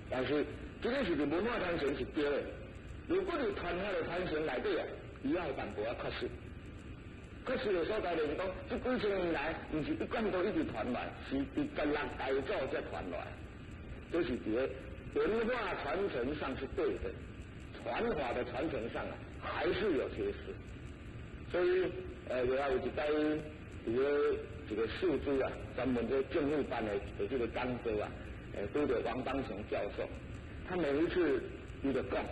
但是。这个是文化传承是对的，如果你传发的传承内底伊要有淡薄缺失。缺失的所在就是讲，这几千年来，毋是一贯道一直传来，是16代祖才传来。这是在文化传承上是对的，传法的传承上还是有缺失。所以我要有一代这个素质专门做政府办的这个讲座拄着王邦雄教授。他每一次伊就讲，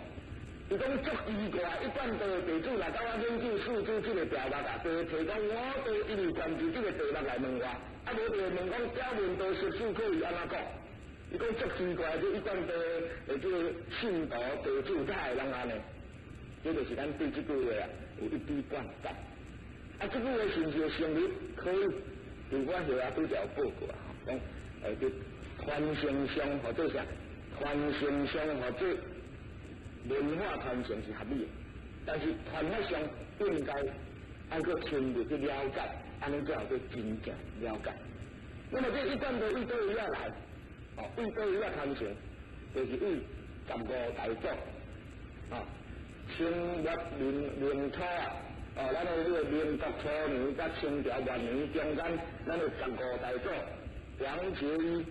伊讲足奇怪，一贯道弟子来到我研究四书这个条目就提讲我道一以贯之这个题目来问我，无就问讲表面道实事可以安怎讲？伊讲足奇怪，这一贯道的这个信徒弟子才会啷安呢？这就是咱对这句话有一笔贯照。这句话是不是成立？可以，我后啊拄条报告啊，讲这传承上或者啥，传承上或者文化传承是合理的，但是传统上应该按个深入去了解，安尼才好去真正了解。那么这一贯的为倒位啊来，为倒位啊传承，就是为15大祖清末年初啊。咱的这个民国初年甲清朝末年中间，咱的15大祖王杰义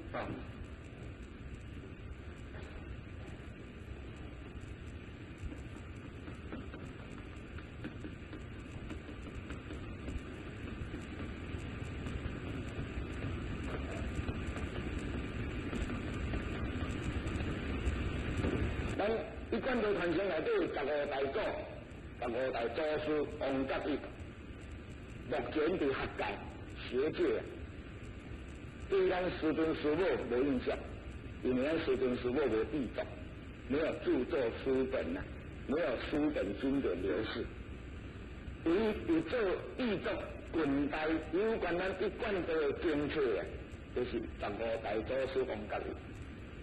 咱一贯的传承内底15大祖。15大祖师王甲义，目前伫学界学界对咱师尊师母无印象，因为咱师尊师母无译作，没有著作书本啊，没有书本经典流逝。有做译作近代有关咱一贯的政策啊，就是15大祖师王甲义，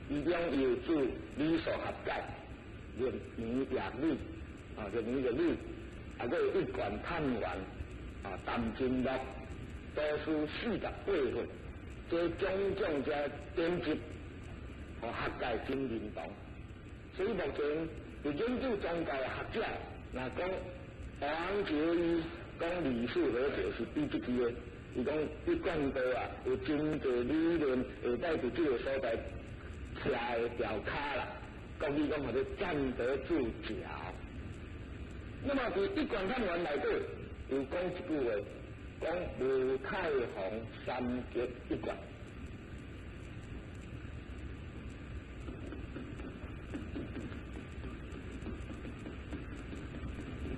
伊将有著理数学界、历年夜历。历年日历，还佫有一贯探源，谈经录，多书48份，这种种这典籍，学界真认同。所以目前伫研究宗教的学者，若讲王杰义讲历史学者是比这支的，伊讲一贯道啊，有真侪理论会带伫这个所在徛的条卡啦，国语讲或者站得住脚。那么伫一贯探源内底有讲一句话，讲吴太洪三结一贯。